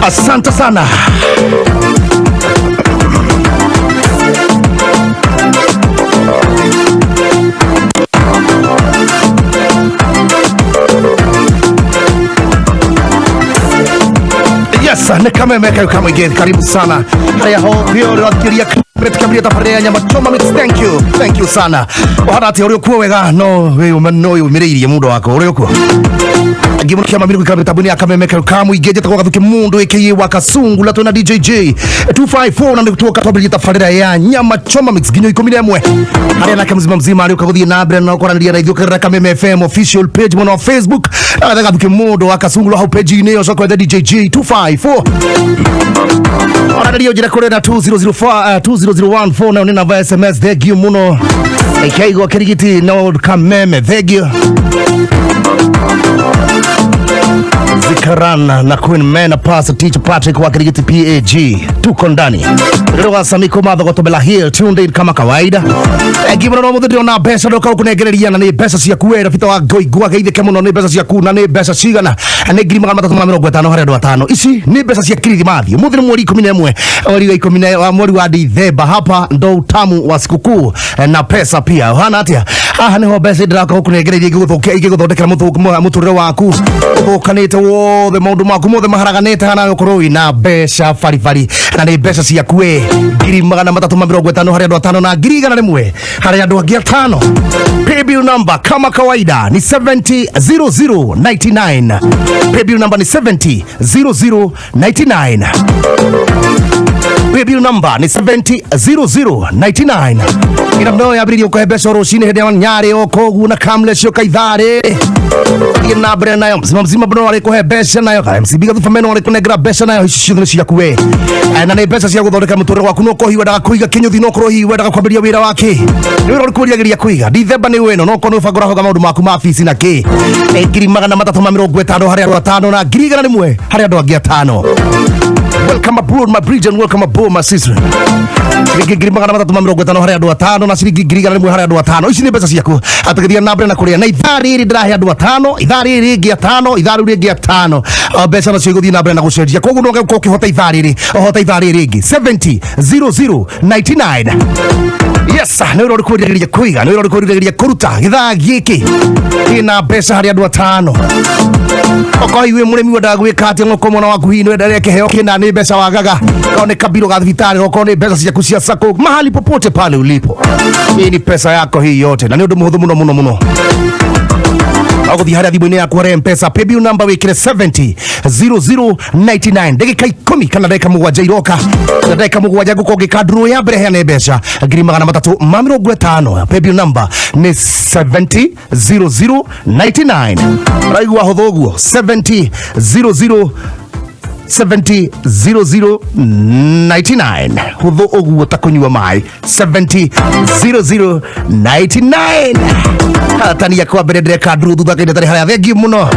Asante sana. Yes, ni KAMEME-FM kama again. Karibu sana. Haya hope yo wakiria kabla tafadhali NyamaChomaMix. Thank you sana. Wahati uri kuwa wega no we umiririe mundo wako uri kuwa. Gimuno kia mamiru kwa tabuni ya KAMEME-FM kama igeje takuwa Gathuki Mundu Wakasungula tuna Jey254 ndani kutoka kabla tafadhali ya NyamaChomaMix ginyo 11. Haya na mzima ali ukagodhi na abra na kwa ndia na idhuka KAMEME-FM official page mwana Facebook. Na Gathuki Mundu Wakasungula au page ine yo kwa Jey254. Radio jira kore na 2004 na unena via SMS thegio muno ekaigo kirigiti no KAMEME thegio Zikarana na Queen Mena Pastor Teacher Patrick wa kirigiti PAG tuko ndani Roga Samiko madho gotobela here tuned in kama kawaida given no muthe na besa doka kunegereria na ni besa cia kuera fita wa goigwa geithe kemuno ni besa cia ku na ni besa cigana ni ngiri 350 hari 5 ici ni besa cia kirimathi muthe mweri 11 ori wa 10 wa mweri wa Disemba hapa ndo utamu wa sikukuu na pesa pia hana atia niho besa ndiraka kunegereria igiguthondekera muturire waku ukanite wothe maundu maku mothe maharaganite hana ukoroi na besa farifari na ni besa cia kue ngiri 350 hari 5 na ngiri 1 hari andu angi 5 paybill number kama kawaida ni 700099 paybill number ni 700099 paybill number ni 700099 ina mno ya biri uko hebesho roshine hede nyare okogu na kamlesho kaithare ina bre nayo mzima bro wale ko hebesha nayo ka MCB Gathuki wale kunegra besha nayo hishishino cia kuwe na ne besha cia guthondeka muturire waku no kohi wenda kuiga kinyuthi no kurohi wenda kwambiria wira wake ni wira kuriagiria kuiga Disemba ni weno no kono fagora hoga maundu maku ma office na ki ngiri 350 hari 5 na ngiri 1 hari andu angi 5 welcome aboard my bridge and welcome aboard my sister ngiri 350 hari andu 5 na ngiri 1 hari andu 5 ici ni besa ciaku ategithia nambere na kuria na ithari iri ndirahe andu 5 ithari iri ngi 5 ithari iri ngi 5 besa na ciguthia nambere na gucenjia koguo no ngeko kihota ithari iri ohota ithari iri ngi 700099 yes no ro kuriagiria kuiga no ro kuriagiria kuruta githaa giki ina besa hari andu 5 oko iwe muremi wenda gwika ati ngoko mwana waku hino wenda keheo kina ni besa wagaga kaone kabiro ga thibitari oko ni besa cia kucia sako mahali popote pale ulipo hii ni pesa yako hii yote na ni undu muhuthu muno agothi hari thimũ-inĩ yaku hari mpesa paybill number wikire 700099 ndagika 10 kana ndagika 7 iroka ndagika 7 gukonge draw ya mbere heane mbeca ngiri 350 paybill number ni 700099 raigua huthu guo 700099 huthu uguo ta kunyua mai 700099 hatania kwa mbere ndreka nduru thutha kainde tari haria thengi muno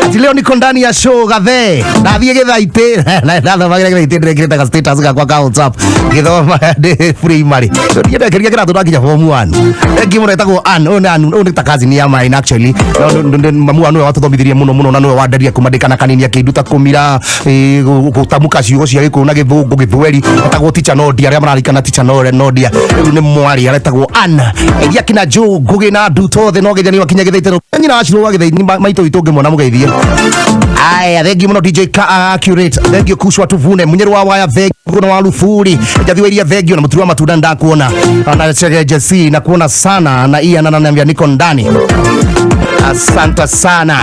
ati leo niko ndani ya show gathe ndathie githaite na ndathamagira githaite ndrekireta ga status gakwa ka WhatsApp githoma ndi free mari ndienda kiria kira tunakinya form 1 thengi muno etagwo ni ta kazi ni ya mine actually mamu anu watuthomithirie muno na no wanderia kumandikana kanini kinduta kumira gutamuka ciugo cia giku na githungu githweri etagwo teacher Nodia aria mararikana teacher Nodia riu ni mwari aretagwo Anna egia kina jo ngugi na nduto the no githani wakinya githaitero nyina aciro wa githaini maito itunge mona mugeithie aya thengi muno DJ accurate thengi kushwa tuvune munyeru wa waya thengi kuno wa rufuri jathweria thengi na muturwa matunda ndakuona na Jesse na kuona sana na Ian ananiambia niko ndani asante sana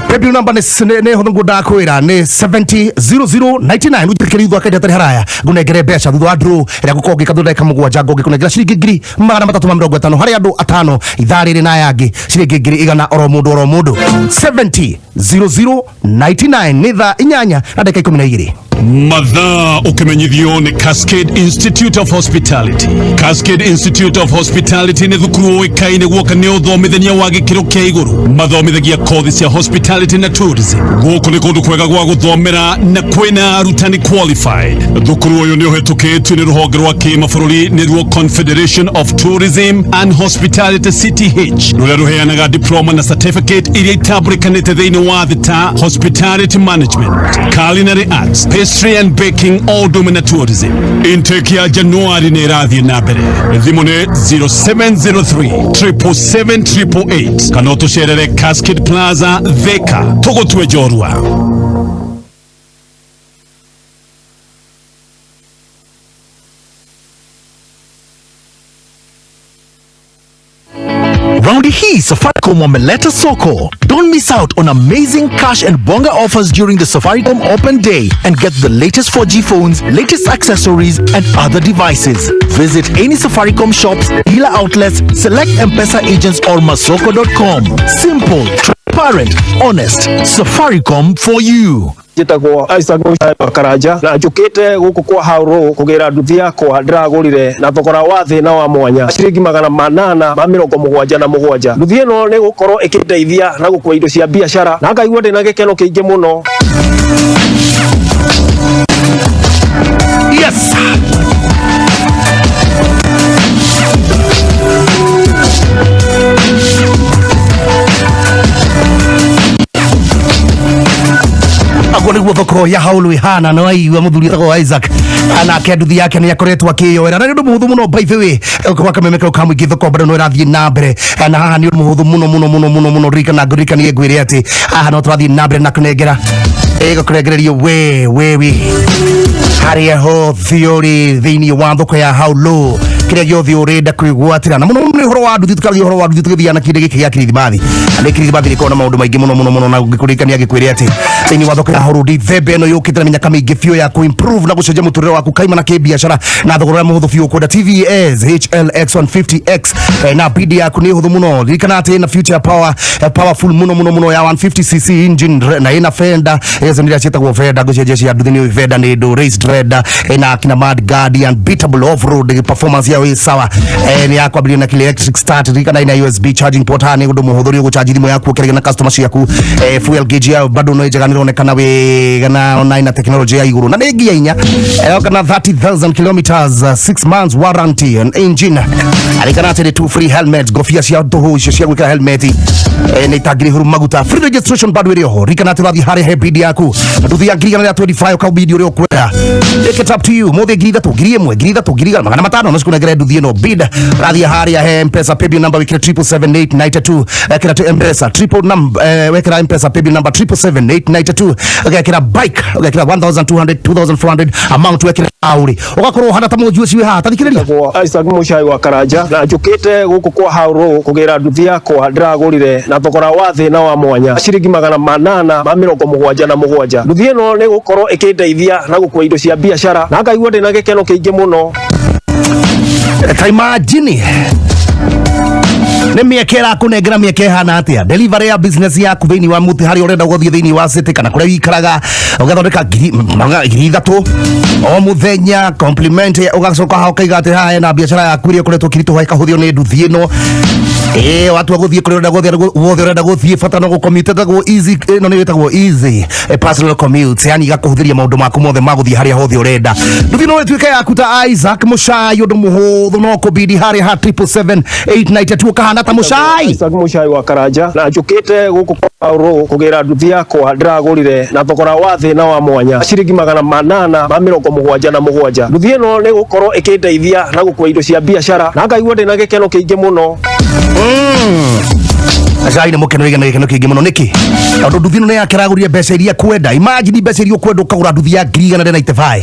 paybill number ne hodongo ndakwira ni 700099 utikiri thwa kende tari haraya gunegere besha thwa draw ira gukonge kathunda ka mugwanja ngonge kunegera ciringi ngiri 350 hari andu 5 ithari ri na yangi ciringi ngiri igana oro mundu 700099 ni tha inyanya na ndeka 12 Madha ukimenyithio ni Cascade Institute of Hospitality. Cascade Institute of Hospitality ni thukuru ikaine gwoka ni uthomithania wa gikiro kia iguru. Mathomithagia kothi cia hospitality na tourism. Gwoku ni kundu kwega gwa guthomera na kwina arutani qualified. Thukuru uyu ni uhetukitwe ni ruhonge rwa kimabũrũri ni ruo Confederation of Tourism and Hospitality CTH. Ruria ruheanaga diploma na certificate iria itambulikanite thiini wa thita hospitality management, culinary arts, pastry and baking, all domina tourism. Intake ya Januari ni irathie na mbere. Thimu ni 0703 777 888 kana utucerere Cascade Plaza Thika tugutwe jorua. Raundi hii Safaricom wameleta soko. Don't miss out on amazing cash and bonga offers during the Safaricom Open Day and get the latest 4G phones, latest accessories and other devices. Visit any Safaricom shops, dealer outlets, select M-Pesa agents or masoko.com. Simple, transparent, honest. Safaricom for you. Jitagwo Jey254 Wakaraja na njukite guku kwa hauro kugira nduthi yakwa ndiragurire na thogora wa thi na wa mwanya ciringi 877. Nduthi ino ni gukorwo ikindeithia na gukua indo cia biashara na ngaigua ndina gikeno kiingi muno. Yes. Agoni guthoko ya haulu ihana no aiwa muthuri tago Isaac ana kenduthi yake ni akoretwo akiyoera na ndu muhuthu muno by the way kwa kamemeka kamwe githoko bado no irathie na mbere na haha ni muhuthu muno rika na ngurika ni egwire ati aha no turathie na mbere na kunengera kurengererio we haria ho theory thini wa thoko ya haulu kiria giothe urenda kwigwatira na muno ni horo wa nduthi tukagia horo wa nduthi tuthia na kinde giki gia kirithimathi ale kirithimathi ni kona maundu maingi muno na gukurikania gikwire ati thini wa thoko ya haulu thembe no yukite na minyaka mingi fio ya ku improve na gucenjia muturire waku kaima na kibiashara na thogora muhuthu fio koda TVS HLX 150X na bidi yaku ni huthu muno rikana ati na future powerful muno ya 150cc engine na ina fender yezo ndia chitagwo fender gucenjia cia nduthi ni fender ni do raised red na kina mad guardian beatable off-road performance ya sawa ni yakwa na kile electric start rikana ina USB charging port hani gudu muhuthuri gucharge thimo yaku ukerega na customer yaku fuel gauge ya bado no ijega nironekana we na online na technology ya iguru na negi inya kana 30,000 kilometers 6 months warranty and engine alikana ate 2 free helmets gofia cia toho cia gwika helmet ni tagiri huru maguta free registration bado iri ho rikana ate rathi hari hebidi yaku nduthi ya ngiri ya 25 ka bidi uri okwera take it up to you mothe ngiri 3 ngiri 1 ngiri 3 ngiri 500 no sikuna gere nduthi no bid rathi hari ya M-Pesa paybill number wikira 77892 kira to M-Pesa triple number wekira M-Pesa paybill number 77892 kira bike kira 1200 2400 amount wekira auri ugakorwo hana tamo juice we ha tathikiriria Jey254 Wakaraja na njukite guku kwa hauro kugira nduthi yakwa ndiragurire na thogora wa thi na wa mwanya ciringi 877. Nduthi ino ni gukorwo ikindeithia na gukua indo cia biashara na ngaigua ndina gikeno kiingi muno. Imagine ne miekera kunengera mieke hana atia delivery ya business yaku thini wa muti hari urenda guthie thini wa city kana kuria wikaraga ugathondeka ngiri 3 o muthenya compliment ugacoka hauka igate hae na biashara yaku iria kuretwo kirito haika huthio ni nduthi ino watu waguthie kuria urenda guthie fata no gucommute tagwo easy no ni wetagwo easy personal commute yani igakuhuthiria maundu maku mothe maguthie haria hothe urenda nduthi no wetwika yaku ta Isaac Mushai undu muhuthu no kubidi hari ha 77892 kahana ta Mushai Jey254 Wakaraja na njukite guku kwa ro kugira nduthi yakwa ndiragurire na thogora wa thi na wa mwanya ciringi 877. Nduthi ino ni gukorwo ikindeithia na gukua indo cia biashara na ngaigua ndina gikeno kiingi muno. Azai na mukeno igana gikeno kiingi muno niki tondu nduthi ino ni yakiraguria mbeca iria kwenda imagine mbeca iria kwenda ukagura nduthi ya 195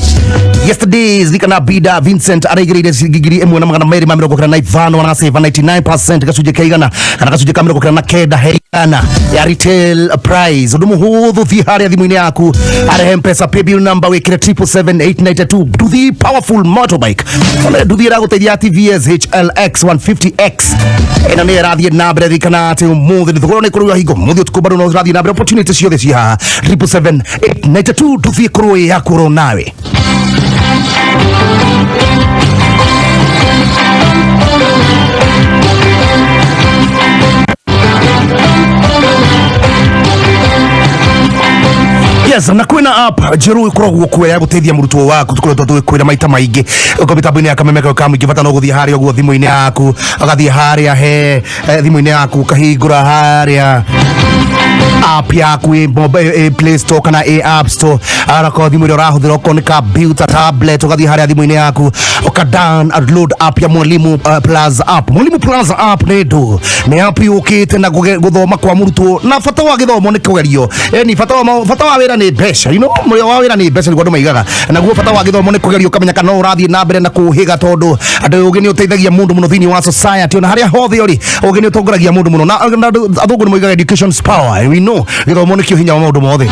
yesterday zikana bida Vincent araigirire ngiri 1,295 na save 99% gacunje kaigana kana gacunje kamero kukira na kenda heri ana ya retail price undu muhuthu thi haria thimu-ini yaku arehe mpesa paybill number wikire 77892 nduthi powerful motorbike ona nduthi iraguteithia TVS HLX 150X ina ni irathie na mbere thikana ati umuthi ni thogora ni kurua hingo muthi utukubaru no irathie na mbere opportunity ciothe ci haha 77892 nduthi kurua yakuro nawe. Yes, na kwina app jeru ikoragwo kwera guteithia murutwo waku tukoretwo tukwira maita maingi uko mitambo-ini ya kamemeka kamuingi bata no guthie haria uguo thimu-ini yaku agathie haria he thimu-ini yaku kahingura haria app yaku Play Store kana App Store arako thimu ira urahuthira uko ni computer tablet ugathie haria thimu-ini yaku uka download app ya Mwalimu Plus app. Mwalimu Plus app ni app yukite na guthoma kwa murutwo na bata wa githomo ni kugerio ni bata wa wira ni besha murio wa wira ni besha niguo maigaga na guo bata wa githomo ni kugerio kamenya kana urathie na mbere na kuhiga tondu andu ugi ni uteithagia mundu muno thini wa society ona haria hothe uri ugi ni utongoragia mundu muno na athungu ni moigaga education's power. We know githomo ni kio hinya wa maundu mothe.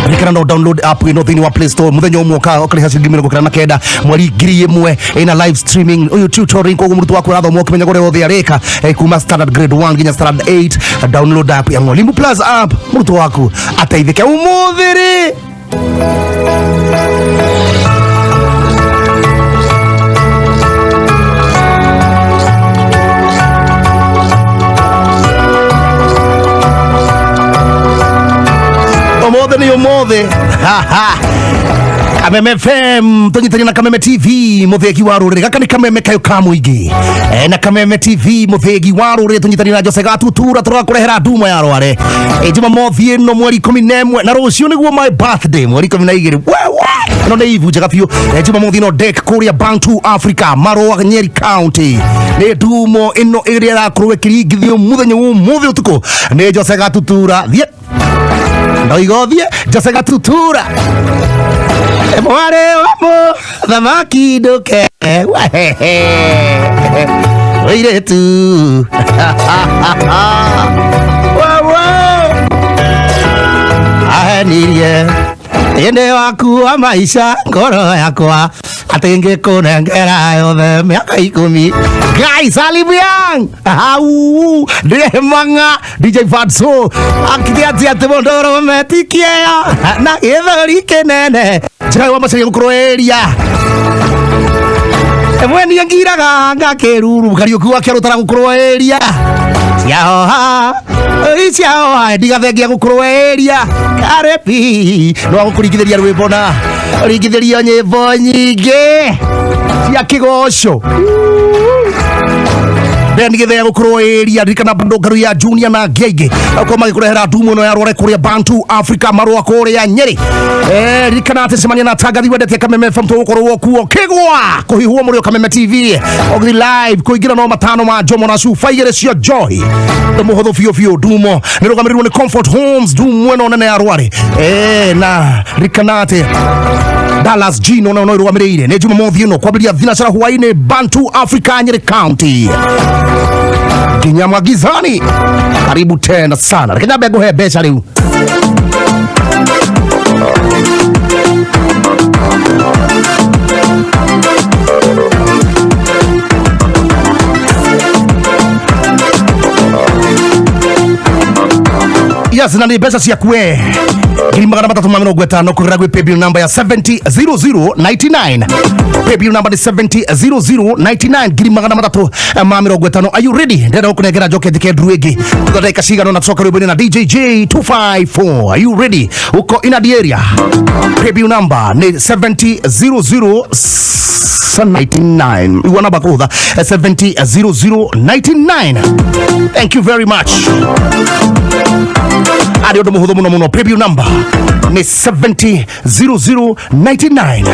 Rikana no download app ino thini wa Play Store muthenya umwe ka ukari ciringi 49 mweri 1,000 ina live streaming uyu tutoring kwa murutwo waku arathoma ukimenya gore hothe areka kuma standard grade 1 nginya standard 8. Download app ya Mwalimu Plus app murutwo waku ateithike umuthiri. Omothe ni omothe KAMEME-FM tunyitani na KAMEME TV muthegi wa rurire gaka ni Kameme kayo ka muingi na KAMEME TV muthegi wa rurire tunyitani na Jey254 turakurehera nduma ya rware Jumamothi no mweri 11 na rucio niguo my birthday mweri 12 wewe no ni ivu njega biu Jumamothi no deck kuria Bantu Africa Marua Nyeri County ni ndumo ino area ya kurwe kiringithio muthenya umuthi utuko ni Jey254 thie noigothie Jey254 mware wamo thamaki nduke wire tu wawo ahenirie ende waku wa maisha ngoro yakwa atenge kunengera yothe miaka 10 guys alibiang au ndemanga DJ Fatso akitia tebondoro metikia na ithori kenene jai wa masiri gukroeria emweni ngiraga ngakiruru kariuku akirutara gukroeria ciao ciao ndigathengia gukroeria karepi no gukurigithiria rwibona rigithiria nyimbo nyingi cia kigoco ben githea gukroeria rikana bandogaru ya junior na gege uko magikurehera ndumu no ya rore kuria Bantu Africa Marua kuria Nyeri rikana atesemania na tagathi wedete KAMEME-FM tugukorwo kuo kigwa kuhihuo murio KAMEME TV ogri live kuingira no matano ma jomo na su faigere cio joy muhotho fio fio ndumo nirugamirwo ni Comfort Homes ndumo no nene ya rware na rikanate Dallas Gino no irugamirire ne Jumamothi no kwambiria thinacara huaine Bantu Africa Nyeri County Kinyama gizani karibu tena sana lakini abego he besha leo yes na ni besa cia kwe Girimagana matatu mamiro gwetano kugira gwe paybill number ya 700099 paybill number is 700099 girimagana matatu mamiro gwetano. Are you ready? Ndenda ukunegera joke dike druegi tutheka cigano na tsoka rubini na DJ Jey254. Are you ready? Uko in the area. Paybill number ni 700099 you wanna bakudha 700099. Thank you very much. Adio do muhudho muno paybill number ni 700099.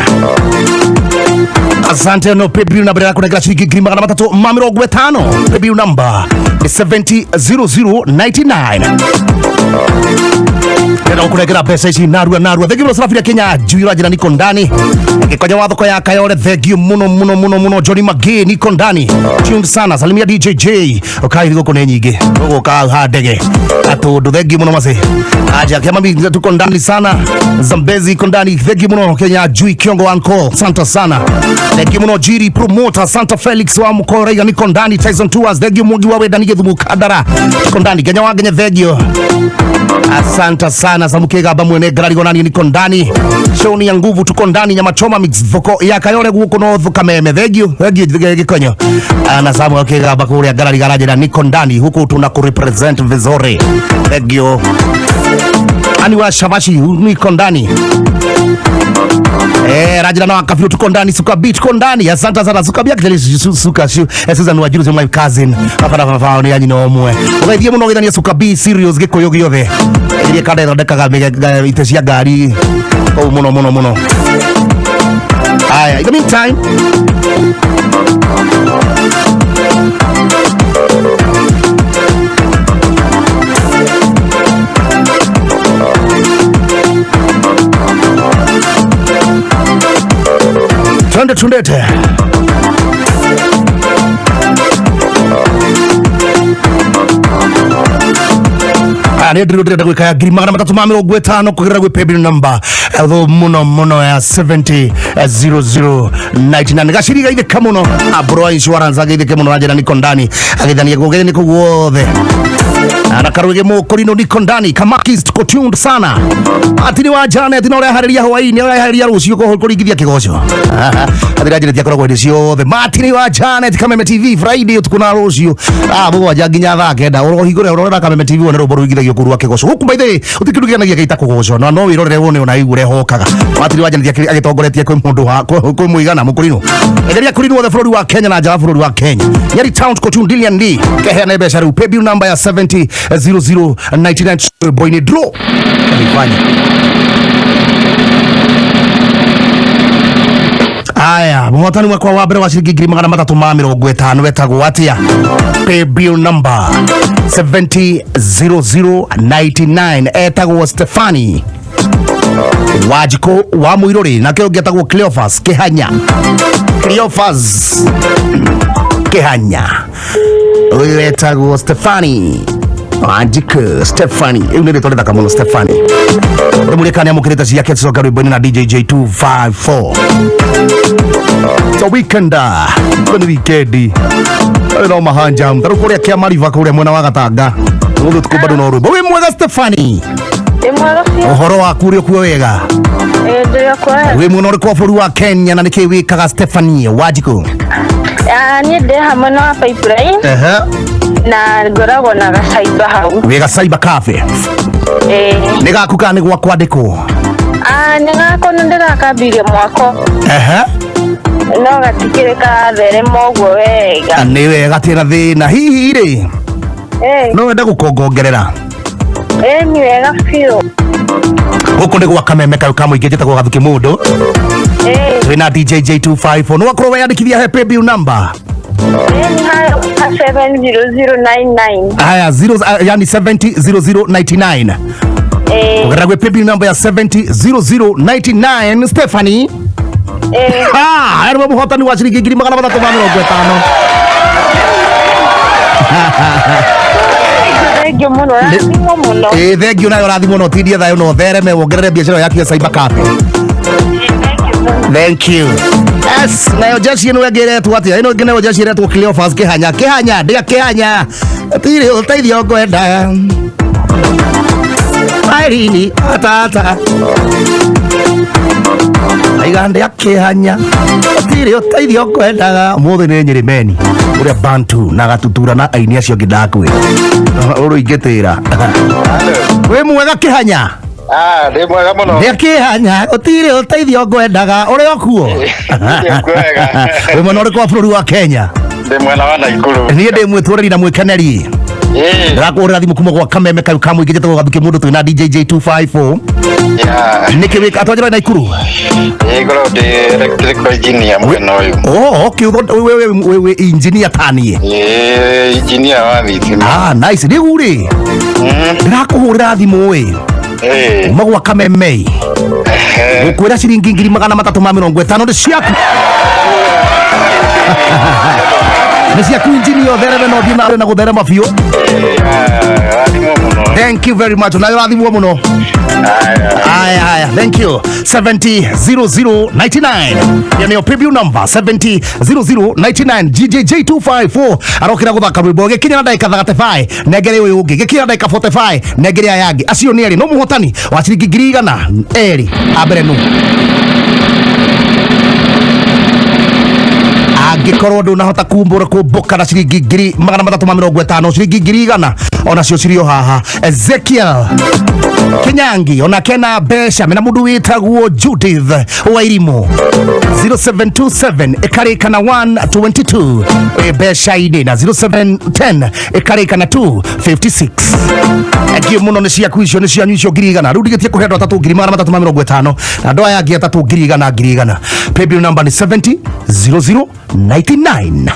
Asante no paybill number yako na shilingi girimagana matatu mamiro gwetano paybill number ni 700099. Nenda kukuregera pesa ici narua. Thank you Safari Kenya Juira jina niko ndani. Ngikonya wa thoko ya Kayore thank you muno Johnny Magi niko ndani. Tuned sana salimia DJ Jey. Okay thiko kone nyingi. Ugo ka ha ndege. Atondo thank you muno mase. Aja kama mimi tuko ndani sana. Zambezi iko ndani thank you muno Kenya Jui Kiongo Anko. Santa sana. Thank you muno Jiri Promoter Santa Felix wa Mkorega niko ndani. Tyson Tours thank you Mugi wawe ndani gedhumu kadara. Niko ndani Kenya wagenya thank you. Asante sana Samukega bamwene grarigo nani niko ndani. Show ni ya nguvu tuko ndani NyamaChomaMix voko ya Kayore guko no Kameme. Thank you gikonyo. Ana Samu Kega bakuri ya garaje na niko ndani huku tuna kurepresent vizuri. Thank you. Ani wa Shabashi niko ndani. Rajina na Wakafilu tuko ndani. Suka beat tuko ndani. Asante sana Suka bia kitali Suka Susan Wajiru my cousin. Hapa ni yani no mwe. Ugaithie muno githania Suka be serious gikoyo giothe. Ile kada ndekaga itecia gari. Oh muno. Aya, in the meantime Tundete Nedri gwika ngiri 350 kugira gwi paybill number muno ya 700099 gashiriga ide kamuno abro insurance agide kamuno ajira niko ndani agithania gogere niko guothe Anakaruge mukorino niko ndani Kamakis tuko tuned sana atini wa jana atini ora hariria Hawaii ni ora hariria rucio ko kurigithia kigoco atira jire tiakoragwo indi ciothe matini wa jana Kameme TV Friday tukuna rucio bugo nginya thaa kenda urohingure urora Kameme TV wona rubo ruigithagio kurua kigoco huku baithe utikiruganagia gaita kugoco no wirorere wone ona igure hokaga matini wa jana agitongoretie kwi mundu wa kwi muigana mukurino enderia kurino the floor wa Kenya na java floor wa Kenya Nyeri town tuko tuned Dillian D kehena besha ru pay bill number ya 700099 boy ni draw alifanya. Aya, mwatani mwakwa wabere wa shilingi 350 wetagwo atia pay bill number 700099 etagwo Stefani Wajiko wa Muirori na kio getagwo Cleophas Kehanya uyu etagwo Stefani Wajiko Stefani unire tole dakamuno Stefani murekani amukireta ciake tsoka rwiboni na DJ Jey254 so weekend no mahanja mtaru kuria kia mariva kuria mwena wa Gatanga mundu tukubadu no rubo we mwega Stefani uhoro waku uri kuo wega we mwana uri kwa bũrũri wa Kenya na niki wikaga Stefani Wajiko ni de hamwe na pipeline na ngoragwo na gacaiba hau wega cyber cafe nigakuka ni gwa kwandiko nigako ndirakambirie mwako no gatikirika there mogwo wega ni wega tira thina hihi ri no wenda gukongongerera ni wega fio guko ni gwa Kameme ka muingi njitagwo Gathuki Mundu wina DJ Jey254 no wakorwo weyandikithia he pay bill number 70099 aya 0 yani 700099 ugira gwe pay bill number ya 700099 Stephanie arwa muhotani wa shilingi 350 Thengio muno thengio nayo rathimo no tidie thayo no thereme wongerere biashara yaku ya cyber cafe. Thank you. Yes, nayo jeshi ino yageretwo atia ino ngene jeshi iretwo Cleophas Kehanya ndia Kehanya tiri uteithio ngwenda Airini atata aigande ya Kehanya tiri uteithio ngwenda muthe ni Nyirimeni uria Bantu na gatutura na aini acio ngindakwe uru ingetira we mwega Kehanya ndi mwega muno ndi Kehanya utire uteithio ngwendaga uri okuo kwega we mwana uri kwa bũrũri wa Kenya ndi mwena wa Naikuru ni ndi mwitũrĩri na mwikeneri ndakũrĩra thimũ kuma gwa Kameme ka muingĩ njĩtagwo Gathuki Mundu twĩna DJ Jey254 nĩkĩ wĩka atwanjĩra Naikuru ngorwo ndi electrical engineer mwena ũyũ okay we engineer taniĩ engineer wa thitima nice rĩu rĩ ndĩrakũhũrĩra thimũ Magwa Kameme. Ukwira shilingi 350 ndi ciaku. Ni ciaku injini thereme no thina na gutherema biu. Thank you very much. Na rathimwo muno. Aya, thank you. 700099. Yani preview number 700099. Jey254 arokira guthaka rwimbo gikinya na ndaika 35 negere uyu ungi gikinya ndaika 45 negere ayangi acio ni eri no muhotani wa ciringi 100 eri abere nu angikorwo ndunahota kumbura kumbuka na ciringi 350 ciringi 100 ona cio cirio haha. Ezekiel Kinyangi ona kena besha mena mundu witagwo Judith Wairimu 0727 ikarika na 122 besha ine na 0710 ikarika na 256. Eki muno ni cia kuicio ni cia nyuicio 100 rudigetie kuhendwa 350 na ndoa yangi 350 paybill number ni 700099.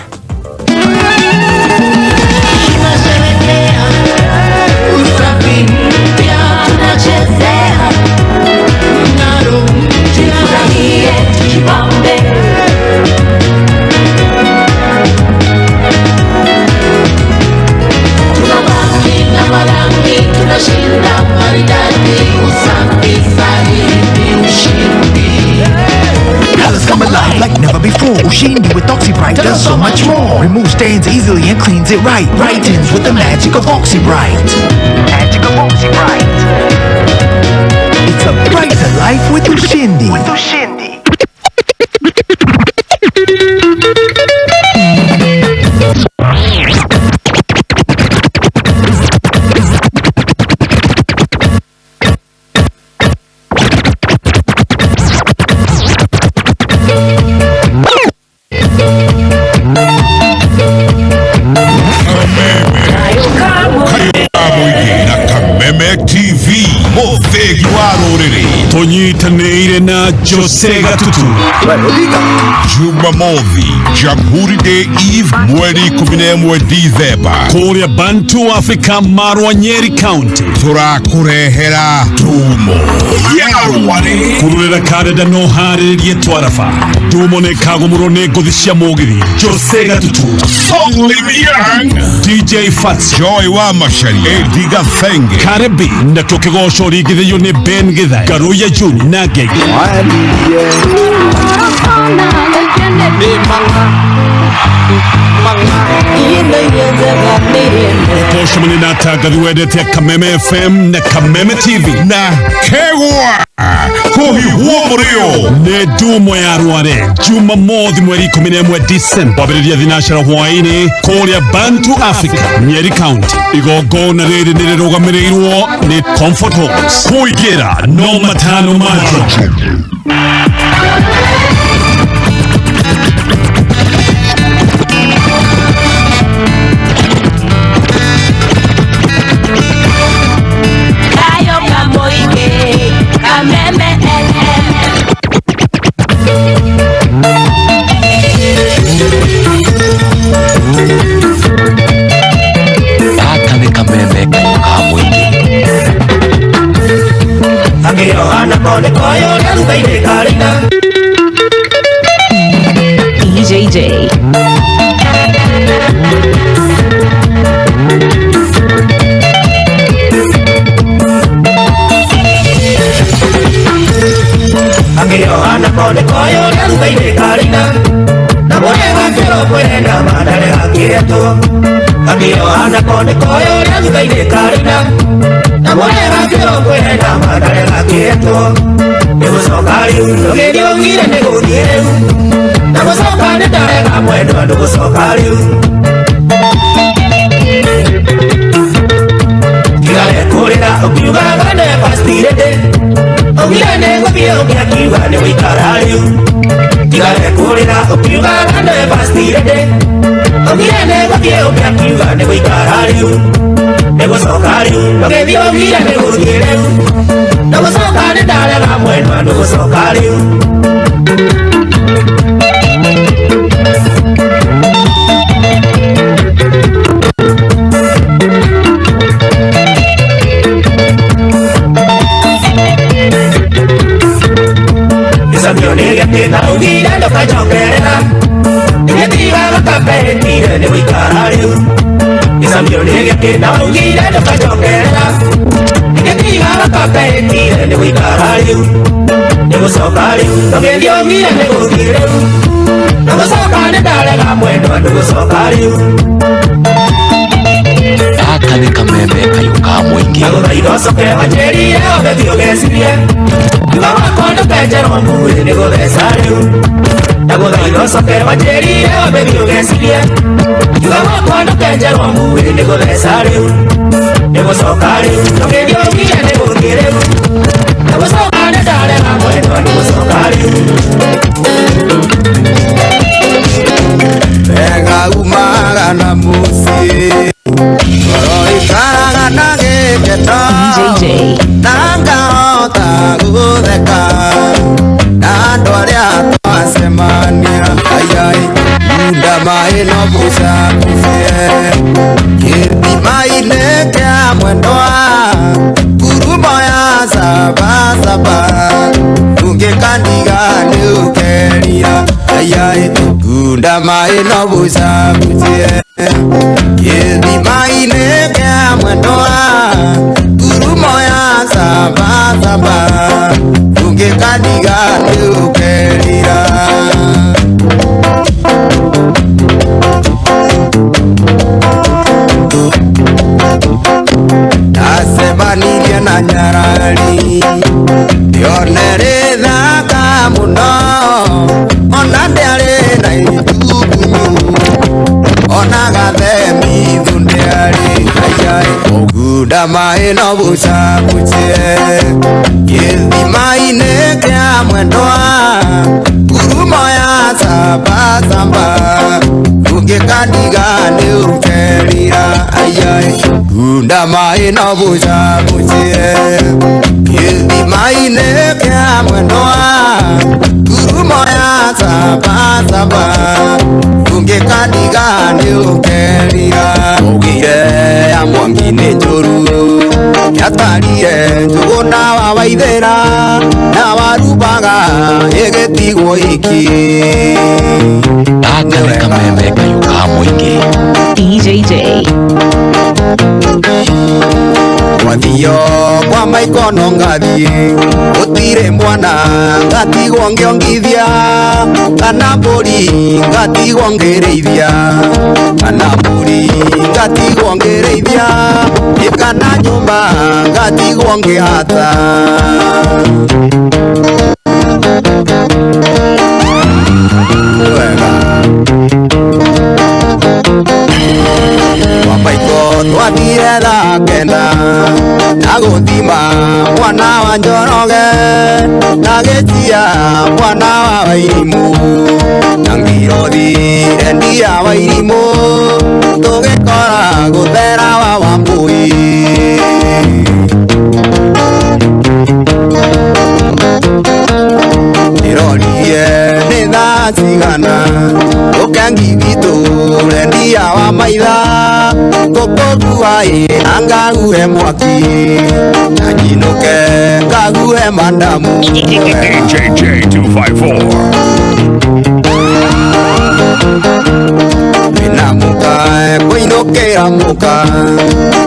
Colors come alive like never before. Ushindi with OxyBright does so much more. Remove stains easily and cleans it right. Brightens with the magic of OxyBright. Magic of OxyBright. It's a brighter life with Ushindi. KAMEME-TV Muthegi wa ruriri tunyitanĩire na Jey254 Jumamothi Jamhuri Day Eve mweri 11 Disemba kuria Bantu Africa Marwa Nyeri County turakurehera Dumo yarware kururira kareda no harĩrie twarafa Dumo ne kagomuro ne ngothi cia mũgithi Jey254 Song Limian DJ Fats Joy wa Mashari Ediga Fenge Karibi na tukigosho rigithiyo ne Ben Githa Garuya Juni na Gege Toshamani na tagaduwedete ya KAMEME-FM na KAMEME-TV na Kewa Kuhi huo murio ne Dumo ya Ruare Jumamothi mweri 11 Disemba wabiriria thinashara hwaini kuria Bantu Africa Nyeri County igogona riri nirirugamirĩirwo ni Comfort Homes kuigera no matano majo DJ Jey. Isabio nige tena ugire ndoka jokerera Nigetiga gakape tire ni wikarariu Isabio nige tena ugire ndoka jokerera Nigetiga gakape tire ni wikarariu Nigo sokariu Nogendio ugire nigo ugireu Nigo sokane dalega mwendo nigo sokariu Aka ni kameme kayuka mwingi Nago daido soke wajeri eo bedio gesirie Nigo wakondo kejero mburi nigo desariu Nago daido soke wajeri eo bedio gesirie Nigo wakondo kejero mburi nigo desariu Nigo sokariu Nogendio ugire nigo ugireu Nigo sokane dalega mwendo nigo sokariu Ega umaga na musi Ikaraga na gĩkeno Nangahota gũtheka Na andũ arĩa twacemania Ayai Munda maĩ no mũcakucie Gĩthima-inĩ kĩa mwendwa Ngurumo ya saba saba Ũngĩkandiga nĩ ũkerira Ayai Munda maĩ no mũcakucie Gĩthima-inĩ kĩa mwendwa Ngurumo ya saba saba Ũngĩkandiga nĩ ũkerira Ndacemanirie na nyarari Ndĩonere thaka mũno Ona ndĩarĩ na itugunyu Ona gathemi thundeari Ayai Ngunda maĩ no mũcakucie Gĩthima-inĩ kĩa mwendwa Ngurumo ya saba saba Ũngĩkandiga nĩ ũkerira Ayai Ngunda maĩ no mũcakucie Gĩthima-inĩ kĩa mwendwa Ngurumo ya saba saba Ũngĩkandiga nĩ ũkerira Ũgire ya mwangi-inĩ njũru Yatarire njũgũ na wa waithĩra Na warubaga ĩgĩtigwo iki Aka ni kameme kayuka mwingi DJ Wathio kwa maikono ngathiĩ Gũtirĩ mwana ngatigwo ngĩongithia Kana mbũri ngatigwo ngĩrĩithia Kana mbũri ngatigwo ngĩrĩithia Kana nyũmba ngatigwo ngĩhata Wambaiko twathire thaa kenda Na gũthima mwana wa Njoroge Na gĩtia mwana wa Wairimu Na ngĩrothire ndia Wairimu Tũgĩkora gũthera wa Wambũi Ndĩroririe nĩ thaa cigana Ũkengi witũ rendia wa maitha Ngũkũguaĩ na ngaguhe mwaki Na nyinũke ngaguhe mandamu Jey254 Wĩna mũka kwĩinũkĩra mũka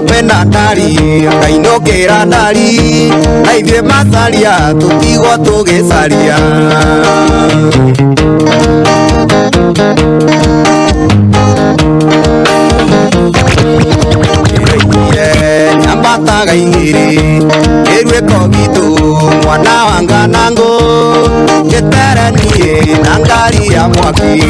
Wĩna ndari ngainũkĩra ndari Na ithuĩ macaria tũtigwo tũgĩcaria Nyambataga igĩrĩ Kĩruĩko witũ mwana wa Nganangũ Gĩterenie na ngari ya mwaki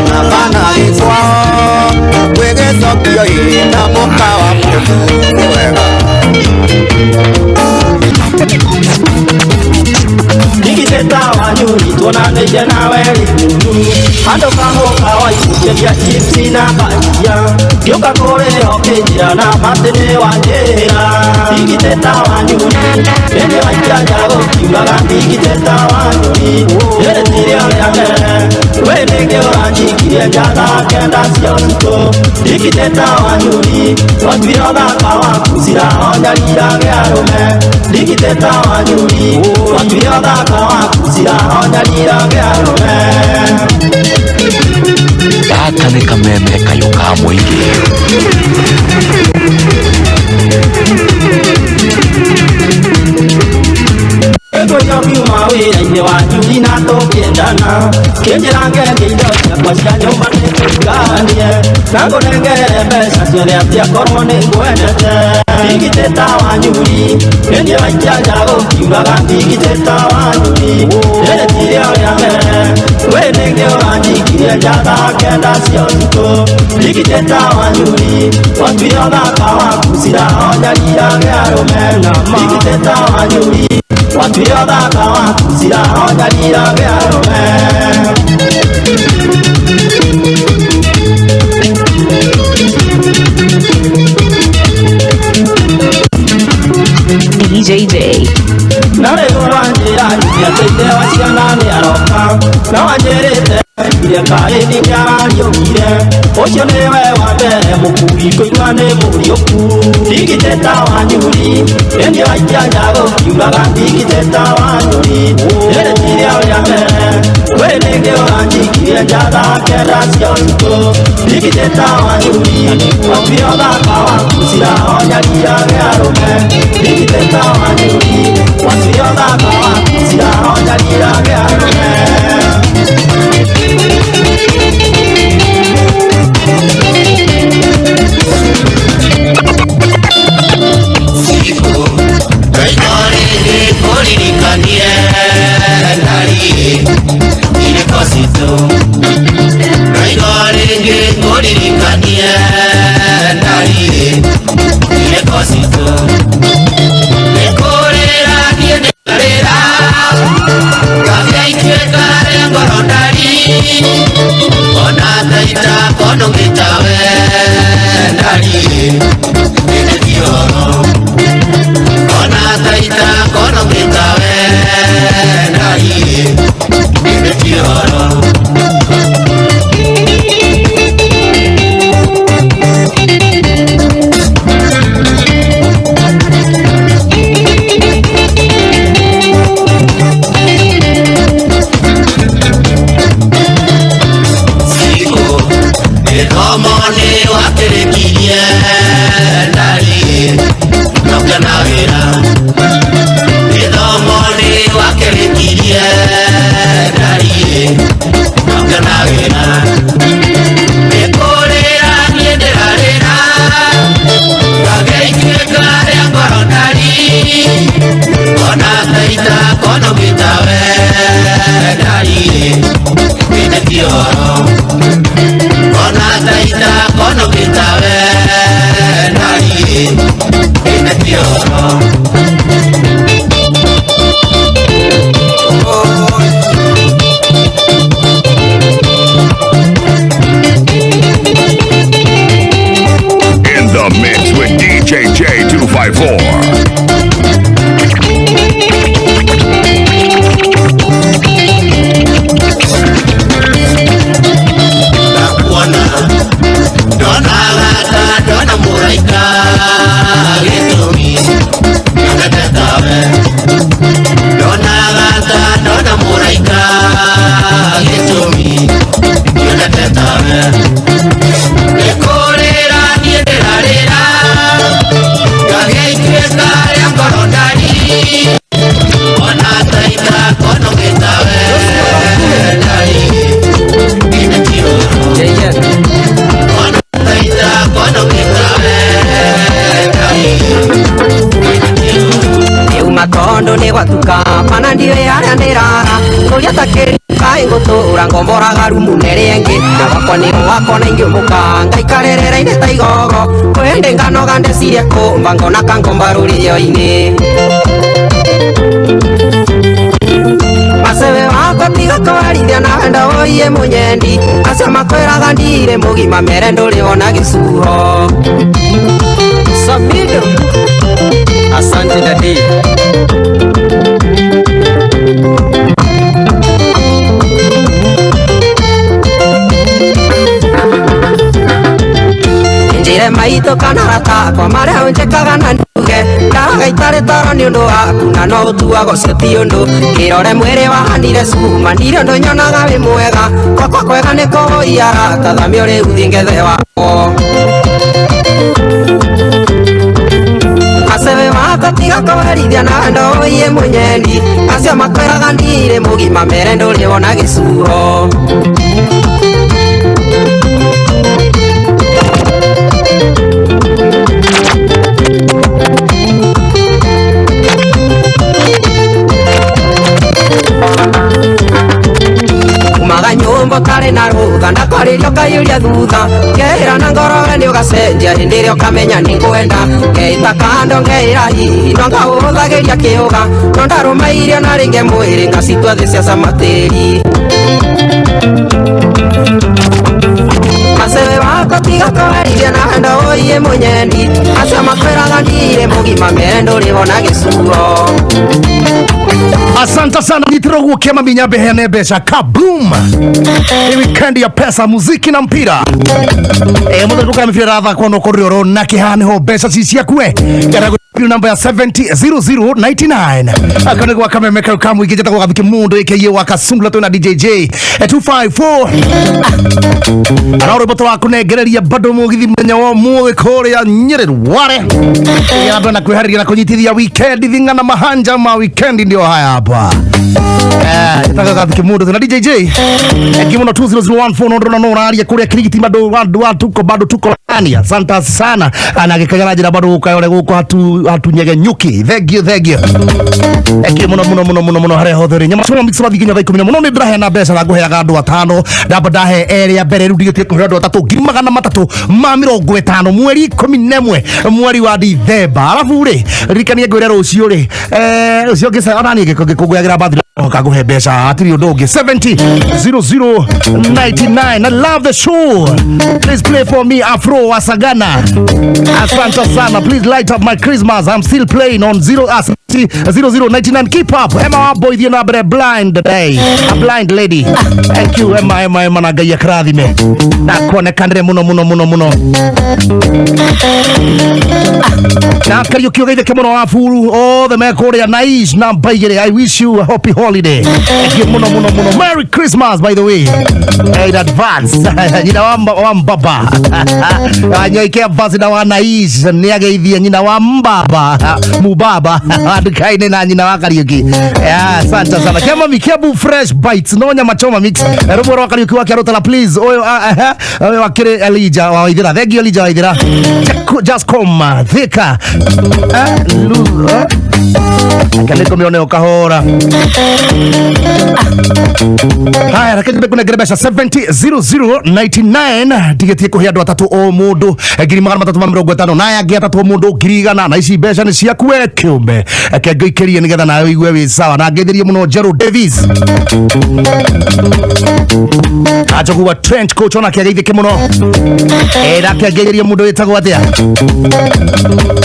Na bana gĩkwao Gwĩgĩcokio na mũka wa mũndũ nĩ wega Nigiteta wanyuri tuonanĩire nawe rĩkũru Andũ kahũka waikũkĩria chipsi na bajia Gĩũka kũrĩo kĩnjĩra na matĩ nĩ wanjĩra Nigiteta wanyuri Nĩnĩ waikanja gũkiuraga Nigiteta wanyuri Nĩrĩtire ũrĩa nene We nĩngĩ Wenenge wanjikirie njatha kenda ciontuko Ndikiteta wanyuri Watwioga kawa kuzira Onjarira gearume Ndikiteta wanyuri Watwioga kawa kuzira Onjarira gearume Gaka nĩ kameme kayũka mũingĩ. Ego yokiuma wĩra-inĩ wanyu ndinatũkĩendana kĩnjĩrange ngĩindo ciakwa cia nyũmba nĩtũiganie na ngũnengere mbeca ciothe atĩa korwo nĩngwendete ndigitĩta wanyuri nĩniĩ waikia njago kiugaga ndigitĩta wanyuri rĩrĩtire ũrĩa mbere wĩ nĩngĩ ũranjikirie njatha kenda cia ũtukũ ndigitĩta wanyuri watuire ũthaka wa kucira onjarira gĩarũme ndigitĩta wanyuri Watwire ũthaka wa kuzira onjarira gĩarũme DJ Jey. Na rĩu wanjĩra nĩatĩite wa ciana nĩaroka na wanjĩrĩte iria kaĩ nĩarariũkire ũcio nĩwe wa mbere mũkui kũigua nĩ mũriũku ndigitĩta wanyuri nĩniĩ waikia njago kiugaga ndigitĩta wanyuri rĩrĩtire ũrĩa mbere wĩ nĩngĩ ũranjikirie njatha kenda cia ũtukũ ndigitĩta wanyuri watwire ũthaka wa kuzira onjarira gĩarũme ndigitĩta wanyuri watwire ũthaka wa kuzira onjarira gĩarũme ngomboraga rumu nerenge na wakwa ni wakwa na ingĩ mũka ngaikarerera-inĩ ta igogo kwende nganoga ndecirie kũmba ngona kangomba rũrĩo-inĩ Masewe wako tiga kwarithia na wenda woiye mũnyendi acio makwĩraga ndirĩ mũgima mere ndũrĩ ona gĩcuho Sabido Asante dadi kanarata kwa mare unjekaga na nduge ndaga itare toro ni undu waku na no utuago cio undu kirore mwere wahanire cuma ndire ndo nyonaga wi mwega kwakwa kwega ni kuhoiara tathami uri uthingethe wako asebe wako tiga kuherithia na ndo iye munyeni acio makweraga ndire mugima mere nduri wona gicuro nyumba tare na rutha ndakaririo ngayuria thutha ngehira na ngorowe ni ugacenjia hindi ria ukamenya ni kwenda ngeita kando ngeira hihi no ngahuthagiria kiuga no ndarumairio na ringe mwiri ngacitwa thi cia camatiri asebe wako tiga kuherithia na ndo uiye munyeni acio makwiraga ndire mugima mere nduri wona gicuro. Asante sana nitiro gukia maminya behene besha kaboom. Hii weekend ya pesa, muziki na mpira. Muda tuka mfira radha kwa nokororo na kihane ho besha sisi ya kue. Namba ya 700099 akane kwa KAMEME-FM ikijeta kwa Gathuki Mundu Wakasungula tu na Jey254 anaroboto wako negereria bado mugithi menya wa muwe kore ya Nyeri ware ya bana kuhariri na kunyitithia weekend thingana mahanja ma weekend ndio haya hapa itaka Gathuki Mundu na DJ Gimuno 20014 no raria kule kirigiti bado bado tuko ndani. Asante sana anagekagana jira bado ukayole guko hatu nyege nyuki thegio muno hare hothori NyamaChomaMix bathiginya thaa 10 muno ni ndahe na mbeca na nguheaga andu 5 ndahe area mbere ru ndigite kuhe andu 3,350 mweri 11 mweri wa Dithemba. Alafu ri rikania ngwira rucio ri ucio ngisa onani ngikuguyagira bathi kaguhe mbeca atiri undu ungi 700099. I love the show. Please play for me Afro Wasagana. Asante sana. Please light up my Christmas. I'm still playing on 0099. Keep up. Emma boy the number blind day. A blind lady. Thank you Emma na gaya krathime. Na kuone kandre muno. Na karaoke yoga kemono afuru. Oh the mekore ya nice na baigere. I wish you a happy holiday. Thank you muno. Merry Christmas by the way. In advance. Nyina wa mbaba. Anyoike basi na wa nice. Niageithia nyina wa mbaba. Mubaba. Adikaine na nyina wa karaoke. Asante sana. Kama mikebu fresh bites no NyamaChomaMix. Robo wa karaoke wake arotala please. Oyo wakire Elija wa idira. Thank you Elija wa idira. Just come thika. Kaleko mione okahora. Haya rakete kuna grebesha 700099 tigeti kuhia andu 3 o mundu ngiri 350 na ya 3 o mundu ngirigana na ici besha ni cia kwe kiumbe kenge ikirie nigetha na igwe wi sawa na ngetherie muno Jero Davis ajokuwa trench coach ona kiageithike muno era kiagetherie mundu wetagwo atia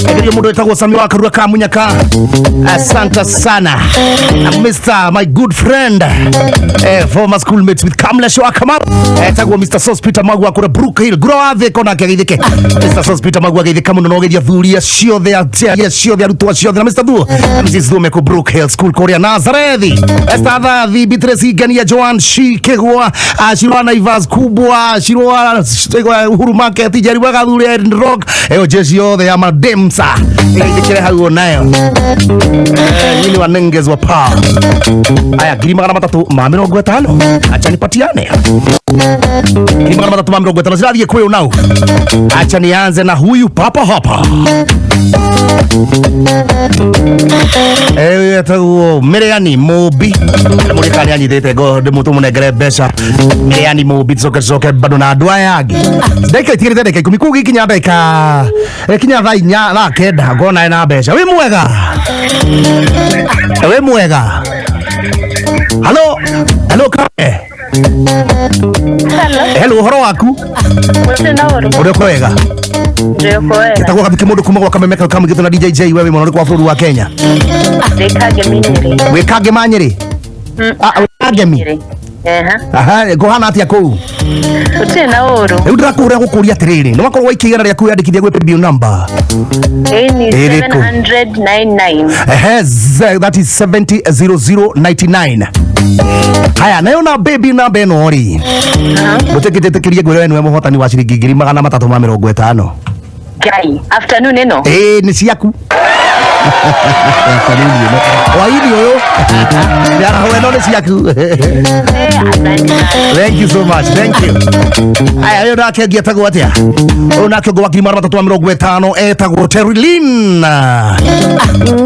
ngetherie mundu wetagwo Sami wa Karura ka Munyaka. Asante sana Mr. my good friend former schoolmates with Kamla show kama etagwo Mr. Sospita Magwa kure Brook Hill grove kona kiageithike Mr. Sospita Magwa geithika muno no geithia thuria ciothe arutwa ciothe na Mr. Du Mrs. Dume ku Brook Hill School Korea Nazarethi Estadha Beatrice Gania Joan Shikegwa Ashirwana Ivas kubwa Shirwa Uhuru Market Jariwa Gathuri Rock jeshi yothe ya mademsa ikikire hau nayo yini wanengezwa pa aya ngiri 350 acha nipatiane ngiri 350 zirathie kwe nao. Acha nianze na huyu papa hapa tawo Miriani Mobi mulikani anyithite go mutu munengere mbeca Miriani Mobi zoke bado na andwa yagi ndeka itigirite ndeka 10 kugi kinya ndeka kinya thaa 4 na kenda ngona na mbeca wi mwega Hello Kame. Hello horo waku uri kwega Gitagwo Gathuki Mundu kuma kwa KAMEME-FM gitu na DJ Jey wewe mwana kwa bũrũri wa Kenya wikage manyeri aha kuhana atia kuu utina uru ndirakuria gukuria atiriri no makorwo ikigana ria kwiyandikithia gwe PBU number ni 70099 that is 700099 haya nayo na baby number eno ri mutekitetekirie gwe wenu muhotani wa ciringi 350 Gai, afternoon eno ni ciaku waidi oyo ya weno ni ciaku thank you so much, thank you. Aya yo nake ngietagwo atia onake ngo wakiri 350 etagwo Terilin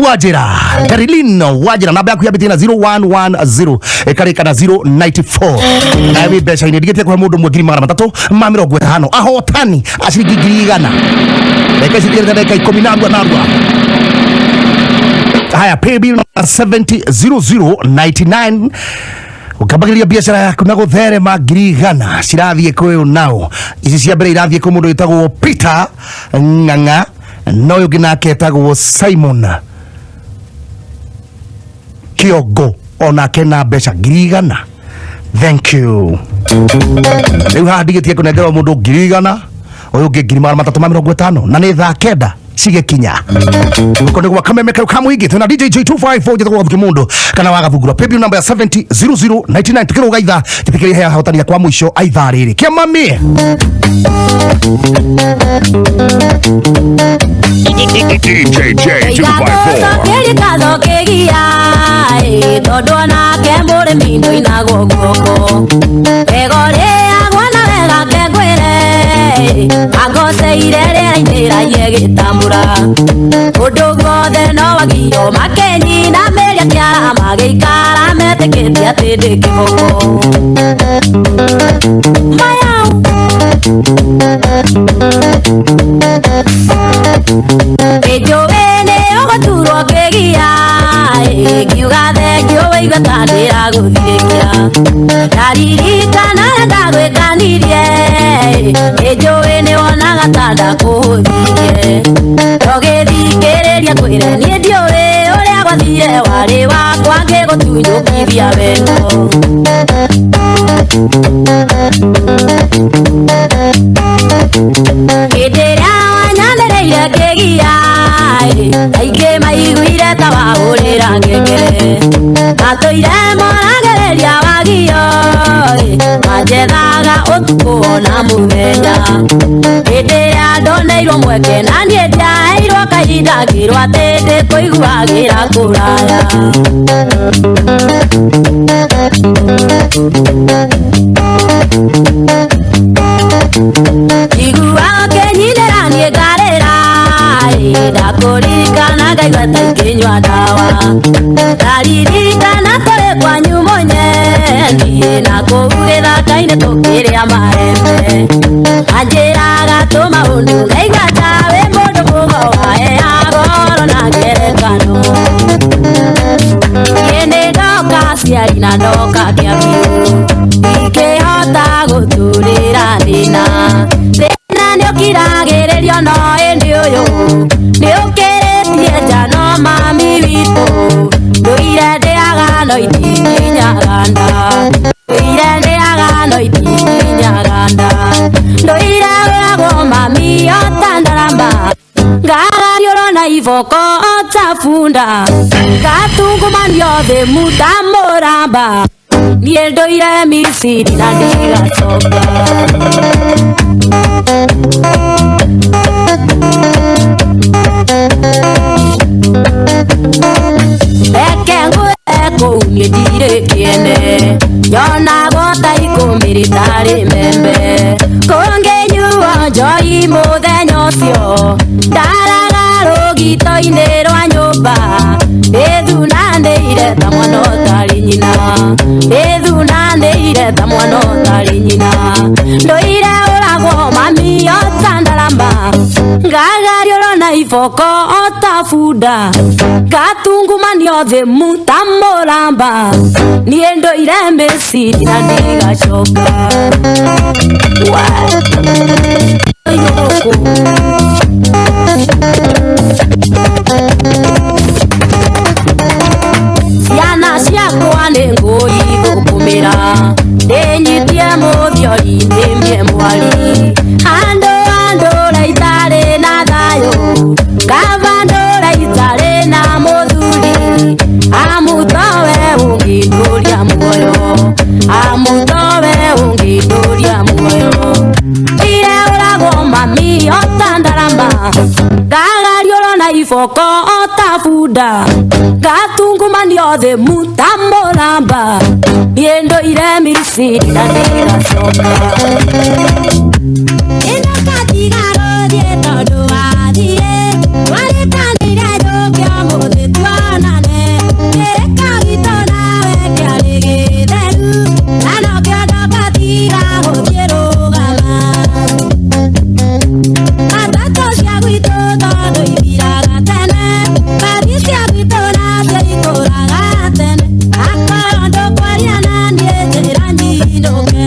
Wajira namba yaku yabitina 0110 ekarika na 094 na mbeca ini ndigete kwa mundu mwingiri 350 ahotani aciringi 100 reke citirete reke 10 narua haya paybill 700099 ukabagiria biashara yaku na gutherema 100 cirathie kwe nao ici cia mbere irathie ku mundu witagwo Peter Nganga no yugi nake etagwo Simon Kiogo onake na mbeca 100 thank you riu handigitie kunengerwo mundu 100 uyu ungi 350 na ni thaa kenda cigekinya uko nigwa kameme kau kamwingite na DJ Jey254 Gathuki Mundu kana wagathungura PBU number ya 700099 tukiruga itha gitikiria hea hotania kwa mwisho aitha riri KAMEME DJ Jey254 todo na kembore mindo inago goko egore agwana wega kengwere agose irere indira yegitambura odogode no wagio makenyi na meria kiara magikara meteketia atende kiboko mayau ejowene ogoturo kegia kiugathe kiowe igatandira guthikia daririkana ndagwekanirie ejowene wona gatanda kuthie togithikiriria kwire nie ndiore uria gwathire wari wakwa ngigutunyukithia wendo Kidiria wanyandereire kegia aige maiguire tawahurira ngengere atoire moragereria wagio majethaga utuku na muthenya Kidiria ndoneirwo mweke na nie ndiaheirwo kahinda ngirwo atindi kuiguagira kuraya Igua kenyinera nie ngarera ndakuririkana ngaigua ta ikinywa ndawa ndaririkana tũrĩ kwanyu mũnyeni na kũu gĩthaka-inĩ tũkĩrĩa maembe anjĩraga tũmaũndũ ngaigua ta wĩ mũndũ mũgo waheaga ũhoro na ngerekano niĩ nĩ ndoka ciari na ndoka kĩambiũ ikĩhota gũtũrĩra thĩna nĩ ũkiragĩrĩrio no ĩndĩ ũyũ nĩ ũkĩrĩtie njano mami witũ ndũire ndĩaga no itinginyaga nda ndũire ndĩaga no itinginyaga nda ndũire wĩragwo mami otandaramba ngagariũrwo na iboko otafunda gatungumanio thĩ muta mũramba niĩ ndũire Misiri na ndigacoka kũu niĩ ndirĩ kĩene nyonagwo ta ikũmi rĩtarĩ membe kũngĩnyuo njoi mũthenya ũcio ndaraga rũgito-inĩ rwa nyũmba ndĩthunanĩire ta mwana ũtarĩ nyina ndĩthunanĩire ta mwana ũtarĩ nyina ndũire ũragwo mami otandaramba ngagariũrwo na iboko otafunda gatungumanio thĩ muta mũramba niĩ ndũire Misiri na ndigacoka ciana ciakwa nĩ ngũi gũkũmĩra mutowe ungiduria muoyo ire urago mami otandaramba gagarioro na ifoko otafuda gatungumani othe mutamoramba yendo ire mirisi danira soka ino katigaro dieto duadie wale kanira dokyo mode tuanane kereka vitona weke alegederu nano kyodo katiga hodiero gama atato siaguito todo ibiraga tene pari siaguitona seikoraga tene akorondo kwariana nieteranjinoke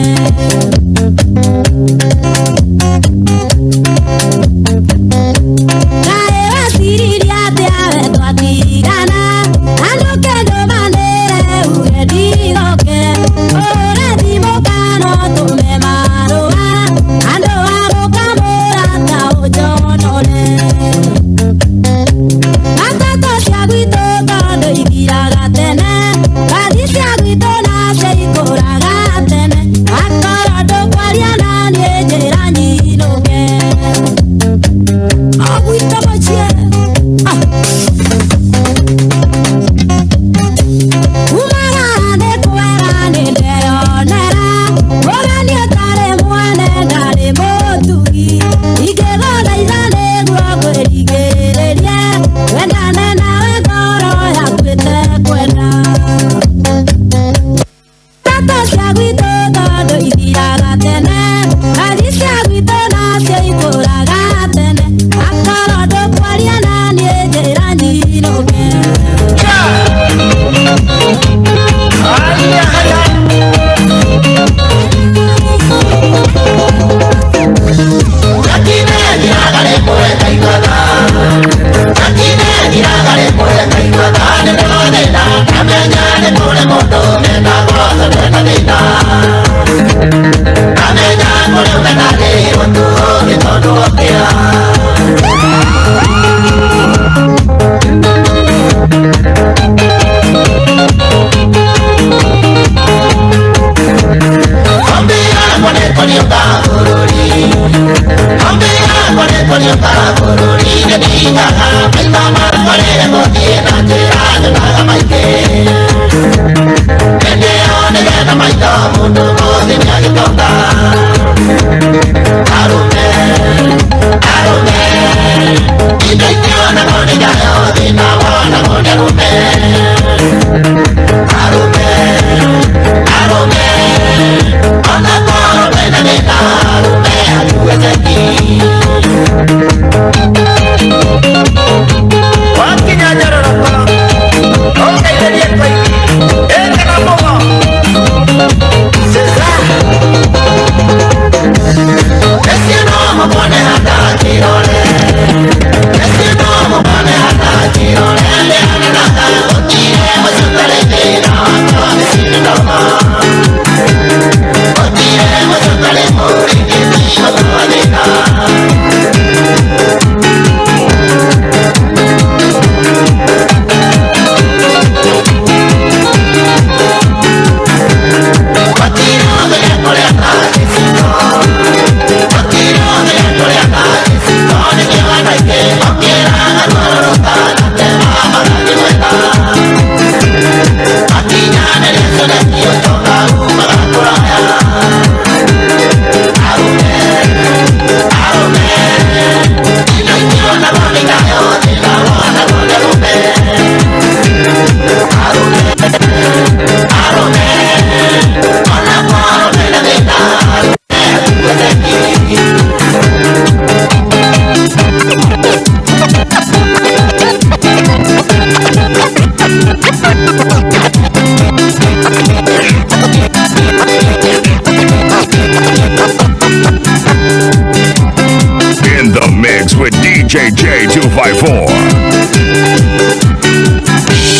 Jey254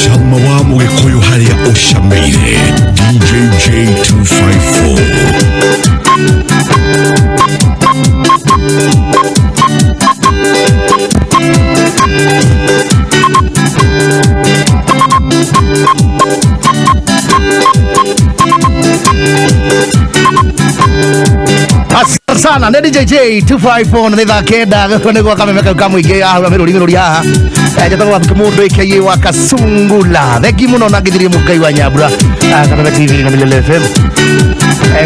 Shama wa mugikoyo haria oshameire DJ Jey254 Asante sana nä Jey254 nä thaa kenda nä gwa kameme kamwingi ahura mä rå ria haha njatagwo Gathuki Mundu Wakasungula thengi må no na ngithirie må ngai wa nyambura Kameme TV na NyamaChomaMix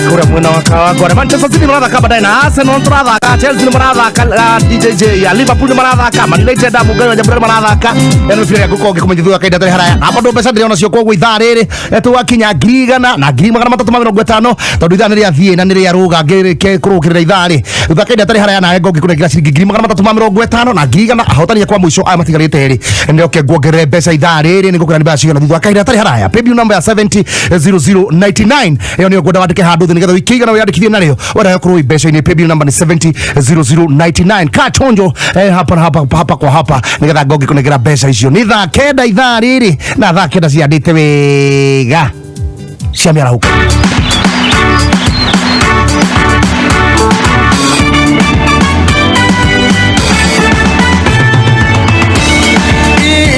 kura mwena wakwa Manchester City marathaka baadaye na Arsenal turathaka Chelsea marathaka DJJ ya Liverpool marathaka Man United mu ngai wa nyambura marathaka eno fira gukonge kumenyithua kaida tari haraya hapa ndo mbeca ndiriona cio kogwo ithaa riri twakinya ngirigana na 350 tondu ithaa nä rä athie na nä rä aruga kurukirira ithari thakaida tari haraya na ngogi kunengira ciringi 350 na ngirigana ahotania kwa mwisho aya matigarite ri ndoke nguongerere mbeca ithari riri nigukurana mbeca ciona thutha kaida tari haraya paybill number ya 700099 iyo niyo ngwenda wandike handu thi nigetha wikigana wiyandikithie nario wenda kurui mbeca ini paybill number ni 700099 ka chonjo hapa kwa hapa nigetha ngogi kunengira mbeca icio ni thaa kenda ithari riri na thaa kenda ciandite wega cia miarahuka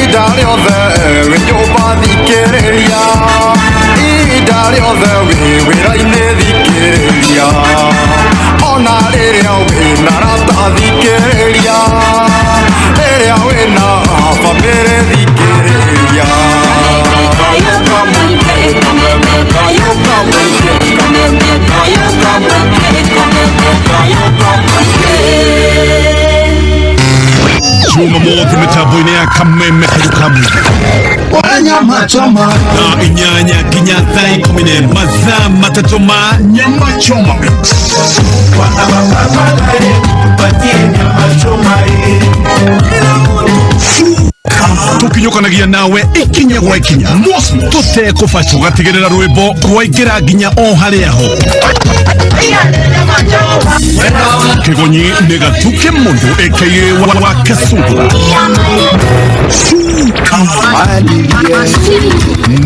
Idari othe winyoba thikiriria Idari othe wira-ini thikiriria Ona riria wina rata thikiriria Riria wina famiri thikiriria Jumamosi mitambo-ini ya Kameme NyamaChoma na inyanya kinya thaa 10 mathaa matatu ma NyamaChomaMix tukinyukanagia nawe ikinya gwa ikinya tutekuba tugatigirira rwimbo rwaingira nginya o haria ho Kigonyi nĩ Gathuki Mundu Wakasungula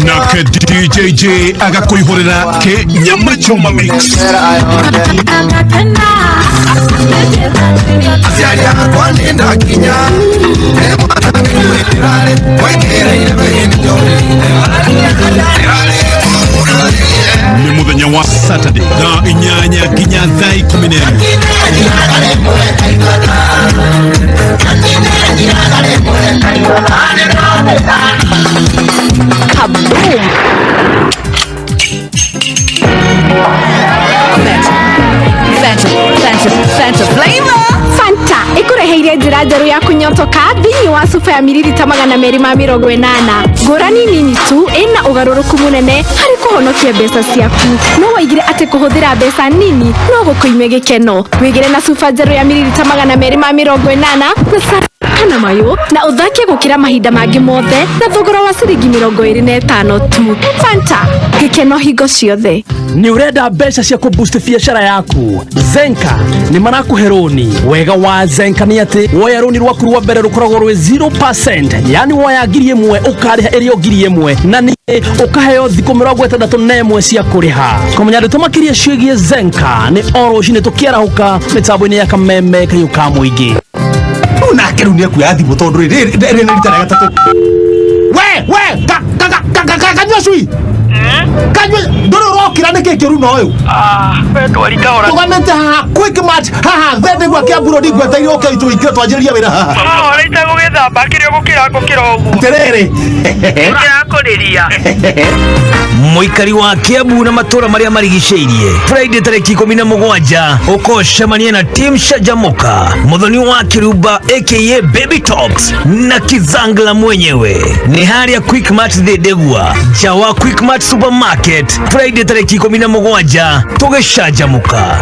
nake DJJ agakuihurira ke NyamaChomaMix ni muthenya wa Saturday thaa inyanya nginya thaa 11 Kaboom! Fanta flavor! Fanta ikureheire njira njeru ya kunyotoka thini wa supa ya mililita 280 ngurani nini tu ina ugaruruku munene hari kuhonokia mbeca ciaku no waigire ati kuhuthira mbeca nini no gukuime gikeno wigire na supa njeru ya mililita 280 na kana mayo na uthake gukira mahinda mangi mothe na thogora wa ciringi 25 tu. Fanta gikeno hingo ciothe. Ni urenda mbeca cia kuboost biashara yaku Zenka ni marakuhe roni wega wa Zenka ni ati woya roni rwaku rwa mbere rukoragwo rwe 0%, yani woya ngiri imwe ukariha irio ngiri imwe na ni ukaheo thikũ 61 cia kuriha. Kumenya ndutumakirie ciĩgie Zenka ni oro cine tukiarahuka mitambo-ini ya Kameme kayuka muingi na keru ni kuya thimu tondu ri rita rĩa gatatu kanyua cui kanyua ndoro rokira nĩ kĩ kĩru no ũyũ we twari kaora tũgamete haha quick match haha thende gwa kĩamburo ndigweteire ũke tũingĩ twanjĩrĩria wĩra haha ũrĩte gũgĩthamba kĩrĩa gũkĩra ũguo terere ũkĩrakũrĩria Muikari wa Kiambu na matura maria marigicĩirie Friday tariki 17 ũkocemania na team Shajamoka muthoni wa Kirumba aka Baby Talks na Kizangla mwenyewe ni haria Quick Mart Thedegua jawa Quick Mart Supermarket Friday tariki 17 tũgĩcanjamũka.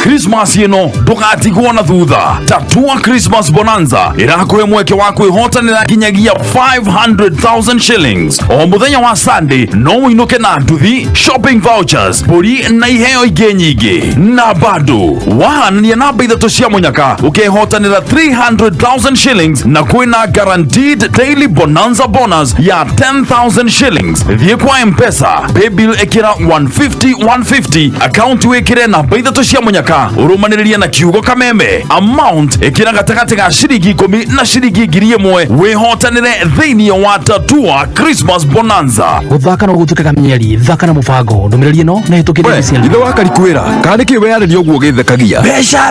Christmas ino ndũgatigwo na thutha. Tatua Christmas Bonanza irakuhe mweke wa kwĩhotanĩra nginyagia 500,000 shillings o muthenya wa Sunday. No uinuke na nduthi, shopping vouchers, mbũri na iheo ingĩ nyingĩ na bado wahanania namba ithatũ cia mũnyaka ũkehotanĩra 300,000 shillings na kwĩna guaranteed daily bonanza bonus ya 10,000 shillings. Thiĩ kwa M-Pesa M-Pesa paybill ekira 150 account wekire na baitha toshia munyaka urumaniriria na kiugo kameme amount ekira gatagati ga shiringi 10 na shiringi 1,000 wehotanire thini wa tatua Christmas bonanza guthaka no gutuka kamieri thaka na mubango ndumiriri no na hitukire cia ithe wakarikwira kandi ki wearĩria ũguo gĩthekagia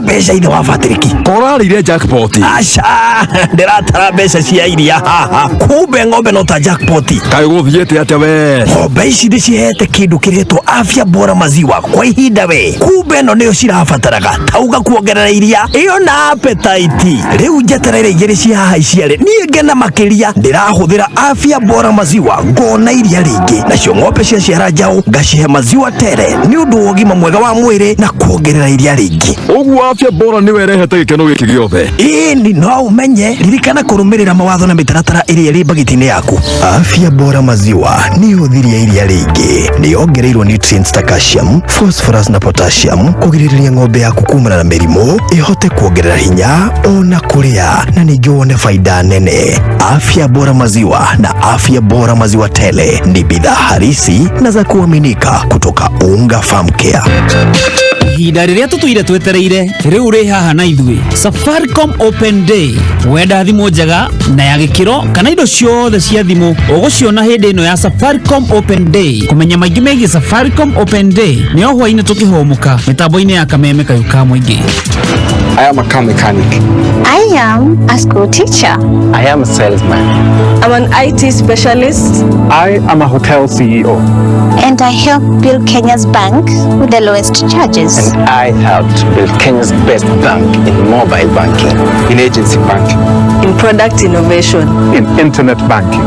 beca ithe wa Patrick korarĩire jackpot aca ndiratara beca cia iria haha kumbe ng'ombe no ta jackpot kaĩ gũthiĩte atĩa we ng'ombe ici ndĩcihete kĩndũ kĩretwo afya bora maziwa kwa ihinda we kumbe no nĩyo cirabataraga tauga kuongerera iria iyo na appetite rĩu njetereire igĩrĩ cia haha iciarĩ niĩ ngena makĩria ndĩrahũthĩra afya bora maziwa ngona iria rĩingĩ nacio ng'ombe cia ciara njaũ ngacihe maziwa tere nĩ ũndũ wa ũgima mwega wa mwĩrĩ na kuongerera iria rĩingĩ ũguo afya bora nĩwe ĩrehete gĩkeno gĩkĩ gĩothe ĩni no ũmenye ririkana kũrũmĩrĩra mawatho na mĩtaratara ĩrĩa ĩrĩ bagiti-inĩ yaku afya bora maziwa nĩ hũthiria iria rĩingĩ nĩ ongereirwo nutrients ta calcium phosphorus na potassium kũgirĩrĩria ng'ombe yaku kumana na mĩrimũ ĩhote kuongerera hinya ona kũrĩa na ningĩ wone faida nene afya bora maziwa na afya bora maziwa tele ni bidhaa harisi na za kuaminika kutoka Unga Farm Care. Ihinda rĩrĩa tũtũire twetereire rĩu rĩ haha na ithuĩ Safaricom Open Day wenda thimũ njega na ya gĩkĩro kana indo ciothe cia thimũ ũgũciona hĩndĩ ĩno ya Safaricom Open Day. Kũmenya maingĩ megiĩ Safaricom Open Day nĩ o hwainĩ tũkĩhũmũka mĩtambo-inĩ ya Kameme kayuka mũingĩ. I am a car mechanic. I am a school teacher. I am a salesman. I'm an IT specialist. I am a hotel CEO. And I help build Kenya's bank with the lowest charges. And I helped build Kenya's best bank in mobile banking, in agency banking, in product innovation, in internet banking.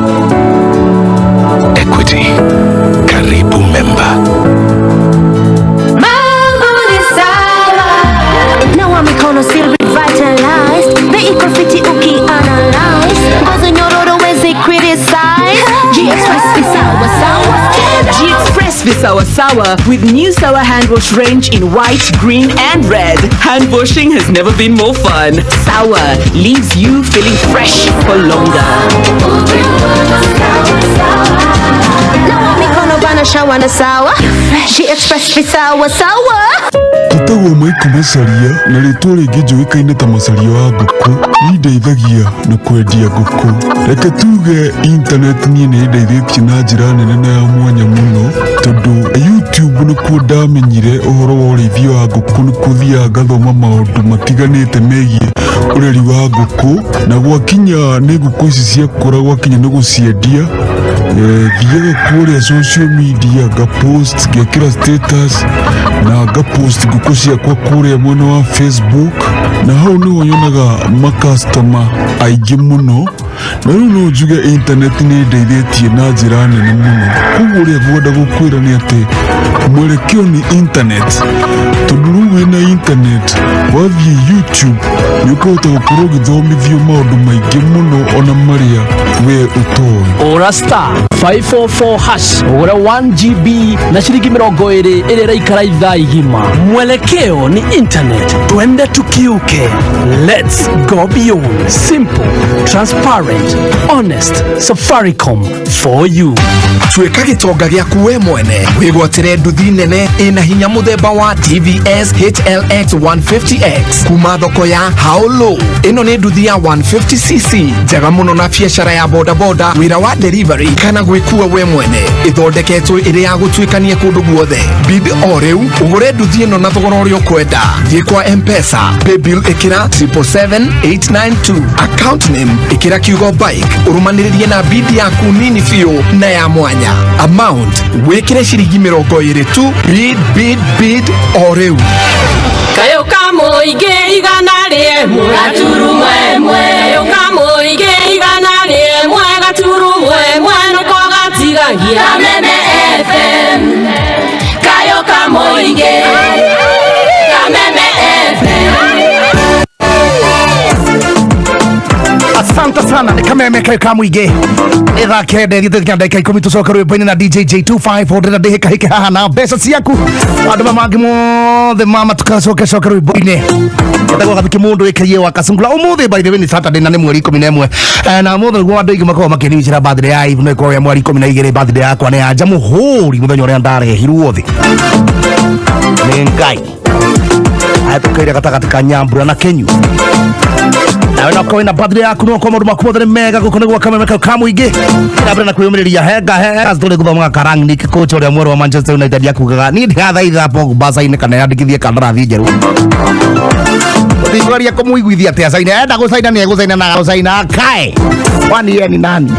Equity. Karibu member. Mikono still revitalized. The eco-fiti uki analyzed. Cause nyororo wezi criticize. G-Express is sour sour. G-Express is sour sour with new sour hand wash range in white, green and red. Hand washing has never been more fun. Sour leaves you feeling fresh for longer. Mikono bana shawa na sour. G-Express is sour sour. Tutagwo Maiko Macaria na rĩtwa rĩngĩ njũĩkaine ta Macaria wa ngũkũ nĩndeithagia na kwendia ngũkũ. Reke tuge internet niĩ nĩndeithĩtie na njĩra nene na ya mwanya mũno tondũ YouTube nĩkuo ndamenyire ũhoro wa ũrĩithia wa ngũkũ, nĩkuo thiaga ngathoma maũndũ matiganĩte megiĩ ũreri wa ngũkũ na gwakinya nĩ ngũkũ ici ciakũra gwakinya nĩ gũciendia thiaga kũrĩa social media ngapost ngekĩra status na ngapost ngũkũ ciakwa kũrĩa mwena wa Facebook na hau nĩho nyonaga makastoma aingĩ mũno na rĩu no njuge internet nĩ ndeithĩtie na njĩra nene mũno. Koguo ũrĩa ngwenda gũkwĩra nĩ atĩ mwerekeo nĩ internet tondũ rĩu wĩna internet wathiĩ YouTube nĩũkũhota gũkorwo ũgĩthomithio maũndũ maingĩ mũno ona marĩa we ũtoĩ. Ora star 544 hash ugure 1 GB na shilingi 20 ĩrĩa ĩraikara ithaa igima. Mwelekeo ni internet, twende tukiuke. Let's go beyond. Simple, transparent, honest. Safaricom for you. Twĩka gĩtonga gĩaku we mwene wĩgwatĩre nduthi nene ĩna hinya mũthemba wa TVS HLX 150X kuma thoko ya Haolo. Ĩno nĩ nduthi ya 150cc njega mũno na biacara ya bodaboda, wĩra wa delivery kana gwĩkua we mwene. Ĩthondeketwo ĩrĩ ya gũtuĩkania kũndũ guothe. Bid o rĩu ũgũre nduthi ĩno na thogora ũrĩa ũkwenda. Thiĩ kwa M-Pesa, paybill ĩkĩra 77892, account name ĩkĩra kiugo bike, ũrũmanĩrĩrie na bid yaku nini biũ na ya mwanya. Amount wĩkĩre ciringi 20 tu. Bid o rĩu. Kayo kamuingi igana rĩmwe gaturumo ĩmwe. Kayo kamuingi igana rĩmwe gaturumo ĩmwe nuko gatigagia KAMEME-FM. Kayo kamuingi KAMEME-FM. Asante sana. sana ni kameme kamwige itha kende thite ndeka 10 tucoka rwimbo-ini na DJ Jey254 ndina ndihika hike haha na mbeca ciaku andu mangi mothe mama tukacoka coka rwimbo-ini etagwo Gathuki Mundu Wakasungula umuthi by the way ni Saturday na ni mweri 11 na mothe gwa andu ingi makorwo makiriricira birthday ya Eve no ikorwo ya mweri 12 birthday yakwa ni anja muhuri muthenya uria ndarehirwo thi ni ngai atukaire gatagati ka Nyambura na Kenyu nawe no koina birthday yaku no komo makumo thare mega gukone gwa kameme kamwige na na kuyumiriria hega aztore guthoma karang ni coach uria mweru wa Manchester United yakugaga ni ndathaitha Pogba saine kana yandikithie kandarathi njeru Tigwaria kumuiguithia atia saine enda gusaina ni gusaina na gusaina kae wani ye ni nani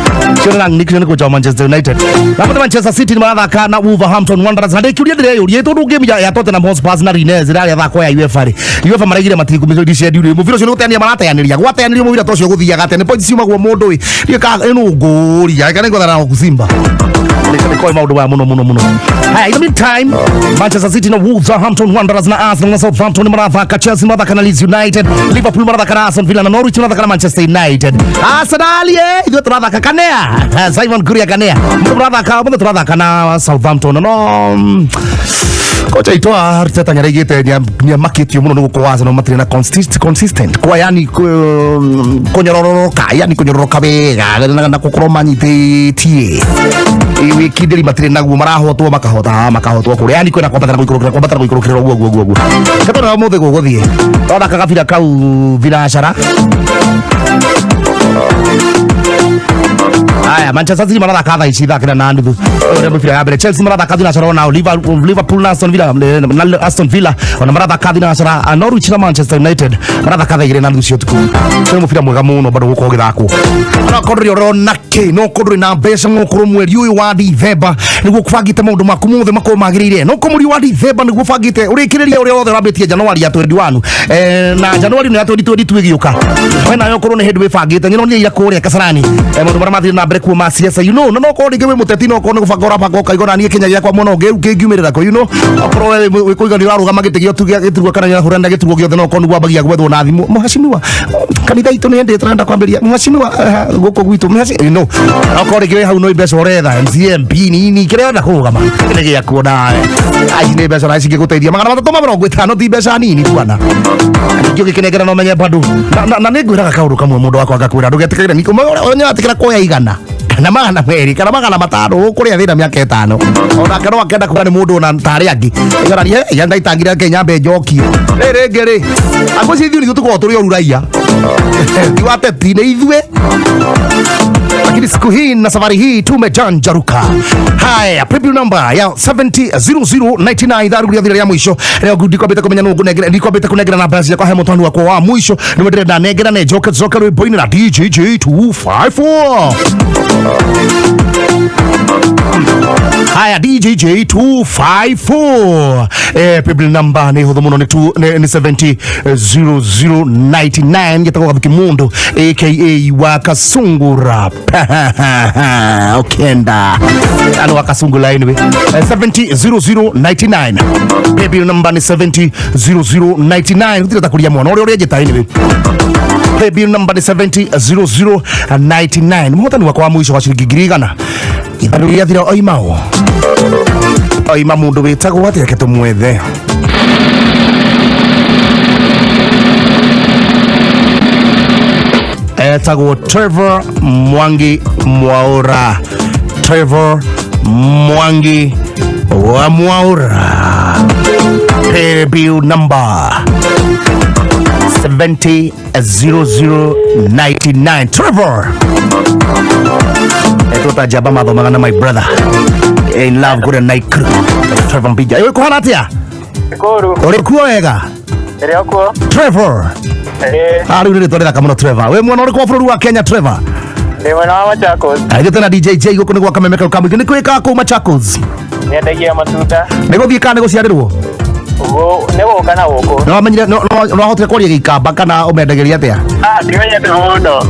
Chorang ni coach wa Manchester United na Manchester City ni marathaka na Wolverhampton Wanderers na ndikiuria ndireyo tondu game ya Tottenham Hotspur na Rennes iraria thako ya UEFA maragire matiriku mizo cia diure muviro cio gutania marateaniria gwateaniria muvira tocio guthiaga atene point ciumagwo mundu wi ika ino nguria kana ngothara kusimba Nikoi maundu wa muno haya in the meantime Manchester City na Wolverhampton Wanderers na Arsenal na Southampton marathaka Chelsea marathaka na Leeds United Liverpool marathaka na Aston Villa na Norwich marathaka na Manchester United Arsenal ithu turathaka kanea Simon Kuria kanea murathaka na Southampton no kocha itwa Arteta nyaregete nya maketio muno nuko waza no matri na consistent kwa yani konyororoka yani konyororoka bega na kukroma nyite iwi kidiri matri na gu marahotwo makahotwo kuri yani kwena kwambata guikurukira guo kato na muthe guguthie tora kagabira kau Vilashara Aya Manchester City marathaka tha ici thakira na nduthu ore mufira ya mbere Chelsea marathaka thina coro na Liverpool na Aston Villa ona marathaka thina coro Norwich na Manchester United marathaka tha igire na nduthu cio tuku coro mufira mwega muno bado guko githako ona kodri orona ke no kodri na mbeca ngukuru mweri uyu wa December niguo kubangite maundu maku mothe mako magirire no komuri wa December niguo bangite urikiriria uria wothe rambitie January ya 21 na January ya 2022 igioka wena yo korone hedu webangite nyino ni ira kuria Kasarani maundu maramathire na mbere kuma siasa no ko ringe we muteti no ko no kubangora pako kaigona ni Kenya yakwa muno ngiumirira ko akoro we kuiga ni warugama gitigio gitirwo kana ya hurenda gitirwo giothe no ko ni gwambagia gwethwo na thimu muhashimiwa kanitha itu ni ndi trenda kwambiria muhashimiwa guko gwitu no akoro ringe hau no ibeca oretha MCMP ni kireo na kurugama ni gia kuona ai ni ibeca na cingi guteithia magana 350 ti ibeca nini bwana ngio gikinegera no menye bado na ni ngwiraga kaundu kamwe mundu wakwa ngakwira ndugetikira niko onya atikira koya igana na magana meri kana magana matano kuria thina miaka 5 ona kana wakenda kuga ni mundu na ntari angi igara ya ndaitangira Kenya mbe njoki rengere agoci thiuri tuko turi oruraia diwate tine ithwe lakini siku hii na safari hii tumejanjaruka haya preview number ya 700099 dharuria thira ya mwisho leo ndiko beta kumenya nungu negera ndiko beta kunegera na basi kwa Hamilton wako wa mwisho nimedere na negera na joka rwimbo-ini na DJ Jey254 haya DJ Jey254 preview number ni hudhu muno ni 700099 yetako Gathuki Mundu aka Wakasungula okenda ano Wakasungula anyway 700099 baby number ni 700099 utita kulia mwana ore jeta anyway baby number ni 700099 mhota ni wako wa mwisho wa shilingi girigana itharuria thira oimao oima mundu witagwo atia ketumwethe etagwo Trevor Mwangi Mwaura wa Mwaura debut number 700099 Trevor etota jaba mathomaga na my brother in love good night Trevor Mbija ewe kuhana atia Kuru uri kuo wega ere kuo Trevor ari uri tore thaka muno Trevor we mwana uri kwa bũrũri wa Kenya Trevor ni mwana wa Machakos aigete na DJ Jey guko ni gwa kameme kamwige ni kwika ku Machakos nyendagia matunda ni guthii kana guciarirwo ne woka na woko no amenyire no hotire kwaria gikamba kana umendagiria atia ndimenyete muno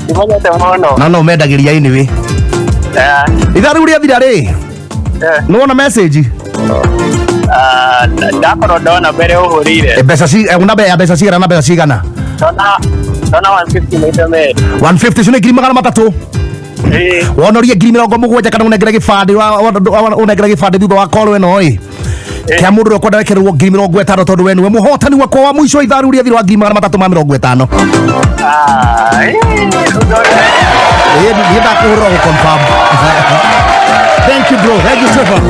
ndimenyete muno no umendagiria anyway itharu uria thira ri no wona message ndakoro ndona mbere uhurire mbeca ci una mbeca cigana na mbeca cigana Dona 150 maita meri. 150 shune ngiri magana matatu. Wonoria ngiri mirongo mugwanja kana unengera gibande unengera gibande thutha wa call eno oi. Kia mundu ro kwenda wekerwo ngiri mirongo itano tondu we niwe muhotani wakwa wa mwisho itharu ria thirwa ngiri magana matatu ma mirongo itano. Thank you bro. Thank you Trevor.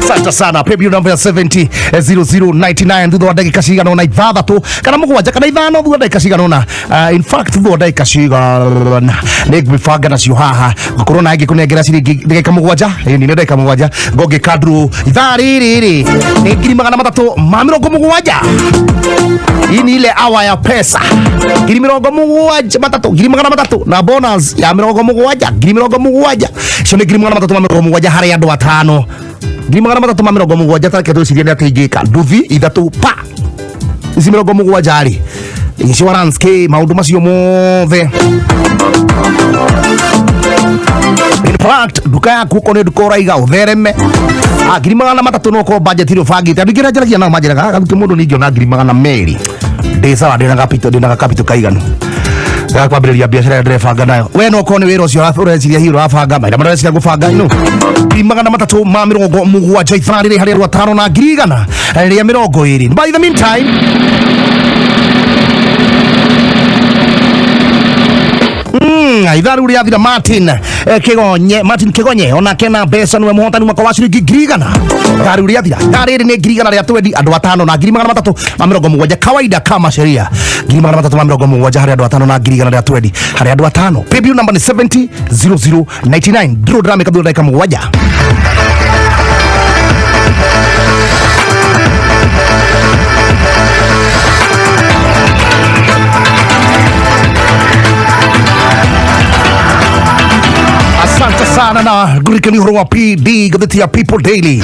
Santa sana. Preview number 700099 thutha wa ndagika cigana na ithathatu kana mugwanja kana ithano thutha ndagika cigana na in fact thutha wa ndagika cigana nigwibanga nacio haha gukorwo na ngi kunengera ciringi ndagika mugwanja ni ndagika mugwanja ngogi kadru ithari riri ni ngiri magana matatu ma mirongo mugwanja. Hii ni ile awa ya pesa ngiri mirongo mugwanja matatu ngiri magana matatu na bonus ya mirongo mugwanja ngiri mirongo mugwanja cio ni ngiri magana matatu ma mirongo mugwanja hari andu atano. Ngiri magana matatu ma mirongo mugwanja tareke tucirie ni atingika nduthi ithatu pa ici mirongo mugwanja ari insurance ke maundu macio mothe. In fact duka yaku ko ne duka uraiga uthereme ngiri magana matatu no ko budget iro bangite andikira njaragia na majira Gathuki mundu ningi ona ngiri magana meri ndisa ndina capital kaiganu ya kwambĩrĩria biashara ndĩrebanga nayo we no kone wĩra ũcio ũreciria hihi ũrabanga maira mareciria gũbanga ino ngiri magana matatu ma mirongo mugwanja itharĩ rĩ harĩ andũ atano na ngiri igana rĩa mĩrongo ĩrĩ. By the meantime itharu ria thira Martin Kigonye ona kena mbeca niwe muhotani mwaka wa ciringi ngiri igana. Itharu ria thira rĩrĩ nĩ ngiri igana rĩa twendi andũ atano na ngiri magana matatu ma mirongo mugwanja kawaida kama sheria ngiri magana matatu ma mirongo mugwanja harĩ andũ atano na ngiri igana rĩa twendi harĩ andũ atano. Preview number ni 700099 draw drama kabla dakika mugwanja. Asante sana na gurikani horo wa PD gatheti ya People Daily.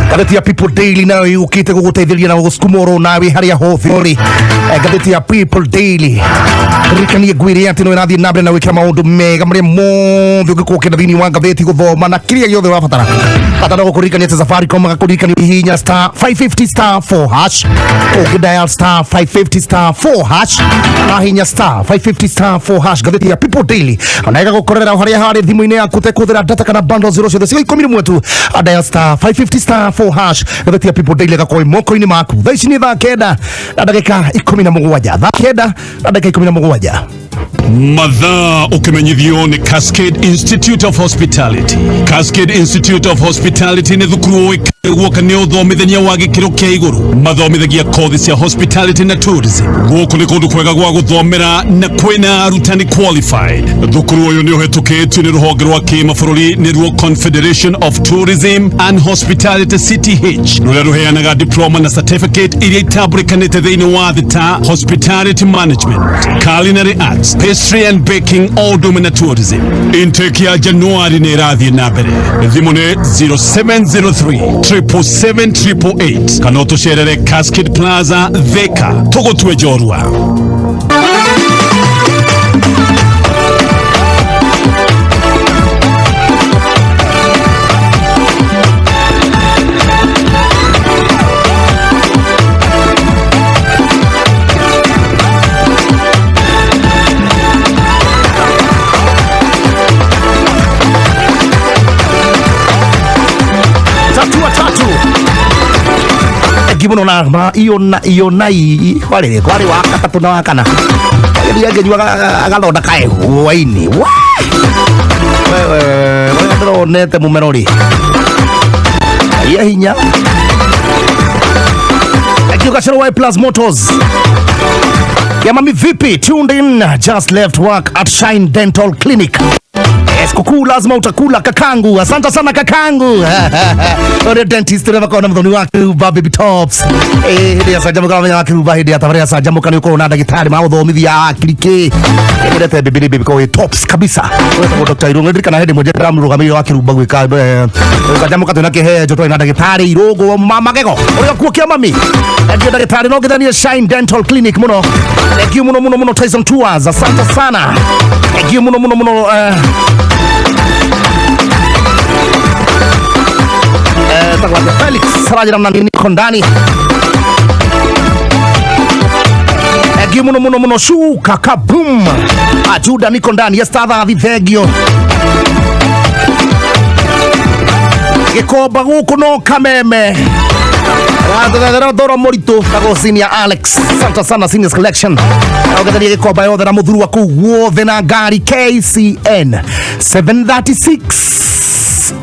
Gatheti ya People Daily nayo yukite guguteithĩria na guskumoro nawe haria hothori. Gatheti ya People Daily gurikani gwire ati no irathie nambere na wikira maundu mega maria mothe ungikukira thini wa gatheti guthoma na kiria giothe wabatara. Batara gukurikania ati Safaricom gakurikania hihinya star 550 star 4 hash dial star 550 star 4 hash na hinya star 550 star 4 hash. Gatheti ya People Daily anaiga gukorera haria hari thimu-ini yaku tekuthira data kana bundles zero ciothe ciga 10 mwetu dial star 550 star 4 hash. Gatheti ya People Daily gakoi moko-ini maku thaa ici ni thaa kenda na ndagika 17 thaa kenda na ndagika 17 Mathaa ukimenyithio ni Cascade Institute of Hospitality. Cascade Institute of Hospitality ni thukuru woka ni uthomithania wa gikiro kia iguru mathomithagia kothi cia hospitality na tourism. Guku ni kundu kwega gwa guthomera na kwina arutani qualified. Thukuru uyu ni uhetukitio ni ruhonge rwa kimabũrũri ni ruo Confederation of Tourism and Hospitality CTH ruria ruheanaga diploma na certificate iria itambulikanite thiini wa thita hospitality management, culinary arts, pastry and baking, all domain tourism. Intake ya Januari ni irathie na mbere. Thimu ni 0703 777 kana utucerere Cascade Plaza Thika tugutwe Jorua. Kibuno na ma iyo nai kwale wa katatu na wakana ya genywa agalonda kae waini wewe ndro nete mumerori ya hinya akiuka shiro plus motors ya mami vipi tuned in just left work at Shine Dental Clinic. Kuku lazima utakula kakangu. Asante sana kakangu. Ore dentist reva kona mthoni wake baby tops. Hidi asajamu kama wake hidi atavare asajamu kana yuko na daktari ma uthomithia akirike. Ndete baby ko tops kabisa. Wewe Dr. Irungu ndikana hedi moja gram rugamio wake ruba gwika. Asajamu katona ke he joto ina daktari irogo mama gego. Ore kuokia mami. Ndio daktari no githania Shine Dental Clinic muno. Thank you muno Tyson Tours. Asante sana. Thank you muno Felix Sarajana niko ndani. Thegi muno shuka kabum. Ajuda niko ndani ya stadha vivegio. Gikoba guku no kameme. Dora morito tago senior Alex. Santa sana senior selection. Ogadani gikoba yo dara muthuru waku wothe na gari KCN 736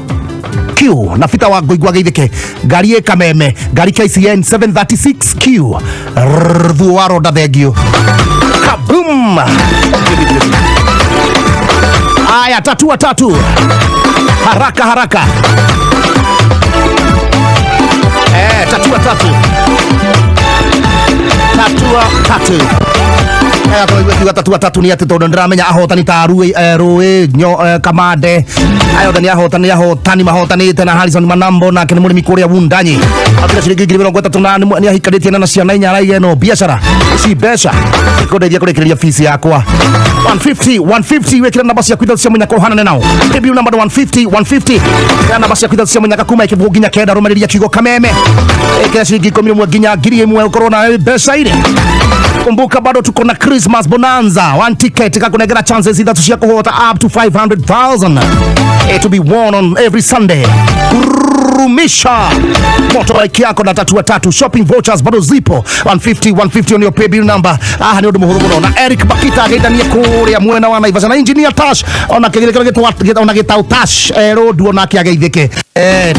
Q na fita wa goigwa geithike gari e kameme gari KCN 736 Q Rduaro da thegio kabum. Aya tatu haraka tatua tatu ni ati tondu ndiramenya ahotani ta Rui Kamande ayo thani ahotani mahotanite na Harrison Manambo na kene murimi kuria Wundanyi atira ciringi 30 ni ahikaritie na ciana inyara igeno biashara si besha ikodeithia kurekereria fees yakwa 150 wekira namba cia kwitha cia munyaka uhana nao debut number 150 kana namba cia kwitha cia munyaka kuma ikivuga nginya kenda rumariria kigo kameme ekira ciringi 10 nginya 1000 ukorwo na besha ile. Kumbuka bado tuko na Christmas bonanza, one ticket kakunegera chances ithatu cia kuhota up to 500,000 to be won on every Sunday. Rumisha motorbike yako na tatu shopping vouchers bado zipo 150 on your pay bill number. Ni undu muhuru muno na Eric Bakita geithania kuria mwena wa Naivasha na engineer Tash ona gitau Tash road ona kiageithike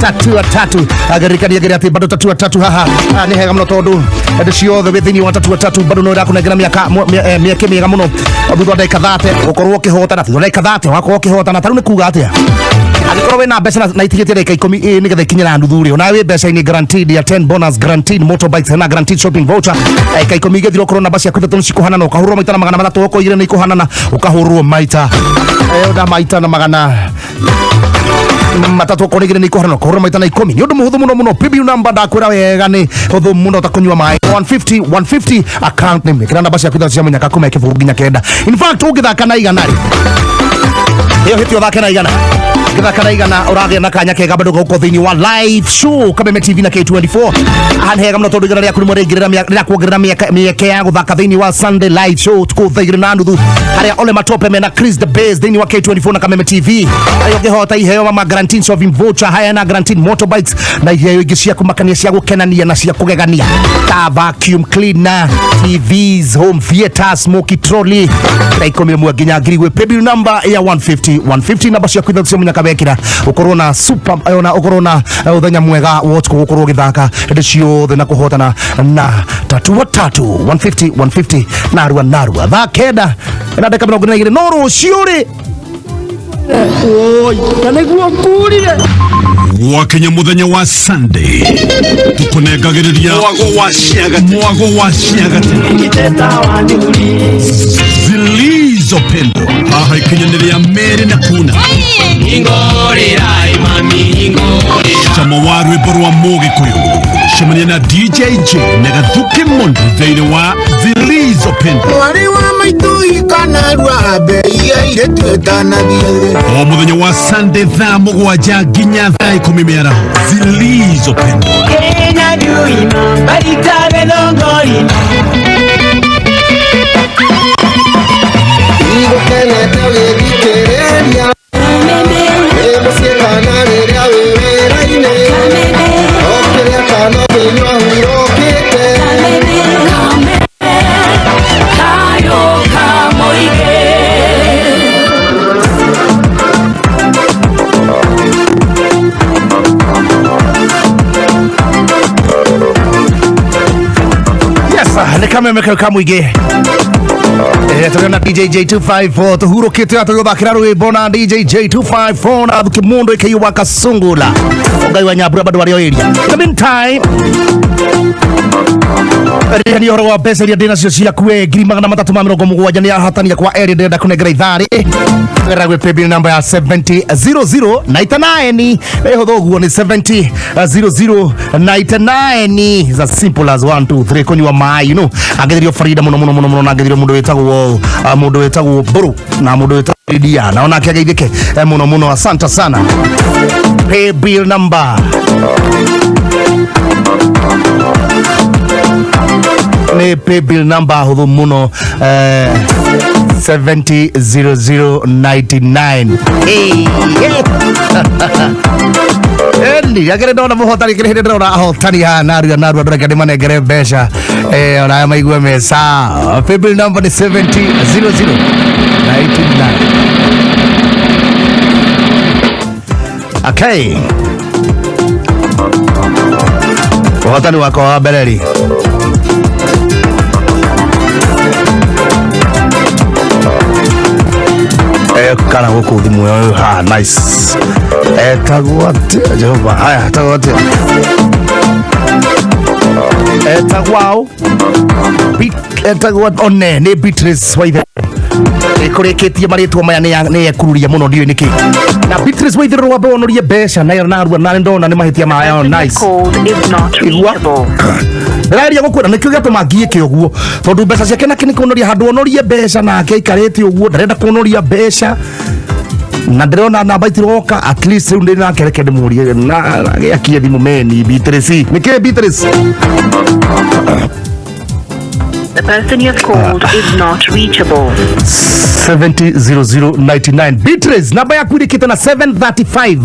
tatu agarikania gere ati bado tatu haha ni hega muno tondu ndio the within you tatu bado no rakunegera miaka miega muno thutha ndeka 30 ukorwo kihotana thutha ndeka 30 wakorwo kihotana taru ni kuga atia agikorwo wena mbeca na itigite ndeka 10 nigetha ikinyira nduthuri ona we mbeca ni guaranteed ya 10 bonus guaranteed motorbikes na guaranteed shopping voucher eka 10 igethiro korwo namba cia kwitha cikuhana na ukahurwo maita na magana mathatu oko igire ni ikuhanana ukahurwo maita oda maita na magana matatu konigire ni kuhana ko maita na 10 ni undu muhuthu muno preview number ndakwira wega ni huthu muno ta kunywa mai 150 account name kira namba cia kwitha cia munyaka kuma ikivuga nginya kenda. In fact ugithaka na igana ri iyo hitio thaka na igana githaka na igana uragia na kanya kega bado guko thini wa live show Kameme TV na K24 hega mno tondu igana ria kuri more igirira ria kuongerera mieke ya guthaka thini wa Sunday live show tuko thigire na nduthu haria ole matope mena Chris the Base thini wa K24 na Kameme TV ayo gihota iheo ma guaranteed shopping voucher haya na guaranteed motorbikes na iheo ingi cia kumakania cia gukenania na cia kugegania ta vacuum cleaner TVs home theater smoky trolley na ikomi mwe nginya ngiri pay number ya 150 namba cia kwitha cia munyaka bekira ukorwo na super ona ukorwo na uthenya mwega watch gukorwo githaka ndicio thina kuhotana na tatu 150 narua thakenda na ndeka 22 no ruciuri oi kana guo kurire Wakenya muthenya wa Sunday tukunengagiriria mwago wa ciaga teta wa nyuri zilizopendwa haha ikinyaniria Meri na Kuna ingorira imami ingorira chama wa rwimbo rwa Mugikuyu shemania na DJ Jey na Gathuki Mundu thĩinĩ wa zilizopendwa wari wa maitu ikana rwa bei ile twetana bia o muthenya wa Sunday thaa 7 nginya thaa 10 mĩaraho zilizopendwa Kenya duima baritabe nongorina ni Kameme kamwige tuna DJ Jey254 tuhurukite atuthakira rwimbo na DJ Jey254 na Gathuki Mundu Wakasungula ngai wa nyabura bado wari oiria. In the meantime ni horo wa pesa ya dina cia kwe ngiri 370 ni ahatania kwa area ndenda kunegera ithari ngera gwe pay bill number ya 700099 eho thoguo ni 700099 is as simple as 1 2 3 konywa mai you know agetherio Farida muno na agetherio mundu wetagwo Buru na mundu wetagwo Lidia naona akiageithike muno asante sana. Pay bill number ni paybill number hudhu muno 700099. Endi agere ndona muhotani kire hindi ndona ahotani ha narua ndoreka ni manengere mbeca ona maigua mesa. Paybill number ni 700099. Okay, uhotani wako wa bereri kana huko thimu yo. Ha, nice. Tagwate Jehova. Haya, tagwate. Tagwao. Tagwate one ni Beatrice Waithe. Ikoreketie maritwa maya ne yakururia muno ndio niki. Na Beatrice Waithe ro wabe onorie besha na narua na ndona ni mahitia maya. Nice. Rairia gukura nikyo gato magiye ke oguo tondu mbeca ciake na kini kunoria handu onorie mbeca na ke ikarete oguo ndarenda kunoria mbeca na ndrona na baitiroka at least unde na kereke ndimurie na akie thimu meni Beatrice nike Beatrice. The person you have called is not reachable. 700099. Beatrice, namba yaku ikita na 735.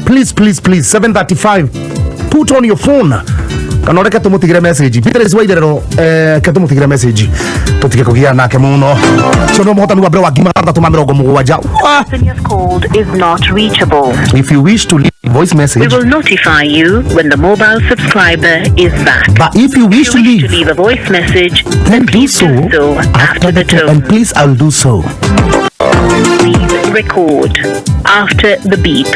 Please 735. Put on your phone. Kanore ka tumutigire message. Beatrice Waitherero ka tumutigire message. Tutige kugia nake muno. Chono mohota ni wabro wagima 370. The person you have called is not reachable. If you wish to leave a voice message, we will notify you when the mobile subscriber is back. But if you wish to leave a voice message, then do so after the tone. And please, I'll do so. Please record after the beep.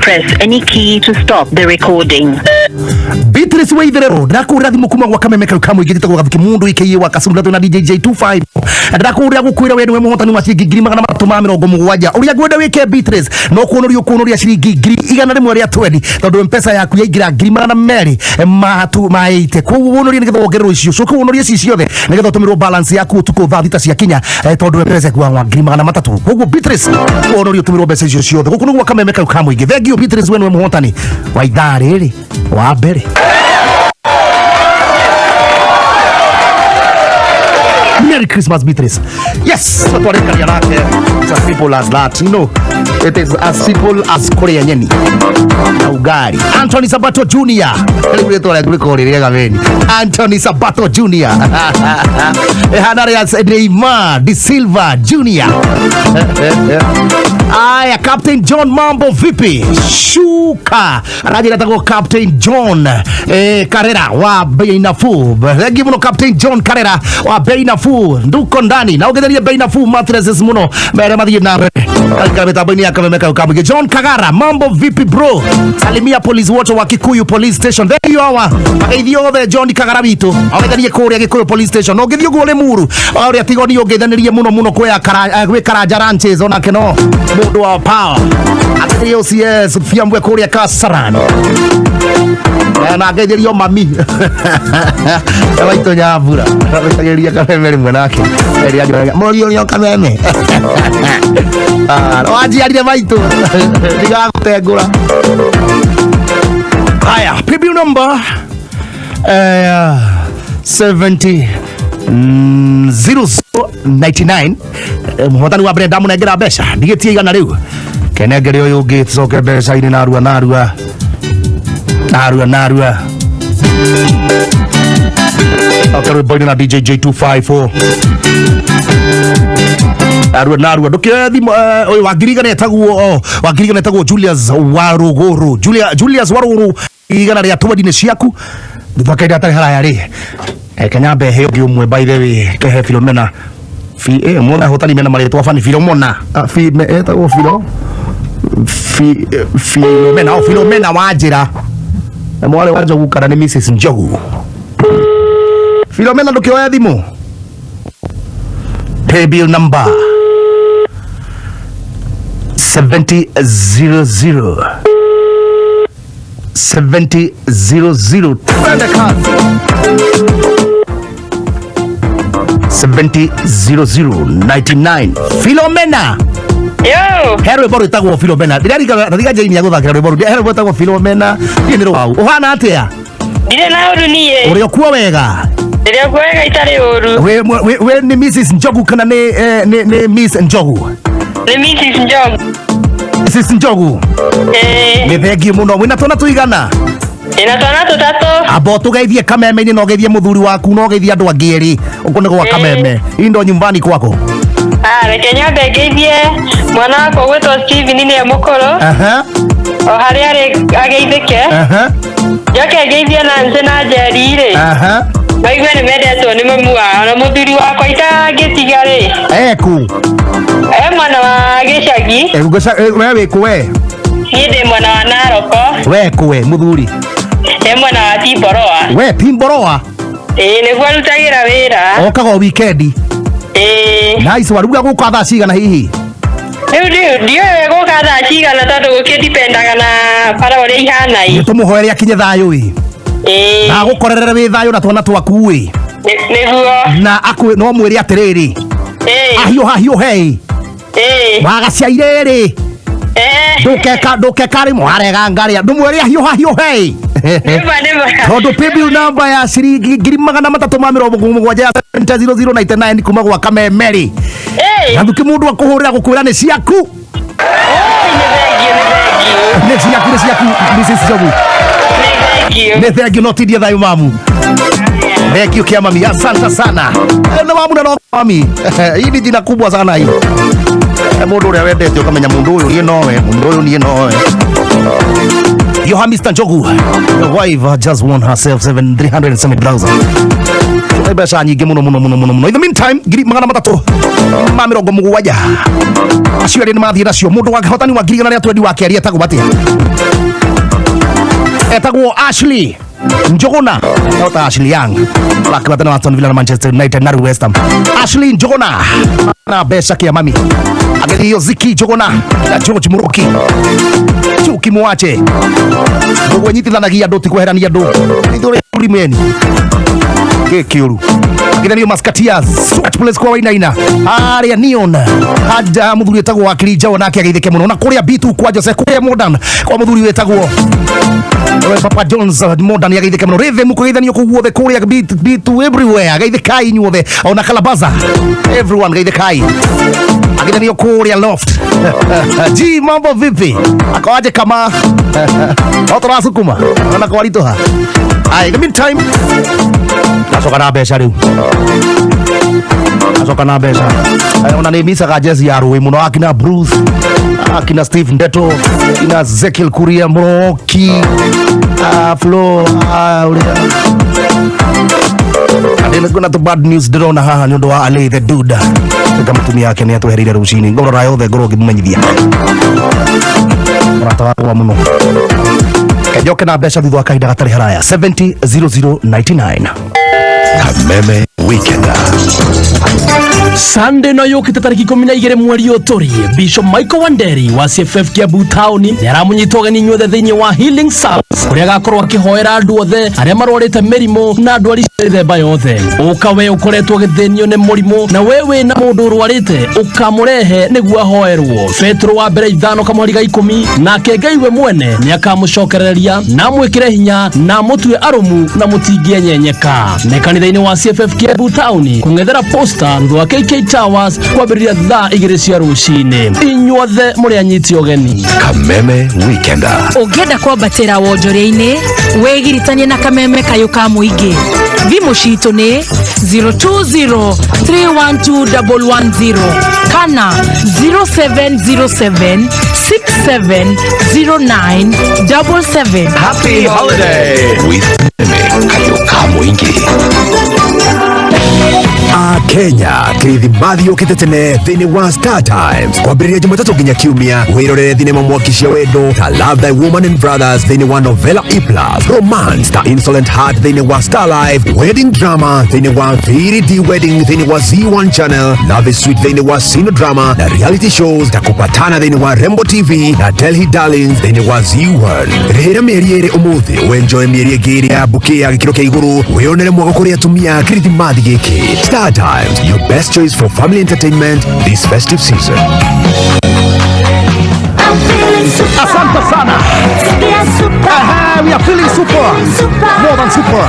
Press any key to stop the recording. Beatrice Waitherero ndakura thimu kuma gwa KAMEME-FM igithita gwa Gathuki Mundu Wakasungula na DJ Jey254 ndakura gukwira we ni muhotani wa ciringi 370 uria gwenda wike Beatrice no kuonoria ciringi 100 ria 20 tondu mpesa yaku yaingira 200 matu maite koguo wonoria nigetha wongererwo icio coka wonoria ci ciothe nigetha utumirwo balance yaku utuko thaa thita cia kinya tondu mpesa yaku wa 300 koguo Beatrice wonoria utumirwo mbeca icio ciothe guku ni gwa KAMEME-FM ingi thengio Beatrice we ni muhotani wa ithaa riri wa mbere. Merry Christmas, Beatrice. Yes, it's as simple as that. You know, it is as simple as Korea nyeni na ugari. Anthony Sabato Jr. Anthony Sabato Jr. Hanarias Neymar De Silva Jr. Aya, Captain John Mambo vipi? Shuka. Anajira tako Captain John Carrera wa bei nafuu. Legi muno Captain John Carrera wa bei nafuu. Nduko ndani. Na ugetheria bei nafuu mattresses muno. Mere mathie na kalika mitaboni ya KAMEME-FM. John Kagara, mambo vipi bro? Salimia police wote wa Kikuyu Police Station. There you are. Akaithio the John Kagara bitu. Awetherie kuria Kikuyu Police Station. No githio gole muru. Ore tigoni ogethanirie muno kwa Karaja Ranches ona keno. Mundu wa power. Akaithio OCS fiambwe kuria Kasarani. Na akaithio mami. Waito nyavura. Akaithio KAMEME mwanake. Morio KAMEME. Waji alire baito. Diga kutegura. Haya, PB number 700099. Muhotani wa Brenda munengera besha. Ndigetie igana riu. Kenengere uyu ungi tucoke besha ini narua. Okay, boy na DJ Jey254. Narua ndukithi oy wagiriga netagwo Julius Waruguru. Julius Waruguru igana ria tubadi-ini ciaku thakaida tari haraya ri Kenyambe he ungi umwe by the way kehe Philomena mwana hotani mena maritwa fani Philomena etagwo Philomena Wanjira mwale wanja gukana ni Mrs Njogu. Philomena ndukioya thimu. Pay bill number 7000 twende kazi. 700099. Philomena. Yo. Herwe boru tagwo Philomena. Ndiga Jey ni aguthakira boru. Herwe tagwo Philomena. Ni ro wau. Uhana atia? Ndire na uru niye. Uri okuwa wega. Ndio kwega itari uru. We ni Mrs. Njogu kana ni Miss Njogu? Ni Mrs. Njogu. Mrs. Njogu. Ni thegi muno. Wina twana tuigana? Ina twana tutatu. Abo tugeithie Kameme-ini no geithie muthuri waku no geithie andu angi eri. Uko ni gwa Kameme. Indo nyumbani kwako. Reke nyambe ngeithie mwana wako gwitwo Steven ni mukuru. O hari ageithike. Joke ngeithie Nancy na Jerry ri. Maigwe ni mendetwo ni mamu wao na muthuri wakwa itangitiga ri. Eku. Mwana wa gicagi. Wewe kuwe. Ni ndi mwana wa Naroko. We kuwe muthuri. Mwana wa Timboroa. We Timboroa. Niguo rutagira wira. Okaga weekend. Nice waruga guka thaa cigana hihi? Ndio guka thaa cigana tondu gukidipendaga na para uria ihana i. Tumuhoere akinye thayo wi. Na gukorerere wi thayo na twana twaku wi. Niguo. Na akwe no mwiri atiriri. Ahiu hei. Wagaciaire ri. Ndukeka ri mwarega ngari ndumwiri ahiu hei. Tondu paybill number ya ciringi 337 kuma gwa Kameme-ri. Gathuki Mundu Wakuhurira gukwira ni ciaku. Ni ciaku Mrs. Njogu. Ni thank you notithia thayo mamu. Thank you kia mami, asante sana. Na mamu na mami. Hii ni jina kubwa sana hii. Mundu uria wendete ukamenya mundu uyu ni nowe, mundu uyu ni nowe. Yo, Mr. Njogu, your wife just won herself 370,000. Ebesha nyingi muno. In the meantime, giri magana matatu ma mirongo mugwanja. Acio ni mathira nacio mundu wa hotani wa giri na twendi wa keri etagwo batia. Etagwo Ashley Njogona. Ota Ashley Young. Bakwatana wa Aston Villa na Manchester United na West Ham. Ashley Njogona na besha kia mami. Ageli yo Ziki Njogona na George Muroki. Chuki muache. Ndugu nyitithanagia ndu ti kweherania ndu. Nithore rimeni. Kekiuru. Ageli yo Maskatia Swatch Place kwa wainaina. Aria Neon. Haja muthuri etagwo Wakiri Jawa nake ageithike muno na kuria B2 kwa Jose kuria Modern kwa muthuri etagwo Papa Jones Modern ageithike muno. Rhythm kugeithanio kuguothe kuria B2 everywhere ageithika inyuothe ona Kalabaza everyone ageithika. Ageithanio kuria Loft. Ji mambo vipi? Akawaje kama otora sukuma na kwa litoha. Ai in the meantime nasoka na besha riu. Nasoka na besha. Ona ni misa ka jezi ya Rui muno akina Bruce, akina Steve Ndeto, akina Ezekiel Kuria Mroki, Flo, and then to bad news drona haha ni ndo wa Ale the dude. Kama tumia yake ni atuherire rucini. Ngoro rayo the goro gimumenyithia. Rata wa muno. Kajoke na besha thutha kahinda gatari haraya 700099. Kameme Weekend. Sunday no yokite tariki 12 mweri uturi Bishop Michael Wanderi wa CFF Kiambu Town ni aramunyitwa gani nyothe thiini wa Healing Service kuria gakorwo akihoera andu othe aria marorete mirimo na andu ari themba yothe ukawe ukoretwo githenio ni murimu na wewe na mundu urwarite ukamurehe niguo ahoerwo Petro wa mbere 5 kamweri ga 10 nake Ngai we mwene ni akamucokereria na mwikire hinya na mutue arumu na mutingie nyenyeka ne kanitha-ini wa CFF Kiambu Town kungethera poster thwa KK Towers kwambĩrĩria thaa 2 cia rũcinĩ inyuothe mũrĩ anyiti ũgeni. Kameme Weekend. Ũngĩenda kwambatĩra wonjoria-inĩ wĩgiritanie na Kameme kayũ ka mũingĩ. Thimũ citũ nĩ 0203121110 kana 0707670977. Happy holiday with Kameme kayũ ka mũingĩ. Kenya kirithimathi ukite tene thini wa Star Times kwambĩrĩria Jumatatu nginya Kiumia wirorere thinema mwaki cia wendo ta Love Thy Woman and Brothers thini wa Novella E+, Romance ta Insolent Heart thini wa Star Life, Wedding Drama thini wa 3D Wedding thini wa Z1 Channel, Love is Sweet thini wa Sino Drama na reality shows ta Kupatana thini wa Rembo TV na Delhi Darlings thini wa Z1. Rĩhĩra mĩeri ĩrĩ ũmũthĩ wenjoy mĩeri ĩngĩ ya buki ya gĩkĩro kĩa igũrũ wĩonere mwako kũrĩ atumia kirithimathi gĩkĩ. Star Times, your best choice for family entertainment this festive season. Asante sana. We are feeling super. More than super.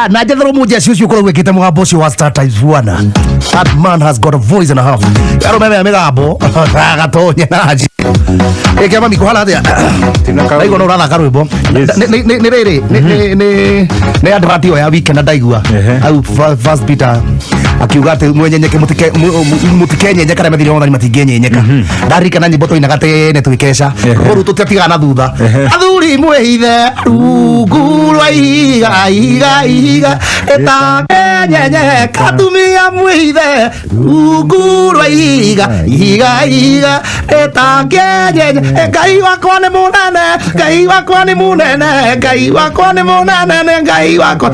Na jethero muja ciucio koro wekite mugambo cio wa Star Times Wana. That man has got a voice and a half. Yaro meme migambo gatonya naji. Eke mami kuhala atia. Ndaigo no ratha karwimbo. Ni riri ni advertio ya weekend ndaigua. Au first Peter akiuga ati mwenyenyeke mutikenye kare mathire othani matingenyenyeka ndarika na nyimbo toina gatene twikesha koru tutatiga na thutha athuri mwehithe rungu rwa ihiga etangenyenyeka tumia mwehithe rungu rwa ihiga etangenyenyeka Ngai wakwa ni munene Ngai wakwa ni munene Ngai wakwa ni munene Ngai wakwa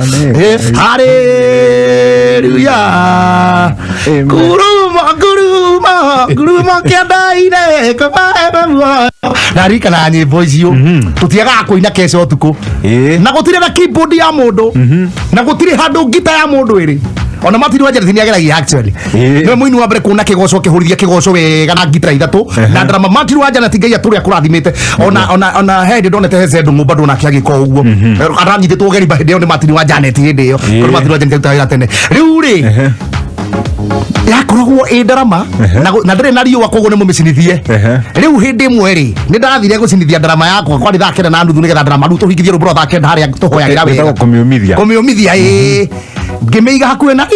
hallelujah Guruma kiandaine kama narika na nyimbo icio tutiaga kuina kesho utuku na gutire na keyboard ya mundu na gutire handu ngita ya mundu iri ona matiri wa jerthi ni ageragia actually no muini wa mbere kuna kigoco kihurithia kigoco wega na ngita ithatu na drama matiri wa jana tingeia turi akurathimite ona head donete heze ndungu bado na kiagiko uguo aranyititwo geri bahide yo ni matiri wa jana hindi yo ko matiri wa jana tayira tene riu ri yakoragwo drama na ndire na riwa koguo ni mumicinithie riu hindi mweri ni ndathire gucinithia drama yakwa kwani thakira na nduthu nigetha drama ndu tuhikithie ru bro thakira haria tuhoyagira wega kumiumithia ngimeiga hakuhe na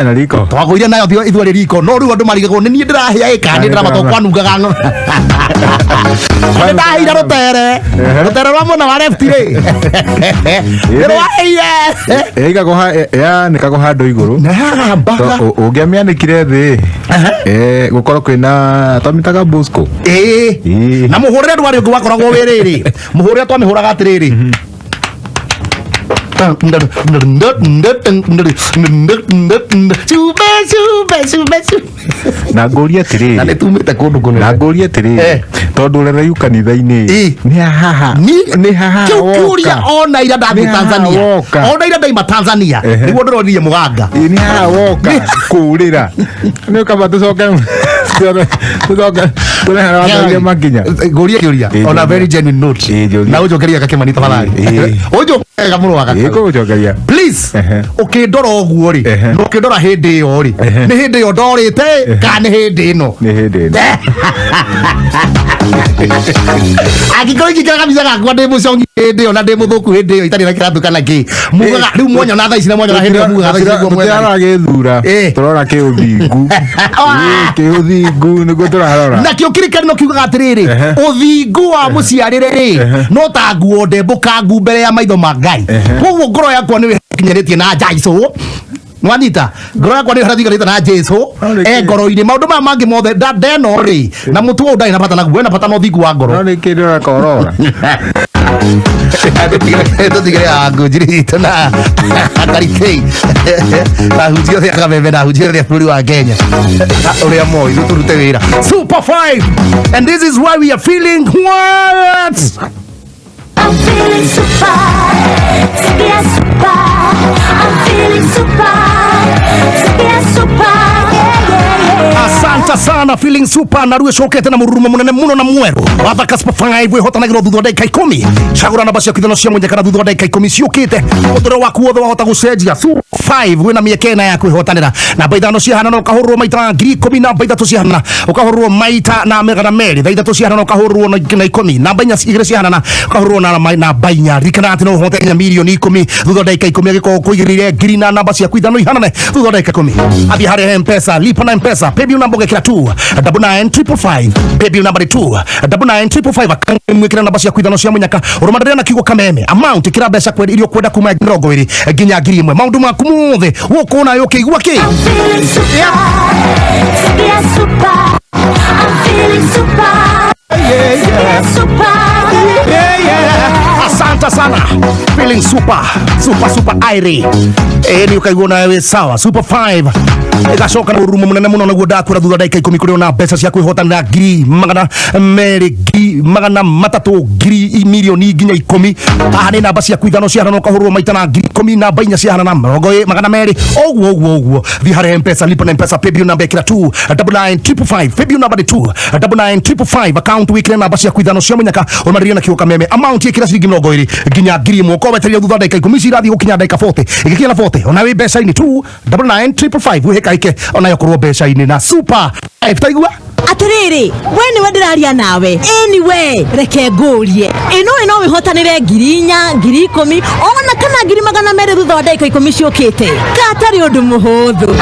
na riko twagoire nayo thio ithwari riko no riu andu marigagwo ni nie ndirahia ika ni drama to kwanungaga ngo ndahira rutere rwa mona wa left ri ega go ya nikago hando iguru na baga ungiamianikire thi gukorwo kwina twamitaga Bosco na muhurire ndwari ungi wakoragwo wiriri muhurire twamihuraga atiriri na ngoria atiri na nitumite kundu kunene na ngoria atiri tondu rere yu kanitha-ini ni haha kiuria ona ira ndathi Tanzania ona ira ndaima Tanzania niguo ndoronirie muganga ni haha woka kurira ni kama tucoke turehe makinya ngoria kiuria on a very genuine note na ujokeria kakemani tafadhali ujokeria muno wakaka ujokeria please ukindora oguo ri no ukindora hindi yo ri ni hindi yo ndorite ka ni hindi no ni hindi agikora gikara kabisa gakwa ndi mucongi hindi yo na ndi muthuku hindi yo itari na kiratu kana ki mugaga riu mwanya na thaici na mwanya na hindi yo mugaga thaici guo mwanya ara githura turora ki uthingu ki uthingu niguo turarora na kio kirikani no kiugaga atiriri uthingu wa muciarire ri no ta nguo ndembuka ngu mbere ya maitho ma Ngai koguo ngoro yakwa ni kinyaritie na Jaiso Mwanita ngoro yakwa ni harathika na Jaiso ngoro-ini maundu ma mangi mothe ndeno ri na mutu wa ndai na pata na guo na pata no thingu wa ngoro no ni kindu na korora tutigire angujirite na akarikei na hujio ya KAMEME na hujio ya bũrũri wa Kenya uria moi turute wira Super 5 and this is why we are feeling what I'm feeling super, yeah, super. I'm feeling super, yeah, super. Asante sana feeling super na ruwe shokete na muruma munene muno na mweru wathaka Super 5 we hotana giro thutha dakika 10 cagura namba cia kithano cia munyaka na thutha dakika 10 ciukite uthoro waku wothe wahota gucenjia Super 5 we na miekena ya kwihotanira na baithano cia hana no kahurwo maita 10,000 na baithatu cia hana ukahurwo maita na megana meri baithatu cia hana no kahurwo na 10 na bainya igire cia hana kahurwo na bainya rikana ati no hote milioni 10 thutha dakika 10 agiko kuigirire ngiri na namba cia kwithano ihanane thutha dakika 10 abi hare M-Pesa lipa na M-Pesa paybill number gekira 29955 paybill number 29955 akamwikira namba cia kwithano cia munyaka urumandirira na kiugo KAMEME amount kira mbeca kwenda irio kwenda kuma 20 nginya 1,000 maundu maku mothe wokona yo kigwa ki I'm feeling super, yeah, super. I'm feeling super, yeah, super. Asante sana feeling super airi ni ukaigona wewe sawa Super 5 igacoka na urumu munene muno naguo ndakura thutha ndagika 10 kuri ona mbeca cia kwihotanira ngiri magana matatu ngiri milioni nginya 10 aha ni namba cia kuithano ciahana no kahurwo maita na ngiri 10 namba inya ciahana na magana meri oguo thi hare mpesa lipa na mpesa paybill number kira 29955 paybill number 29955 account wikire namba cia kuithano cia munyaka omario na kiuka meme amount ikira ciringi 20 nginya ngiri 1 ko weteria thutha ndagika 10 cirathi gukinya ndagika 40 igikinya 40 ona wi mbeca ini 29955 wihekaike ona yokorwo mbeca ini na super taigua atiriri we ni wendiraria nawe anyway reke ngurie ino wihotanire ngiri 4 ngiri 10 ona kana ngiri magana meri thutha wa ndagika 10 ciukite katari undu muhuthu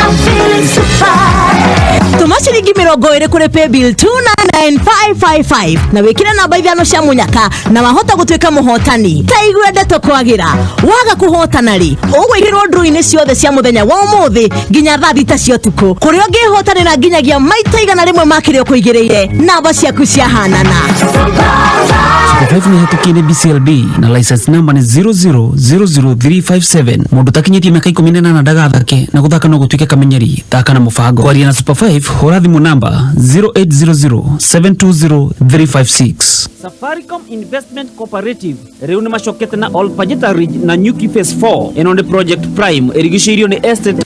tuma ciringi 20 kuri paybill 29955 na wikire namba ithano cia munyaka na wahota gutuika muhotani taigwe ndeto kwagira waga kuhotana ri ugwikirwo ndru-ini ciothe cia muthenya wa umuthi nginya thaa thita cia tuku kuria ungihotanira nginyagia maita igana rimwe makire kuigireire namba ciaku ciahanana. Superfive ni hatukine BCLB na license number ni 0000357. Mundu takinyitie miaka 18 na ndagathake na guthaka no gutuike kamenyeri thaka na mubango kwaria na Superfive hora thimu namba 0800720356. Safaricom Investment Cooperative riu ni macokete na Old Pajeta Ridge na Nyuki Phase 4 enonde Project Prime irigiceirio ni estate.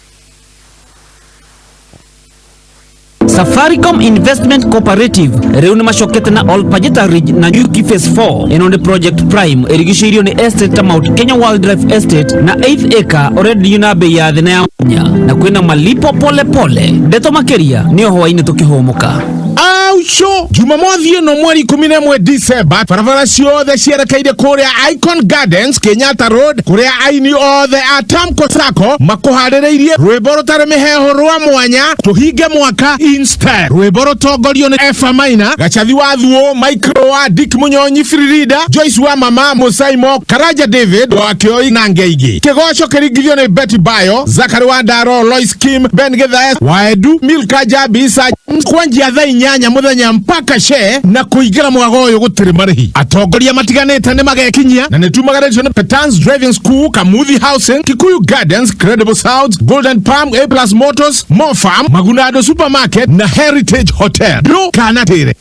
Safaricom Investment Cooperative riu ni macokete na Old Pajeta Ridge na Nyuki Phase 4 enonde Project Prime irigiceirio ni estate Mount Kenya Wildlife Estate na 8th acre already na bei ya thina ya na kwina malipo pole ndeto makeria ni hwaini tukihomuka Ausho Jumamothi no mweri 11 December barabara ciothe cierekeire kuria Icon Gardens Kenyatta Road kuria aini othe atamko sako makuharireirie rwimbo rutari miheho rwa mwanya tuhinge mwaka instead rwimbo rutongorio ni Efa Maina Gachathi wa Thuo Micro wa Dick Munyonyi Frida Joyce wa Mama Musaimo Karaja David wa Kioi na Ngeigi kigoco kirigithio ni Betty Bayo Zakari wa Ndaro Lois Kim Ben Githaes Waedu Milka Jabisa kwanjia thaa inyanya muthenya mpaka she na kuigira mwagoyo gutiri marihi atongoria matiganite ni magekinyia na nitumagaritio ni Petans Driving School Kamuthi Housing Kikuyu Gardens Credible South Golden Palm A+ Motors Mofarm Magunado Supermarket na Heritage Hotel do kanatire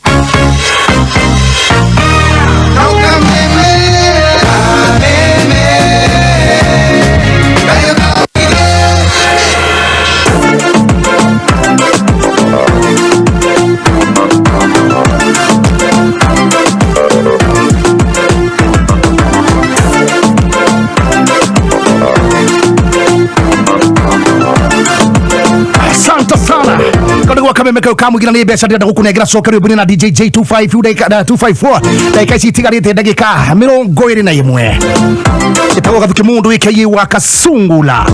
Kwa KAMEME-FM kamugina ni mbeca ndenda gukunengera cokerio buni na DJ Jey254 dakika ici tigarite ndagika 21 itago Gathuki Mundu Wakasungula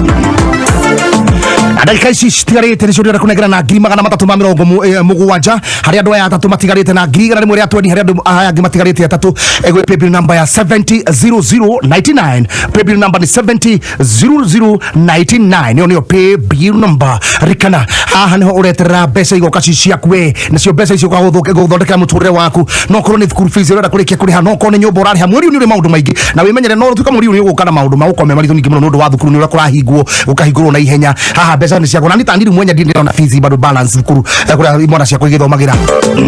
ndagika ici citigarite nicio ndenda kunengera na ngiri 370 hari andu aya atatu matigarite na ngiri 120 hari andu angi matigarite atatu egwe paybill number ya 700099 paybill number ni 700099 niyo paybill number rikana aha niho uretera mbeca igoka ciaku we nacio mbeca icio guthondeka muturire waku no korwo ni thukuru fees urenda kurikia kuriha no korwo ni nyumba urariha mweri uni uri maundu maingi na wimenyere no tuka mweri uni uguka na maundu magukome marithu ningi muno nundu wa thukuru ni ura kurahingwo ukahingurwo na ihenya haha mbeca ni ciaku na ni tandiri mwenya ndiri na fees bado balance thukuru kuria imwana ciaku igithomagira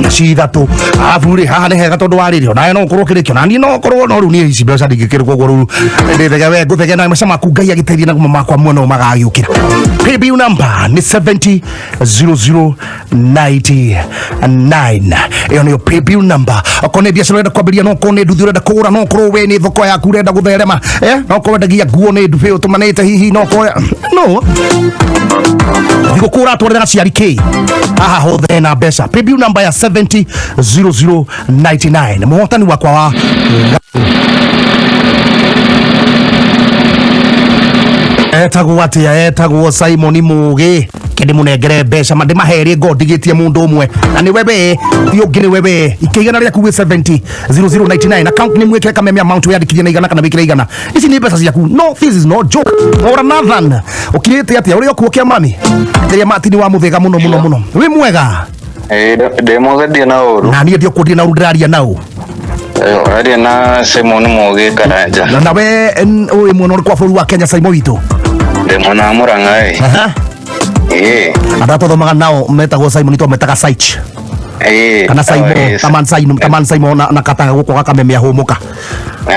cithatu avuri haha ni hega tondu waririo na no korwo kirikio na ni no korwo no riu ni ici mbeca ndingikirwo gwo riu ndithega we nguthega na mbeca maku ngai agiteithia na makwa muno magagiukira paybill number ni 700099 iyo niyo paybill number okone biashara urenda kwambiria no kone nduthi urenda kugura no korwo we ni thoko yaku urenda gutherema no korwo ndagia nguo ni nduthi utumanite hihi no korwo no thigukura twarira ciari ki aha hothe na mbeca paybill number ya 700099 muhotani wakwa wa etagwo Simon Mugi kende munengere mbeca mande maherie ngondigitie mundu umwe na ni wewe thio ngire wewe ikigana ria kuwe 700099 account ni mwekere KAMEME amount yandikithie na igana kana wikire igana ici ni mbeca ciaku no this is not joke or Nathan ukirite atia uri okuo kia mami teria matini wa muthega muno wi mwega demo gadi na oru na ni ndio kundi na uriraria nao ari na Simon Mugi Karanja na we oi muno kwa bũrũri wa Kenya Simon wito demo na Murang'a Adato thomaga nao metagwo Simon to metaga Saich. Kana Simon taman Simon na kataga guko ga Kameme ahumuka.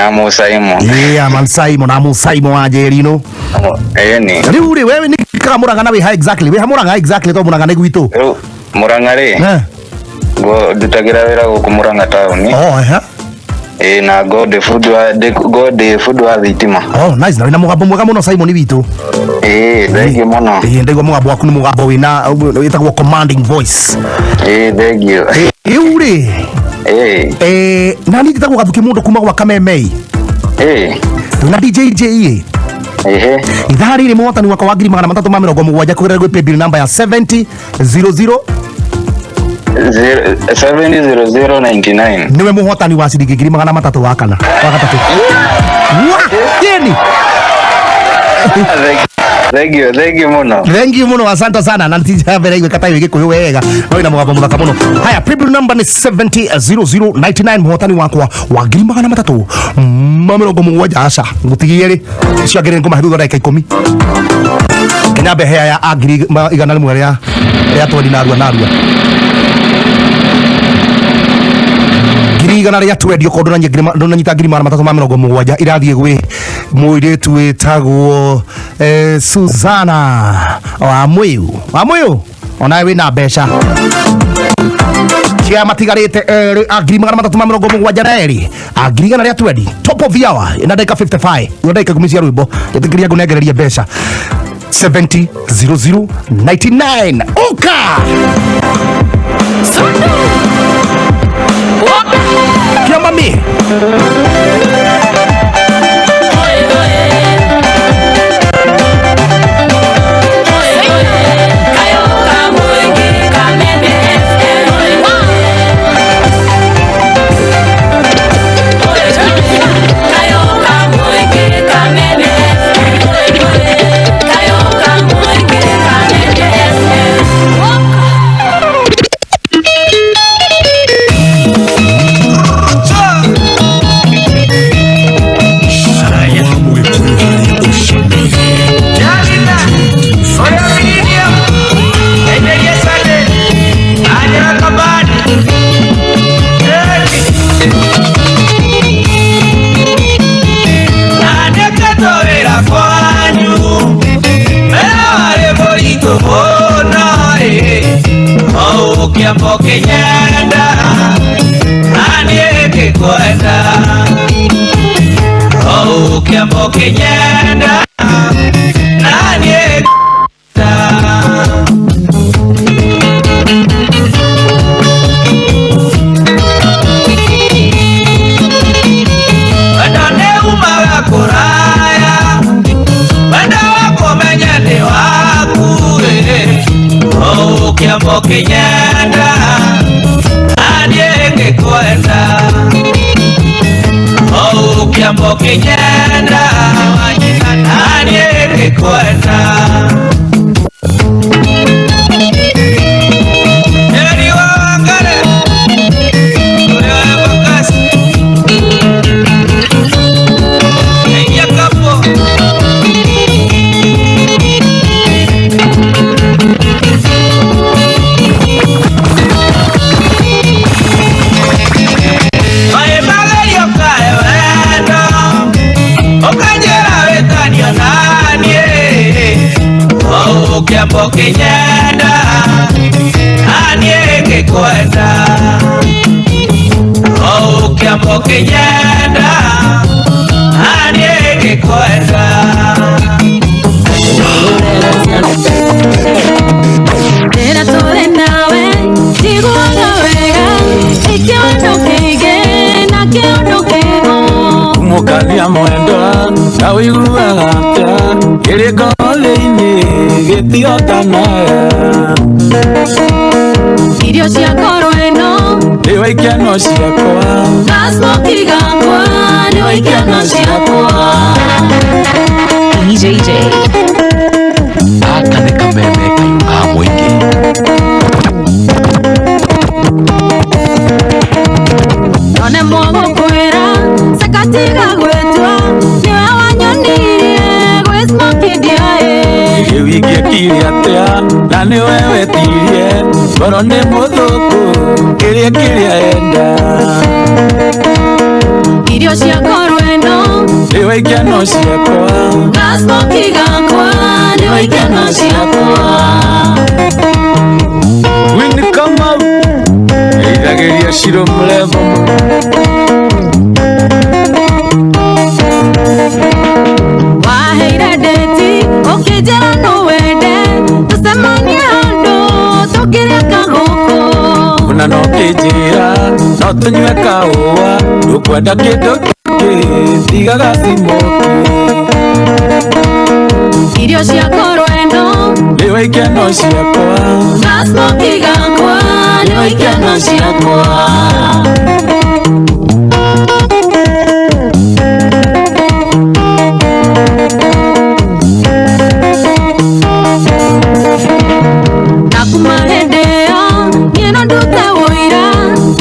Amu Simon. Man Simon amu Simon ajerino. Ni. Riu wewe ni kamuranga na we ha exactly. We hamuranga exactly to muranga ne gwito. Muranga ri. Go dutagira wira guko Muranga town. Na go the food wa thitima. Nice. Na mugambo mwega muno Simon witu. Thank you muno. Ndego mugambo waku ni mugambo wina witagwo commanding voice. Thank you. Uri. Nani nditagwo Gathuki Mundu kuma gwa Kameme. Na DJ Jey. Idhari ni mwotani wako wa 337 kugerera gwe paybill number ya 7000 70099. Niwe muhotani wa ciringi 300 wa kana wa gatatu. Yeni. Thank you muno. Asante sana. Na ntija mbere iwe kata iwe kuyo wega. No ina mugambo muthaka muno. Haya, paybill number ni 70099 muhotani wakwa wa 300 7 aca ngutigire cio ngire ngoma hithu ndagika 10. Kenya behe ya agiri 100 ya twadi narua igana ria twedio kondo na nyita 337 irathie gwi muiretu witagwo Susana wa Muyu ona we na besha kia matigarite agiri 337 agiri igana ria twedio top of the hour ina dakika 55 ina dakika 10 cia rwimbo yetikiria gunegereria besha 70099 oka Kia mami. Mukalia mwendo na wiguagata kirikole-ini gitiotana irio cia ngoro ĩno nĩwe ikeno ciakwa gasmoki gakwa nĩwe ikeno ciakwa DJ Jey aka nĩ Kameme kayuka mũingĩ none mũgũkwĩra sakatiga gwĩtwa nĩwe wanyonirie gwĩ smoki ndiaĩ gĩwingĩ kiri atĩa ni wewe tirie ngoro ni muthuku kiria enda irio cia ngoro eno niwe ikeno ciakwa gasmoki gakwa niwe ikeno ciakwa Wini Kamau eithagiria Shiro Mlevo waheire ndeti ukijera no wende tusemanie handu tukiria kaguku una no kijira no tunywe kaua tukwenda kindu kingi tigaga simoki irio cia ngoro eno niwe ikeno ciakwa gasmoki gakwa niwe ikeno ciakwa nakumahedeo nieno ndute woira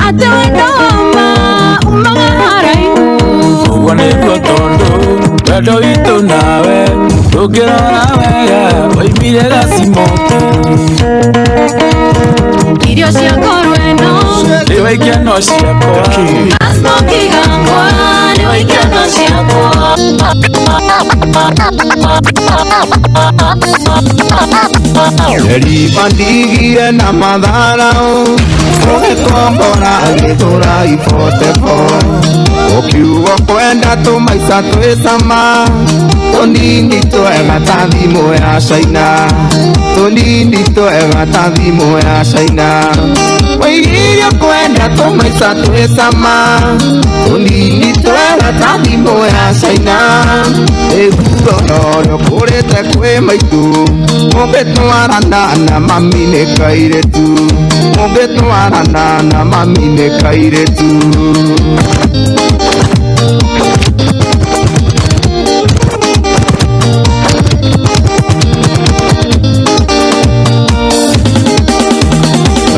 ate wendo wama umaga haraihu uguo niguo tondu wendo witũ nawe tũngĩrora wega waimire gacimoki irio cia ngoro eno niwe ikeno ciakwa gasmoki gakwa niwe ikeno ciakwa Eribandigire na matharau ũgĩkombora agĩthũra iboteko ũkiugo kwenda tũmaica twĩcama tũnini twega ta thimũ ya caina tũnini twega ta thimũ ya caina wĩgirio kwenda tũmaica twĩcama tũnini twega ta thimũ ya caina ĩguo norĩo kũrĩte kwĩ maitũ mũngĩtwarana na mami nĩ kairĩtu mũngĩtwarana na mami nĩ kairĩtu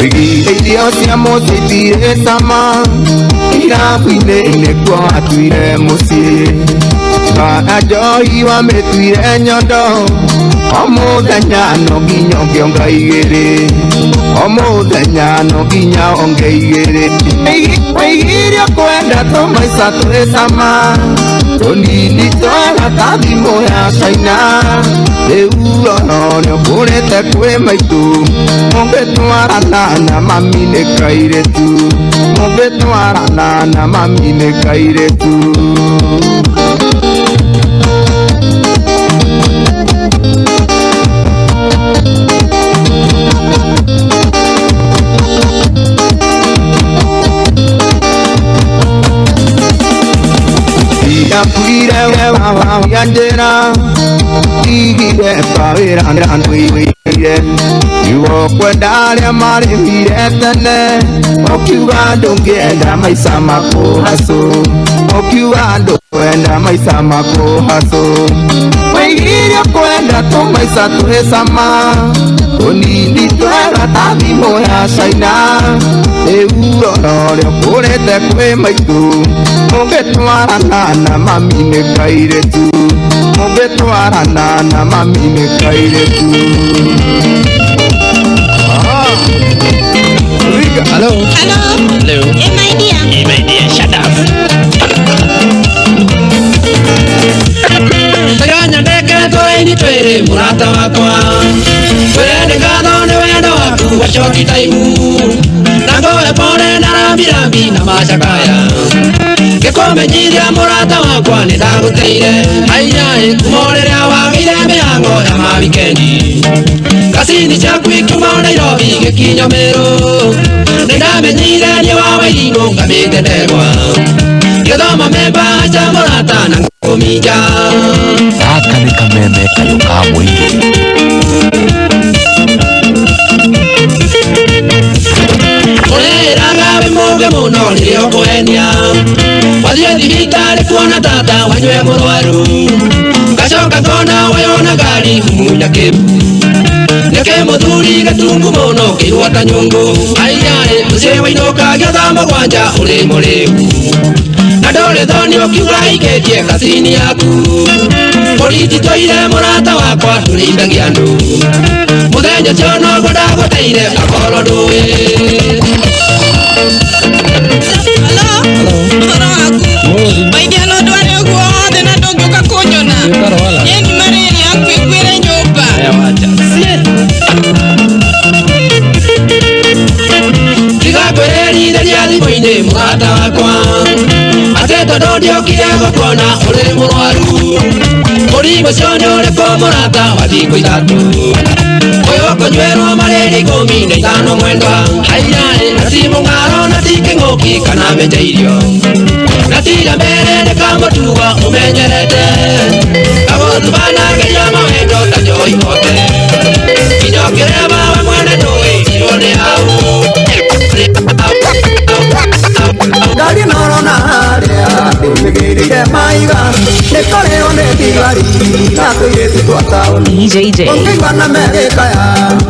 irio cia mũciĩ itirĩ cama irabu-inĩ nĩkuo watuire mũciĩ na njohi wamĩtuire nyondo o mũthenya no nginya ũngĩonga igĩrĩ o mũthenya no nginya onge igĩrĩ wĩgirio kwenda tũmaica twĩ cama tũnini twega ta thimũ ya caina rĩu ononio kũrĩte kwĩ maitũ mũngĩtwarana na mami nĩ kairĩtu mũngĩtwarana na mami nĩ kairĩtu Yakuire wawa yanjera igire pawira ndandwire yuo kwenda arĩa marĩmire tene ũkiuga ndũngĩenda maica makũhacũ ũkiuga ndũkwenda maica makũhacũ wĩgirio kwenda tũmaica twĩ cama tũnini twega ta thimũ ya caina rĩu onarĩo kũrĩte kwĩ maitũ mũngĩtwarana na mami nĩ kairĩtu mũngĩtwarana na mami nĩ kairĩtu. Hello. Hello. Hello. Hey my dear. Hey my dear, shut up. Taganya ndeke twaini twere murata wakwa. Twende ngatho nĩ wendo waku wacoki taimu. Nangoe pone na rambirambi na macakaya. Gĩkũmenyithia mũrata wakwa nĩ ndagũteire. Aiya kuma rĩrĩa wagĩire mĩhango ya mawikendi. Gacini ciaku ikiuma Nairobi gĩkinya Meru. Nĩ ndamenyire niĩ wa Wairigũ ngamĩte ndegwa. Gĩthoma memba cha mũrata na ngũminja. Gaka nĩ kameme kayũ ka mũingĩ. Ũrĩraga wĩ mũũgĩ mũno rĩrĩa ũkũhenia. Wathiĩ thibitarĩ kuona tata wanyue mũrwaru. Ngacoka ngona wayona ngari kumunya kĩbu. Nĩkĩ mũthuri gatungu mũno kĩrwata nyũngũ. Aiya mũciĩ wainũka gĩotha mũgwanja ũrĩ mũrĩu. Na Nadole dhoni ukiuga iketie kasini yaku Politi toire murata wakwa tulindagia ndu Muthenya ciono godagoteire akolo nduwe Maigelo dware guothe na ndongiuka kunyona Yeni mareri akwikwire nyumba Tigakwereri theria thimo-ini murata wakwa Ateto ndondiokire gukona uri murwaru Mũrimũ ũcio nĩ ũrĩkũ mũrata wa thikũ ithatũ Ũyũ ũkũnyuĩrwo marĩri 15 mwendwa Airarĩ na ti mũng'aro na ti kĩng'ũki kana menja irio Na tira mbere nĩ kamũtugo ũmenyerete Agũthu banageria mawendo ta njoi kote Inyokĩre mawe mwene ndũĩ irwo nĩ hau Ngari norona harĩa ndĩmĩgĩrĩire maiga nĩkoreo nĩ thigari na tũirĩtu twa taũni ũngĩigua na megĩkaya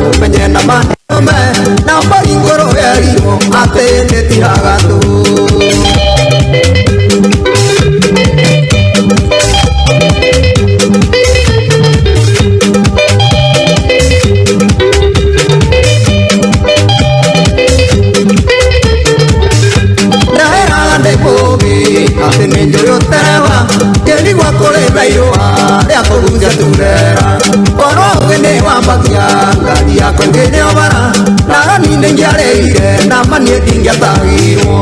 ũmenye na manome na mbaringũrũ erirwo atĩ nĩtiraga tu Ati ninjoyo terewa Keli wako le bairwa Lea kugunja turera Oro gene wambakia Ngari yako ngene obara Nara nine njare ire Na manie tingia tagiro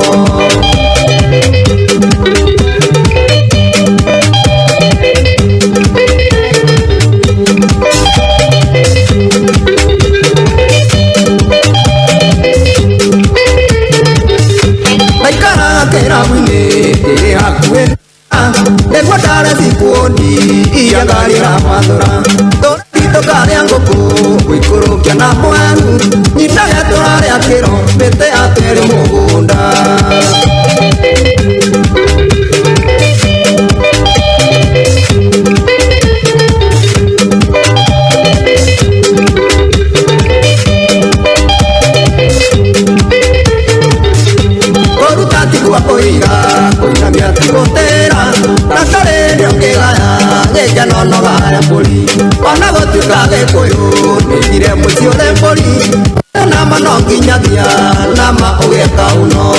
Baikara kera wine Hakuwe Negwa dara zikuoni Iya gari la madura Dora dito kare angoku Kuikuru kia na mwangu Nita ya torare akero Mete atere mugunda Koinamia tigotera Nakare niongegaya Ngeja nono gaya mburi Ona gotuka gekuyu Nigire muci ule mburi Nama nonginyagia Nama ugeka uno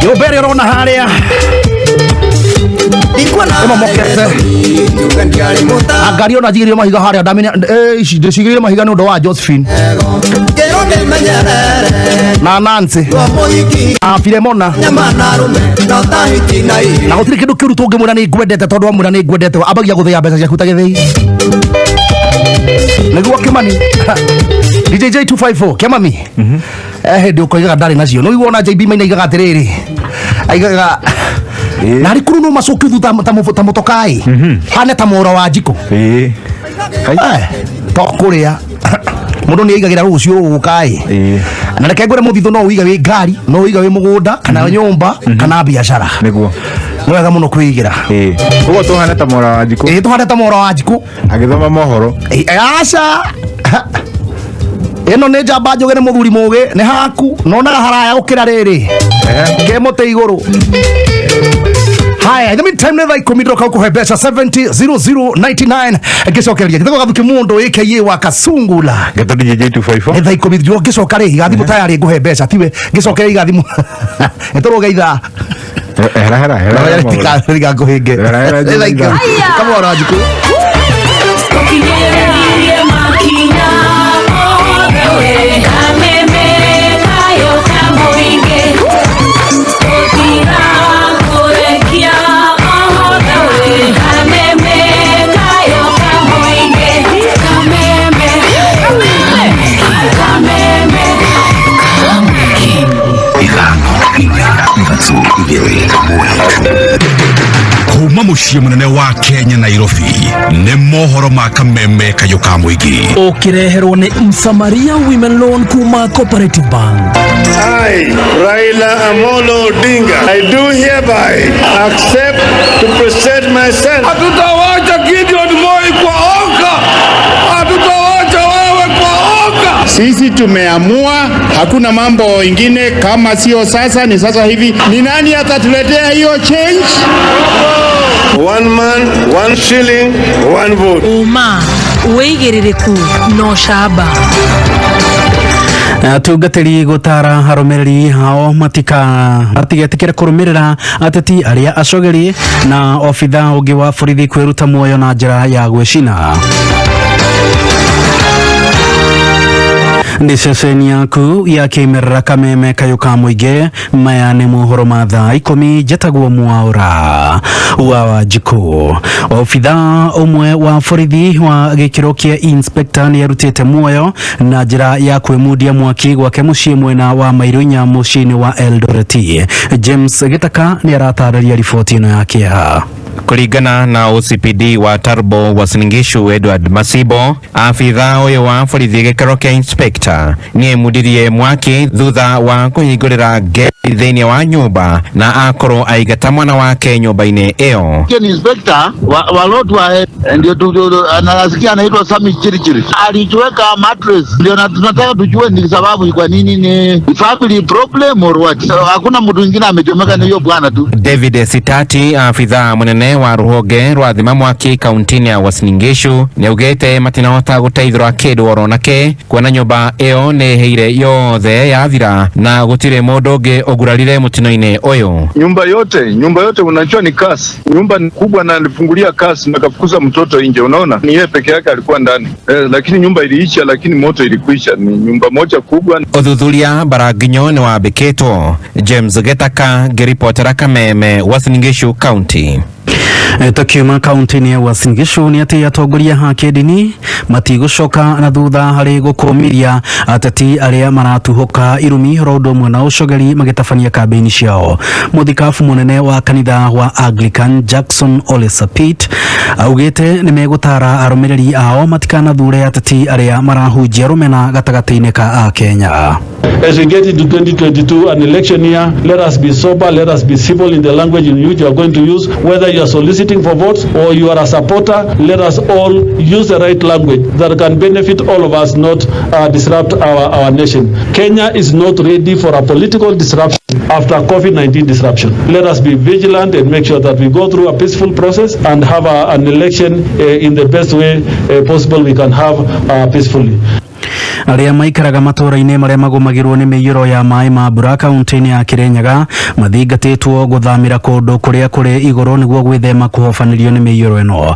Yobere rona haria Ema mokete Angari ona jigirio mahiga haria ndamenya ici ndicigirio mahiga nundu wa Josephine na Nancy na Filemona na gutiri kindu kiuru tungimwira ni ngwendete tondu amwira ni ngwendete ambagia guthia mbeca ciaku ta githii niguo Kimani DJ Jey254 Kimani hindi ukoigaga ndari nacio no igona JB maina igaga atiriri aigaga Nari kuru no macoki thu ta motokai hane ta moro wa njiko to kuria mundu ni aigagira rucio ukai na reke ngore muthithu no uiga wi ngari no uiga wi mugunda kana nyumba kana biashara niguo wega muno kwigira ugo tuhane ta moro wa njiko tuhane ta moro wa njiko agithoma mohoro aca eno ne njamba njogere muthuri muge ne haku nonaga haraya ukira riri ke mote iguru Haya, in the meantime, never committed to Kuhebesha 700099. Gisokeria. Gitego Gathuki Mundu Wakasungula. Gathuki Jey254. Never committed to Gisokare. Gathimu tayari Kuhebesha. Tiwe Gisokare gathimu. Etoro gaitha. Hera. Tika kuhige. Come on, Ajiku. Kuma muciĩ munene wa Kenya Nairobi nĩ mohoro ma kameme kayo ka mũingĩ ũkĩreherwo nĩ Msamaria Women Loan kuma Cooperative Bank. I, Raila Amolo Odinga, I do hereby accept to present myself. Hatutawacha Gideon Moi Sisi tumeamua, hakuna mambo ingine, kama sio sasa ni sasa hivi. Ni nani atatuletea hiyo change? One man, one shilling, one vote. Uma uigirireku no shaba tungatĩri gũtara arũmĩrĩri hao matigetikĩre kũrũmĩrĩra ateti arĩa acogeri na obitha ũngĩ wa borithi kwĩruta muoyo na njĩra ya gwĩcina. Ni ceceni yaku ya kĩmerera Kameme kayuka mũingĩ. Maya nĩ mohoro ma thaa 10 njĩtagwo Mwaũra wa Wanjikũ. Obitha ũmwe wa borithi wa gĩkĩro kĩa inspector nĩ arutĩte muoyo na njĩra ya kwĩmundia mwaki gwake mũciĩ mwena wa Mairunya mũciĩ-inĩ wa Eldoret. James Gĩthaka nĩ aratarĩria riboti ĩno ya kĩeha. Kulingana na OCPD wa Turbo Uasin Gishu Edward Masibo, afitha uyu wa borithi gĩkĩro kĩa inspector nĩ emundirie mwaki thutha wa kũhingũrĩra gate thĩinĩ wa nyũmba na akorwo aigata mwana wake nyũmba-inĩ ĩyo. Inspector wa Lotwa ndio anasikia anaitwa Sami Chirichiri. Alijiweka mattress. Ndio tunataka tujue ni sababu kwa nini, ni family problem or what. Hakuna mtu mwingine amechomeka, ni hiyo bwana tu. David Sitati, afitha munene wa ruhonge rwa thima mwaki kaunti-inĩ ya Uasin Gishu, nĩ augĩte matinahota gũteithũra kĩndũ oronake kuona nyũmba ĩyo nĩ hĩire yothe yathira na gũtirĩ mũndũ ũngĩ ũgurarire mũtino-inĩ ũyũ. Nyumba yote unajua ni kasi. Nyumba ni kubwa na alifungulia kasi na kafukuza mtoto nje, unaona? Ni yeye peke yake alikuwa ndani. Lakini nyumba iliisha, lakini moto ilikwisha. Ni nyumba moja kubwa. Uthuthuria Baraginyo nĩ wambĩkĩtwo. James Gĩthaka ngĩribotera Kameme, Uasin Gishu County. Tukiuma kaunti-inĩ ya Uasin Gishu nĩ atĩ atongoria a kĩndini matigũcoka na thutha harĩ gũkũmĩria ateti arĩa maratuhoka irumi ro ũndũ ũmwe na ũcogeri magĩtabania kambĩini ciao. Mũthikabu mũnene wa kanitha wa Anglican Jackson Ole Sapit augĩte nĩ megũtara arũmĩrĩri ao matikanathure ateti arĩa marahunjia rũmena gatagatĩ-inĩ ka Kenya. As we get into 2022, an election year, let us be sober, let us be civil in the language in which you are going to use. Whether you are soliciting for votes or you are a supporter, let us all use the right language that can benefit all of us, not disrupt our nation. Kenya is not ready for a political disruption after COVID-19 disruption. Let us be vigilant and make sure that we go through a peaceful process and have an election in the best way possible we can have peacefully. Arĩa maikaraga matũra-inĩ marĩa magũmagĩrwo nĩ mĩiyũro ya maĩ ma mbura kaunti-inĩ ya Kirinyaga mathingatĩtwo gũthamĩra kũndũ kũrĩa kũrĩ igũrũ nĩguo gwĩthema kũhobanĩrio nĩ mĩiyũro ĩno.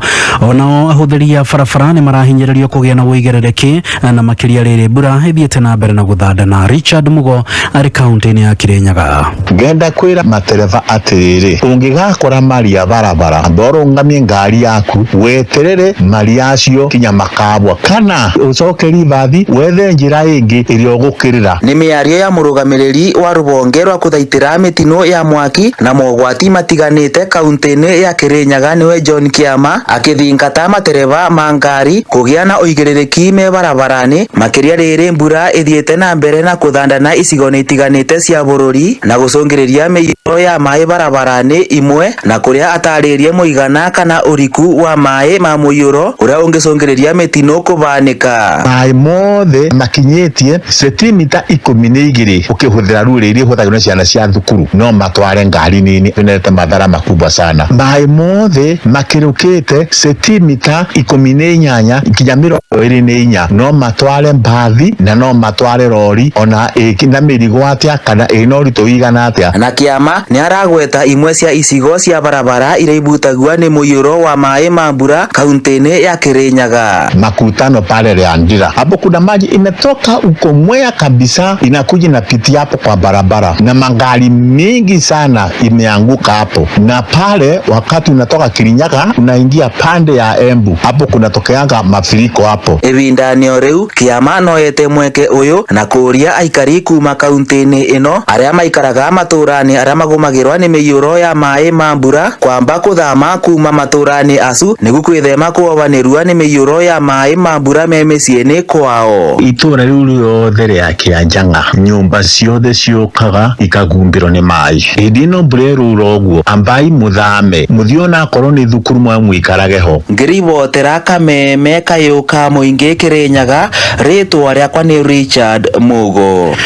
Onao ahũthĩri a barabara nĩ marahinyĩrĩrio kũgĩa na wĩigĩrĩrĩki na makĩria rĩrĩ mbura ĩthiĩte na mbere na gũthandana. Richard Mugo arĩ kaunti-inĩ ya Kirinyaga. Ngenda kwĩra matereba atĩrĩrĩ, ũngĩgakora mari ya barabara ndorũngamie ngari yaku weterere mari acio kinya makabwa kana ũcoke ribathi wethe njĩra ĩngĩ ĩrĩa ũgũkĩrĩra. Nĩ mĩario ya mũrũgamĩrĩri wa rũhonge rwa kũthaitĩra mĩtino ya mwaki na mogwati matiganĩte kaunti-inĩ ya Kirinyaga nĩwe John Kĩama akĩthingata matereba ma ngari kũgĩa na ũigĩrĩrĩki me barabara-inĩ makĩria rĩrĩ mbura ĩthiĩte na mbere na kũthandana icigo-inĩ itiganĩte cia bũrũri na gũcũngĩrĩria mĩiyũro ya maĩ barabara-inĩ imwe na kũrĩa atarĩrie mũigana kana ũriku wa maĩ ma mũiyũro ũrĩa ũngĩcũngĩrĩria mĩtino kũbanĩka. Maĩ mothe makinyĩtie sentimita 12 ukihũthĩra rũrĩ iria hũthagĩrwo ciana cia thukuru no matware ngari nini inaleta madhara makubwa sana. Maĩ mothe makirukĩte sentimita 18 nginya 24 no matware mbathi na no matware lori ona ĩkina mĩrigo atĩa kana ĩna ũritũ wĩigana atĩa. Na Kĩama nĩ aragweta imwe cia icigo cia barabara iria ibutagua nĩ mũiyũro wa maĩ ma mbura kaunti-inĩ ya Kirinyaga. Makutano pale Leandira hapo kuna maji imetoka uko Mwea kabisa inakuja inapitia hapo kwa barabara na magari mengi sana imeanguka hapo, na pale wakati unatoka Kirinyaga unaingia pande ya Embu hapo kunatokeanga mafuriko hapo. Ebindanio rĩu Kĩama noete mweke ũyũ na kũria aikari kuma kaunti-inĩ ĩno arĩa maikaraga matũra-inĩ arĩa magũmagĩrwo nĩ mĩiyũro ya maĩ ma mbura kwamba kũthama kuma matũra-inĩ acu nĩguo gwĩthema kũhobanĩrua nĩ mĩiyũro ya maĩ ma mbura me mĩciĩ-inĩ kwao. itura riu riothe ria Kianjanga nyumba ciothe ciukaga ikagumbirwo ni mai idino mbreru roguo ambai muthame muthiona korwo ni thukuru mwa muikarage ho ngiribotera Kameme kayuka muingi Kirinyaga ritwa riakwa ni Richard Mugo.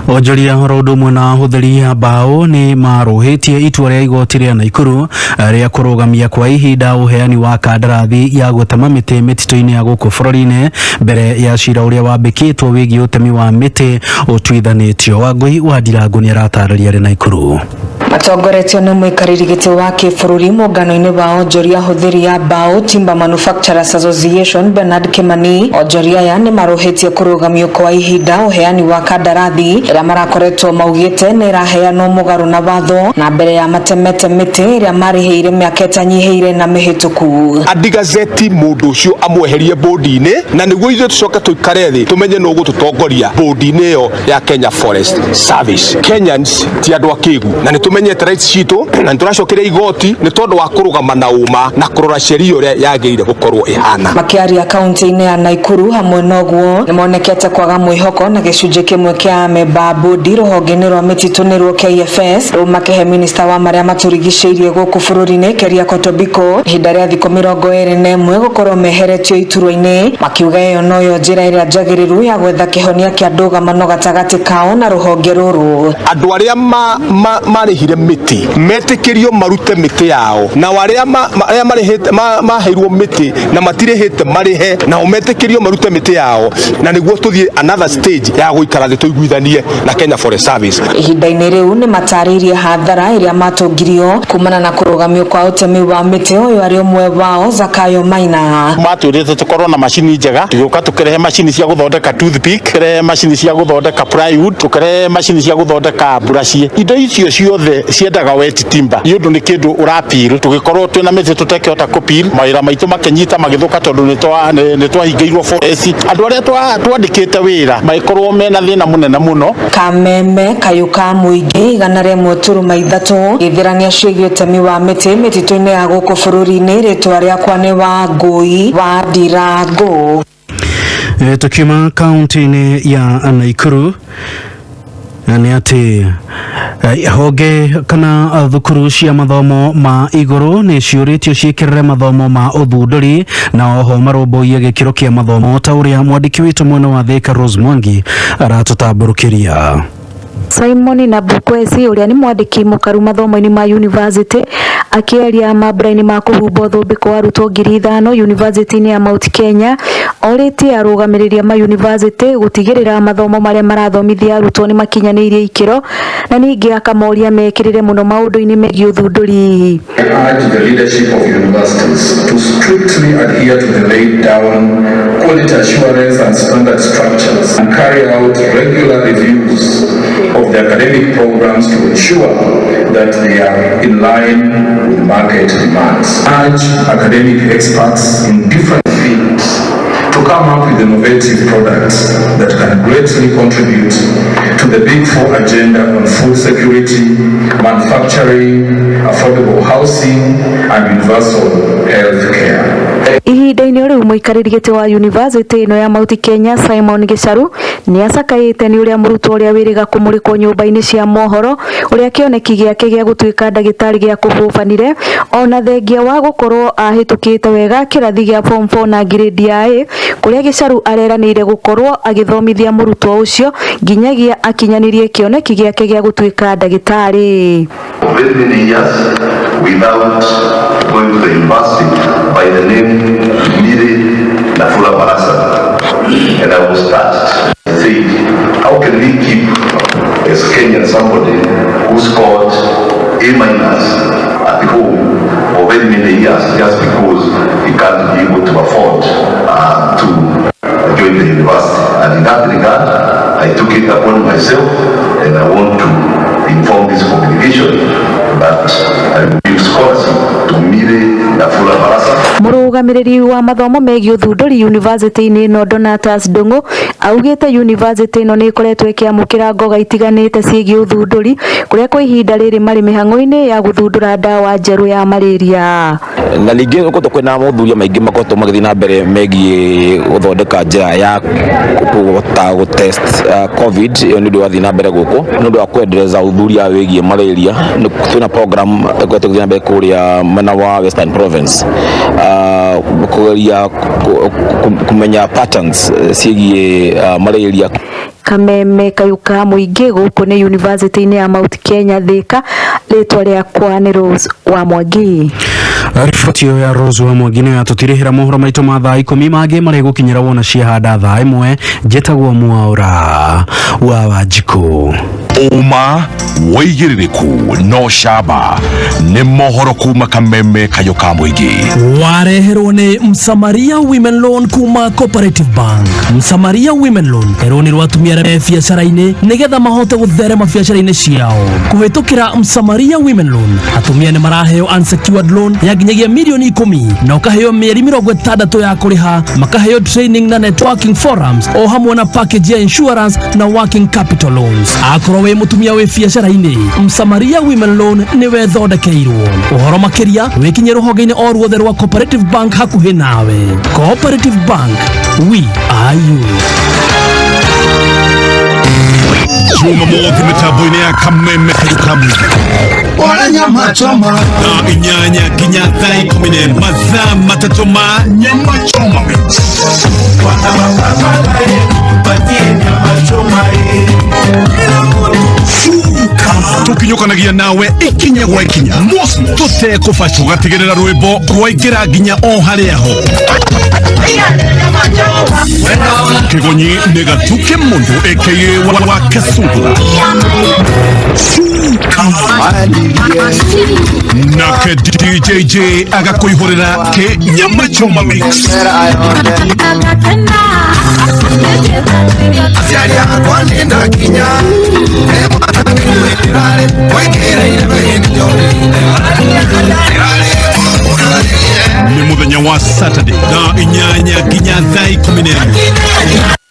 Onjoria horo ndumwe na huthiri ya mbao ni maruhitie itua ria igoti ria Naikuru ria kurugamia kwa ihinda uheani wa kandarathi ya gutema miti mitito-ini ya guku bururi-ini mbere ya cira uria wambikitwo wigi utemi wa miti utwithanitio. Wangui wa Ndirangu ni aratariria ri Naikuru. Matongoretio ni muikariri giti wa kibururi muungano-ini wa onjoria huthiri ya mbao Timber Manufacturers Association Bernard Kimani. Onjoria aya ni maruhitie kurugamio kwa ihinda uheani wa kandarathi ira marakoretwo maugite ni iraheanwo mugaru na watho na mbere ya matemete miti ira mariheire miaka itanyiheire na mihituku. Adigazeti mundu ucio amweherie bodi-ini na niguo ithuĩ tucoke tuikare thi tumenye no gututongoria bodi-ini yo ya Kenya Forest Service. Kenyans ti andu akigu na ni tumenyete rights citu na turacokeria igoti ni tondu wa kurugama na uma na kurora sheria uria yagirire gukorwo ihana. Makiaria kaunti-ini ya Naikuru hamwe noguo ni monekete kwaga mwihoko na gicunje kimwe kia amemba bodi ruhonge-ini rwa mititu-ini rwa KFS ru makihe minister wa maria maturigiceirie guku bururi-ini Keria Kotobiko ihinda ria thikũ 21 gukorwo meheretio iturwa-ini makiuga iyo noyo njira iria njagiriru ya gwetha kihonia kia ndũgamano gatagati kao na ruhonge ruru. Andu aria marihire miti metikirio marute miti yao na aria marihite maheirwo miti na matirihite marihe na umetikirio marute miti yao na niguo tuthie another stage ya guikara thi tuiguithanie na Kenya Forest Service. Ihinda-ini riu ni mataririe hathara iria matungirio kumana na kurugamio kwa utemi wa miti uyu ari umwe wao Zakayo Maina. Maturite tukorwo na macini njega tugiuka tukirehe macini cia guthondeka toothpick tukirehe macini cia guthondeka plywood tukirehe macini cia guthondeka burashi indo icio ciothe ciendaga wet timber yundu ni kindu urapil tugikorwo twina miti tutekehota kupil mawira maitu makenyita magithuka tondu ni twahingiirwo forest andu aria twandikite wira maikorwo mena thina munene muno. Kameme kayuka muingi igana rimwe turuma ithatu githirania ciĩgiĩ utemi wa miti mititu-ini ya guku bururi-ini ritwa riakwa ni Wangui wa Ndirangu. Tukiuma kaunti-ini ya Naikuru ni ati honge kana thukuru cia mathomo ma iguru ni ciuritio ciikirire mathomo ma uthunduri na oho marumbuie gikiro kia mathomo ta uria mwandiki witu mwena wa Thika Rose Mwangi aratutamburukiria. Simon na Bukwesi uria ni mwandiki mukaru mathomo-ini ma university akieria mambura-ini ma kuhumba thumbiko wa arutwo 5,000 university-ini ya Mount Kenya oritie arugamiriria ma university gutigirira mathomo maria marathomithia arutwo ni makinyanirie ikiro na ningi akamoria mekirire muno maundu-ini megie uthunduri. I urge the leadership of universities to strictly adhere to the laid down quality assurance and standard structures and carry out regular reviews of the academic programs to ensure that they are in line with market demands. Urge academic experts in different fields to come up with innovative products that can greatly contribute to the Big Four agenda on food security, manufacturing, affordable housing, and universal health care. Ihinda-ini riu muikariri giti wa university ino ya Mount Kenya Simon Gicharu ni acakaite ni uria murutwo uria wiriga kumurikwo nyumba-ini cia mohoro uria kioneki giake gia gutuika ndagitari gia kububanire ona thengia wa gukorwo ahitukite wega kirathi gia form 4 na grade ya A kuria Gicharu areraniire gukorwo agithomithia murutwo ucio nginyagia akinyanirie kioneki giake gia gutuika ndagitari. Without going to the university by the name Mire Nafula Barasa, and I was touched. I said, how can we keep as Kenyan somebody who scored A- at home for very many years just because he can't be able to afford to join the university? And in that regard, I took it upon myself, and I want to inform this congregation that I will give scholarship to Mire Nafula Barasa. murugamiriri wa mathomo megi uthunduri university-ini ino Donatus Ndung'u augite university ino ni ikoretwo ikiamukira ngoga itiganite ciĩgiĩ uthunduri kuria kwa ihinda riri mari mihang'o-ini ya guthundura ndawa njeru ya malaria. Na ningĩ gũkorwo kwĩna mothuria maingĩ makoretwo magĩthiĩ na mbere megiĩ gũthondeka njĩra ya kũhota gũtest covid ĩyo nĩ ũndũ wathiĩ na mbere gũkũ nĩ ũndũ wa kwendereza ũthuthuria wĩgiĩ malaria. Twĩna program ĩkoretwo ĩgĩthiĩ na mbere kũrĩa mwena wa Western Province kũgeria kumenya patterns ciĩgiĩ malaria. Kameme kayuka muingi guku ni university-ini ya Mount Kenya Thika. Ritwa riakwa ni Rose wa Mwangi. Riboti ya Rose wa Mwangi ni atutirihira mohoro maitu ma thaa 10 mangĩ marĩa gũkinyĩra wona ciahanda thaa 1 njĩtagwo Mwaura wa Wanjiku. Uma waigĩrĩrĩku no shaba nĩ mohoro kuma Kameme kayuka muingi. Wareherwo ni Msamaria Women Loan kuma Cooperative Bank. Msamaria Women Loan eroni rwatumia biacara-ini nigetha mahote gutherema biacara-ini ciao kuhitukira Msamaria Women Loan. Atumia ni maraheo unsecured loan ya nginyagia milioni 10 na ukaheo mieri 60 ya kuriha, makaheo training na networking forums o hamwe na package ya insurance na working capital loans. Akoro we mutumia we biacara-ini Msamaria Women Loan ni wethondekeirwo. Uhoro makiria wikinye ruhonge-ini o ruothe rwa Cooperative Bank hakuhi nawe. Cooperative Bank, we are you. Chuma mothi mitambo-ini ya Kameme kayuka muingi. Ora nyama choma Na inyanya kinya thaa 10 mathaa matatũ ma NyamaChomaMix. Tukinyukanagia nawe ikinya gwa ikinya tutekũbaca ũgatigĩrĩra rwĩmbo rwaingĩra nginya o harĩa ho. Kĩgonyi nĩ Gathuki Mundu Wakasungula. Nake DJ Jey agakũihũrĩra NyamaChomaMix. Ni muthenya wa Saturday na inyanya nginya thaa 11.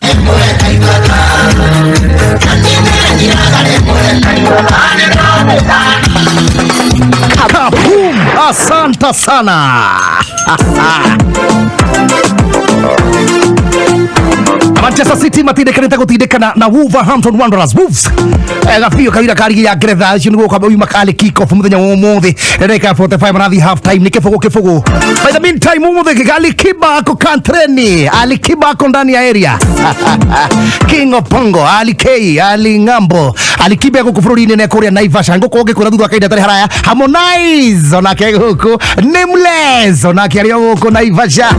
Asante sana. Manchester City matindĩkanĩte gũtindĩkana na Wolverhampton Wanderers. Wolves gabio kawira kari ya Ngeretha icio nĩguo kwamba uma kali kick off mũthenya wa ũmũthĩ ndagĩka 45 marathi half time nĩ kĩbũgũ. By the meantime ũmũthĩ Kigali Kibako kantreni Ali Kibako ndani ya area King of Pongo Ali K Ali Ngambo Ali Kibako kũbũrũri-inĩ na kũrĩa Naivasha ngũkũ ũngĩkwĩra thutha kaida tarĩ haraya Harmonize onake gũkũ Nameless onake arĩ gũkũ Naivasha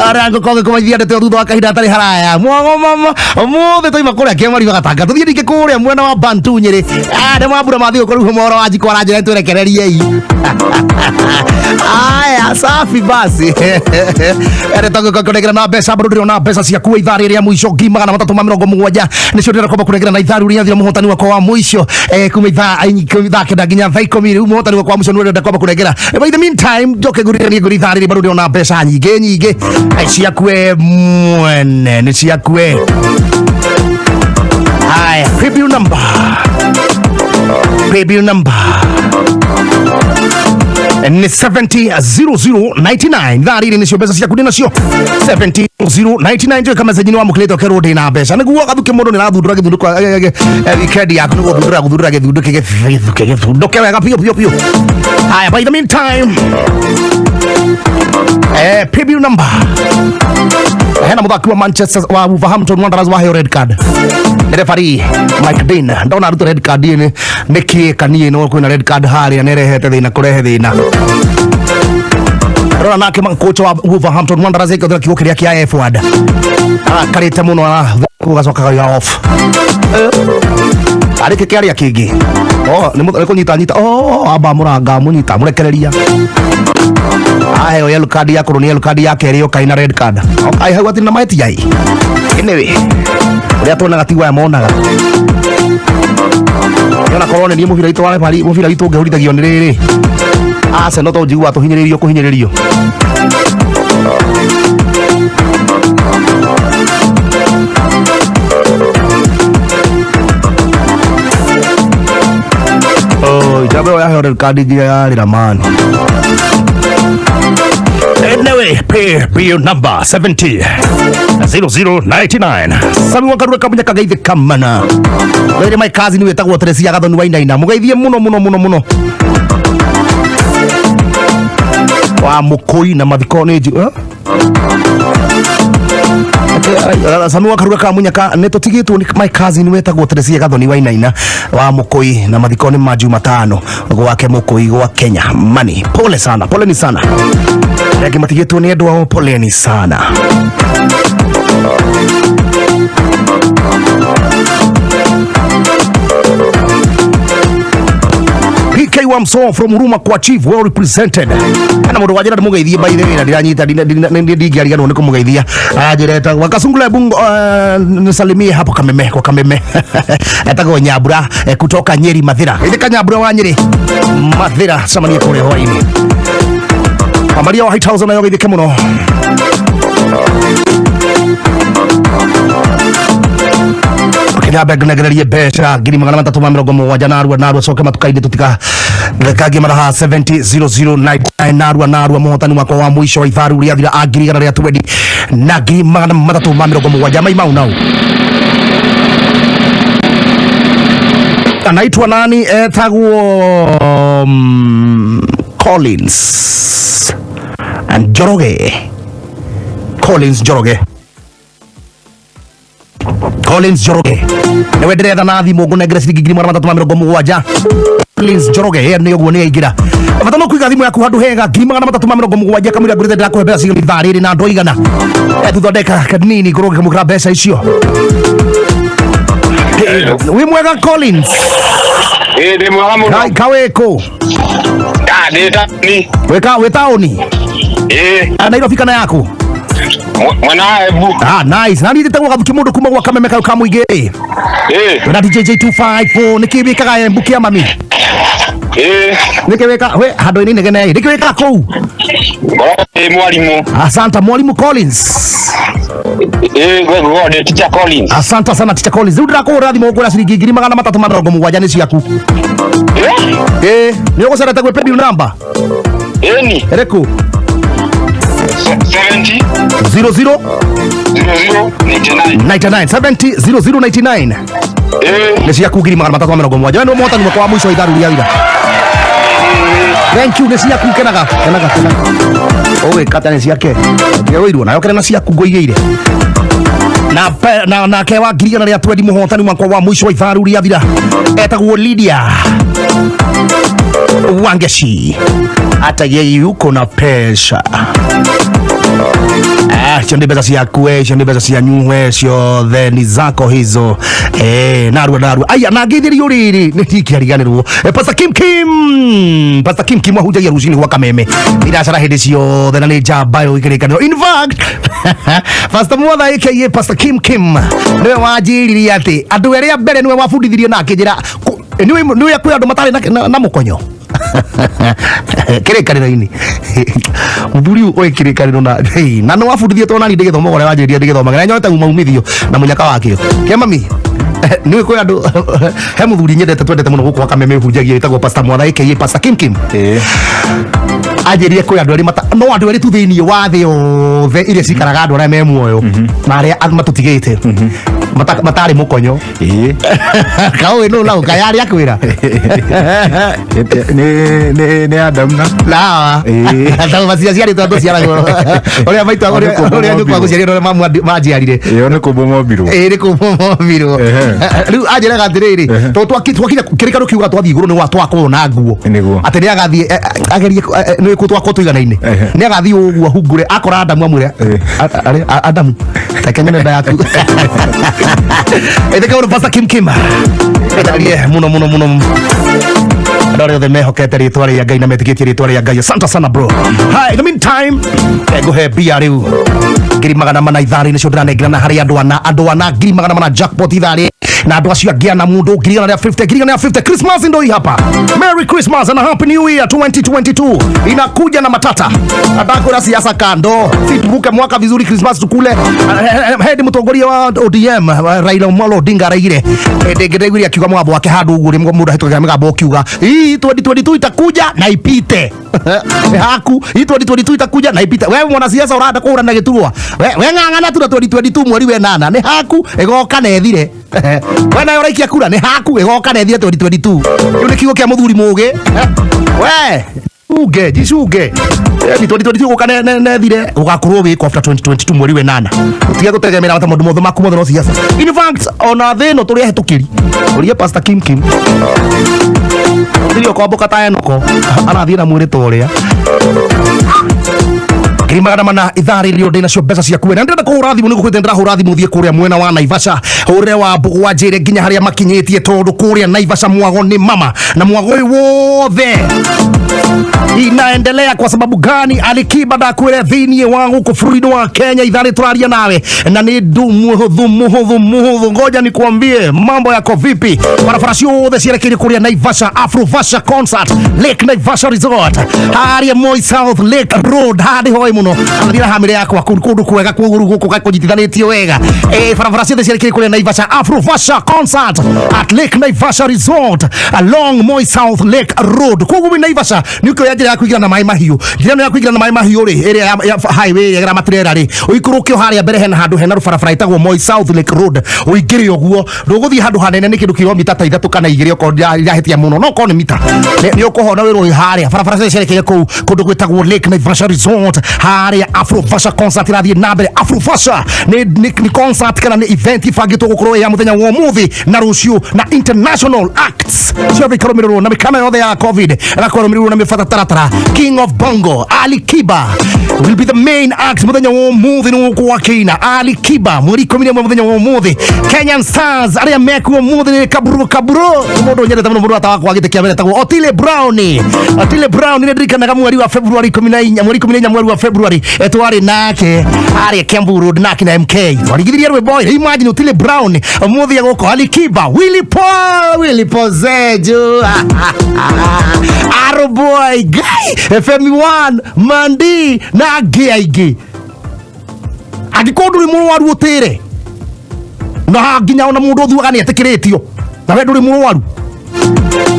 ara ngũkũ ũngĩkũmaithia ndeto thutha wa kaida tarĩ haraya mũthĩ toima kũrĩa kĩamari wagatanga tũthiĩ ningĩ kũrĩa mwena wa Bantu Nyĩrĩ nĩ mambura mathiĩ gũkorwo mohoro wa Njiko aranjĩra twerekereriei aya safi basi ndĩtagũkũnengera na mbeca bado ndĩrĩ na mbeca cia kuwa ithaa rĩrĩa mũico ngiri 370 nĩcio ndĩrakomba kũnengera na ithaa rĩrĩa thira mũhotani wakwa wa mũico kuma ithaa kenda nginya thaa 10 rĩu mũhotani wakwa wa mũico nĩwe ndakomba kũnengera. By the meantime njoke ngũririkanie ngũri ithaa rĩrĩ bado ndĩrĩ na mbeca nyingĩ ciakue mwene nĩ ciakue. Haya, preview number ni 700099 thaa rĩrĩ nĩcio mbeca ciaku ndĩnacio 700099 njoe kama zenyi wa mũkĩrĩte ũkerwo ndĩna mbeca nĩguo Gathuki Mundu nĩrathundũra gĩthundu kwa weekend yaku nĩguo guthundũra gĩthundu kĩgĩthunduke wega piũ. Haya, by the meantime preview number hena mũthaki wa Manchester wa Wolverhampton Wanderers wa red card nĩ referee Mike Dean ndona aruta red card nĩ kĩkanie no kwĩna red card harĩa nĩ rehete thĩna kũrehe thĩna rora nake coach wa Wolverhampton Wanderers ĩkĩthira kiugo kĩrĩa kĩa F-word karĩte mũno gacokaga ya off arĩ kĩarĩa kĩngĩ nĩ kũnyita amba mũranga mũnyita mũrekereria ayo yellow card ya koroni yellow card ya kerĩ okaina red card ai hau atina maeti yai anyway ũrĩa tuonaga tigwa monaga yona korone ni mũbira witũ wa referee mũbira witũ ũngĩhũrithagio nĩ rĩrĩ no to njigua tũhinyĩrĩrio Jabe ya hore kadi ya Ramani. Anyway, pay bill number 700099. Sami wakarura kamunya kagaithe kamana. Were mai kazi ni wetagwo Teresia Gathoni Wainaina. Mugeithie muno. Wa mukoi na mathikoni Sami wakarura kamunya ka netotigitwo ni mai kazi ni wetagwo Teresia Gathoni Wainaina wa mukoi na mathikoni ma Jumatano gwake mukoi gwa Kenya mani. Pole sana, pole ni sana. Yake matigitwo ni andu ao, pole ni sana. PK Wamso from Huruma kwa Chief, well represented. Ana mundu wajira mugeithie by the way, na ndiranyita ndigiaria no nikumugeithia. Ajireta Wakasungula bungo nisalimie hapo Kameme kwa Kameme. Etagwo Nyabura kutoka Nyeri Mathira. Ithika Nyabura wa Nyeri Mathira samani kule hoini. Amaria wa White House na yoga ithike muno. Nagerarie besha ngiri magana matatu ma mirongo mugwanja narua coke matukaini tutika thekagi maraha 700099 narua muhotani wakwa wa mwisho wa itharu ria thira angiri gana ria twendi na ngiri magana matatu ma mirongo mugwanja mai mau nau. Anaitwa nani? Etagwo Collins and Njoroge. Collins Njoroge newe ndere na thimo ngunengere ciringi ngiri magana matatu ma mirongo mugwanja. Collins Njoroge ni oguo ni aigira batano kuiga thimu yaku handu hega ngiri magana matatu ma mirongo mugwanja kamira ngurite ndira kuhebera ciringi ithariri na ndo igana tuthondeka kanini kuroge kamukira mbeca icio. Wi mwega Collins? Ndi mwega muno. Kaweko ndi tauni. Wetaoni? Nairobi kana yako? Mwana Embu. Nice. Nani ndetagwo Gathuki Mundu kuma gwa Kameme ka muige? Na Jey254 nikibikaga Embu kia mami. Nikiweka we hado ini negene nikiweka kou. Mwalimu. Asante mwalimu Collins. Wewe ni teacher Collins. Asante sana teacher Collins. Ndio ndako rathimo ngura ciringi ngiri magana matatu ma mirongo mugwanja ni ciaku. Ni ugo sarata gwe pay bill number. Ni. Ereko 70 00 99 nesi yaku ngiri magana matatu ma mirongo mugwanja. Ndio muhotani mwako wa mwisho wa itharu ria ira. Thank you nesi yaku kenaga. Owe kata nesi yake. Ndio irwo nayo kena ciaku ngoigeire. Na kewa ngiri gana ria twendi muhotani mwako wa mwisho wa itharu ria ira. Etagwo Lydia Wangeshi. Hata yeye yuko na pesa. Hizo ni pesa ciaku, hizo ni pesa cia nyuhe cio theni zako hizo. Narua. Aya na ngithirio riri ni tikiariganirwo. Pastor Kim wahujagia rucini gwa Kameme. Iracara hindi ciothe na ni njamba yo ikirikaniro. In fact, Pastor Mwatha aka Pastor Kim niwe wanjiririe ati andu eria mbere niwe wabundithirie na akijira niwe kwi andu matari na mukonyo. Kirikaniro-ini muthuri uyu kirikaniro na no wabundithie to nani ndigithomo gore wanjiririe ndigithomaga na nyote umumithio na munyaka wakio kia mami niwe kwi andu he muthuri nyendete twendete muno guku Kameme hunjagia itagwo Pastor Mwatha aka Pastor Kim ajirie kwi andu eri no andu eri tu thiini wa thi yothe iria cikaraga andu aria me muoyo na aria matutigite matari mukonyo kawe no lau kayari akwira ni Adam la Adam basi asiari tu ciaragwo oria maitwa oria nyukwa guciari no majiarire iyo ni kubomobiru ni kubomobiru riu ajira gathiriri to twakira kirikano kiuga twathi iguru ni gwa twakwo na nguo ati ni agathie agerie ni ku twakwo tuiganaine ni agathie uguo hungure akora Adam amwire Adam takenya nda yaku etheka uri Pastor Kim etarie muno ndore the mehokete ritwa ria Ngai na metigitie ritwa ria Ngai. Asante sana bro. Hi, in the meantime go ahead be ariu ngiri magana mana ithari ni cio ndiranengera hari andu ana ngiri magana mana jackpot ithari na andu acio angia na mundu ngiri na 50 Christmas ndo hii hapa. Merry Christmas and a Happy New Year 2022 inakuja na matata adakora siasa kando, si tuvuke mwaka vizuri, Christmas tukule head mutongoria wa ODM Raila Amolo Odinga raigire ndegire akiuga mwabo wake handu ugure mundu ahitoga migabo kiuga hii 2022 itakuja na ipite haku hii 2022 itakuja na ipite. Wewe mwana siasa urada kura na giturwa we ngangana tu 2022 mweri we 8 ni haku egoka na ethire wena yoraikia kura ni haku egoka na ethire 2022 yule kigo kia muthuri muge we uge jisuge ni 2022 ukane nethire ugakurwo wiko after 2022 mweri we 8 utiga gutegemera wata mundu motho maku motho no siasa. In fact ona thino turi ahetukiri urie Pastor Kim ndio kwa boka taenoko arathie na mwiri toria Kirimagana mana ithari rio ndina cio mbeca cia kuwe na ndenda kuhura thimu ni gukwitendera hura thimu thie kuria mwena wa Naivasha hure wa Mbugua njire nginya haria makinyitie tondu kuria Naivasha mwago ni mama na mwago wothe inaendelea. Kwa sababu gani? Alikiba ndakwire thinie wa guku bũrũri-inĩ wa Kenya ithari turaria nawe na ni muhuthu ngoja nikuambie mambo yako vipi. Barabara ciothe cierekeire kuria Naivasha Afrovasha Concert Lake Naivasha Resort haria Moi South Lake Road hadi hoi muno athira hamire yakwa kundu kwega kuguru guku gakujitithanitio wega barabara ciothe cierekeire kuria Naivasha Afrovasha Concert at Lake Naivasha Resort along Moi South Lake Road kugumu Naivasha niko yaje ya kuigira na mai mahiu njira ya kuigira na mai mahiu ri area ya highway ya matrera ri uikurukio haria mbere hena handu hena rubarabara itagwo Moi South Lake Road uigire oguo nduguthi handu hanene ni kindu kilomita ta 3 kana 2 ko yahetia muno no ko ni mita ni ukuhona wiru haria barabara cierekeire kundu gwitagwo Lake Naivasha Resort haria Afrovasha Concert irathie na mbere. Afrovasha ni concert kana ni event ifagitwo gukorwo ya muthenya wa muthi na rucio na international acts ciothe ikarumirwo na mikana yothe ya covid irakurumirwo na mifataratara. King of Bongo Alikiba will be the main act muthenya wa muthi ni kwa kina Alikiba mweri 10 muthenya wa muthi. Kenyan Stars aria mekuo muthi ni kaburo mundu nyereta mundu atawakwa gitekia mbere tagwo Otile Brown ni ndirikanaga mweri wa February 14 mweri wa February etwari nake aria Kiambu Road nake na MK warigithirie rwe boy. Imagine Otile Brown muthi agoko Alikiba Willy Pozejo Aro boy guy FM1 Mandi na Giaigi agikondo ri murwaru utire na nginya ona mundu thuaga ni atikiritio na we nduri murwaru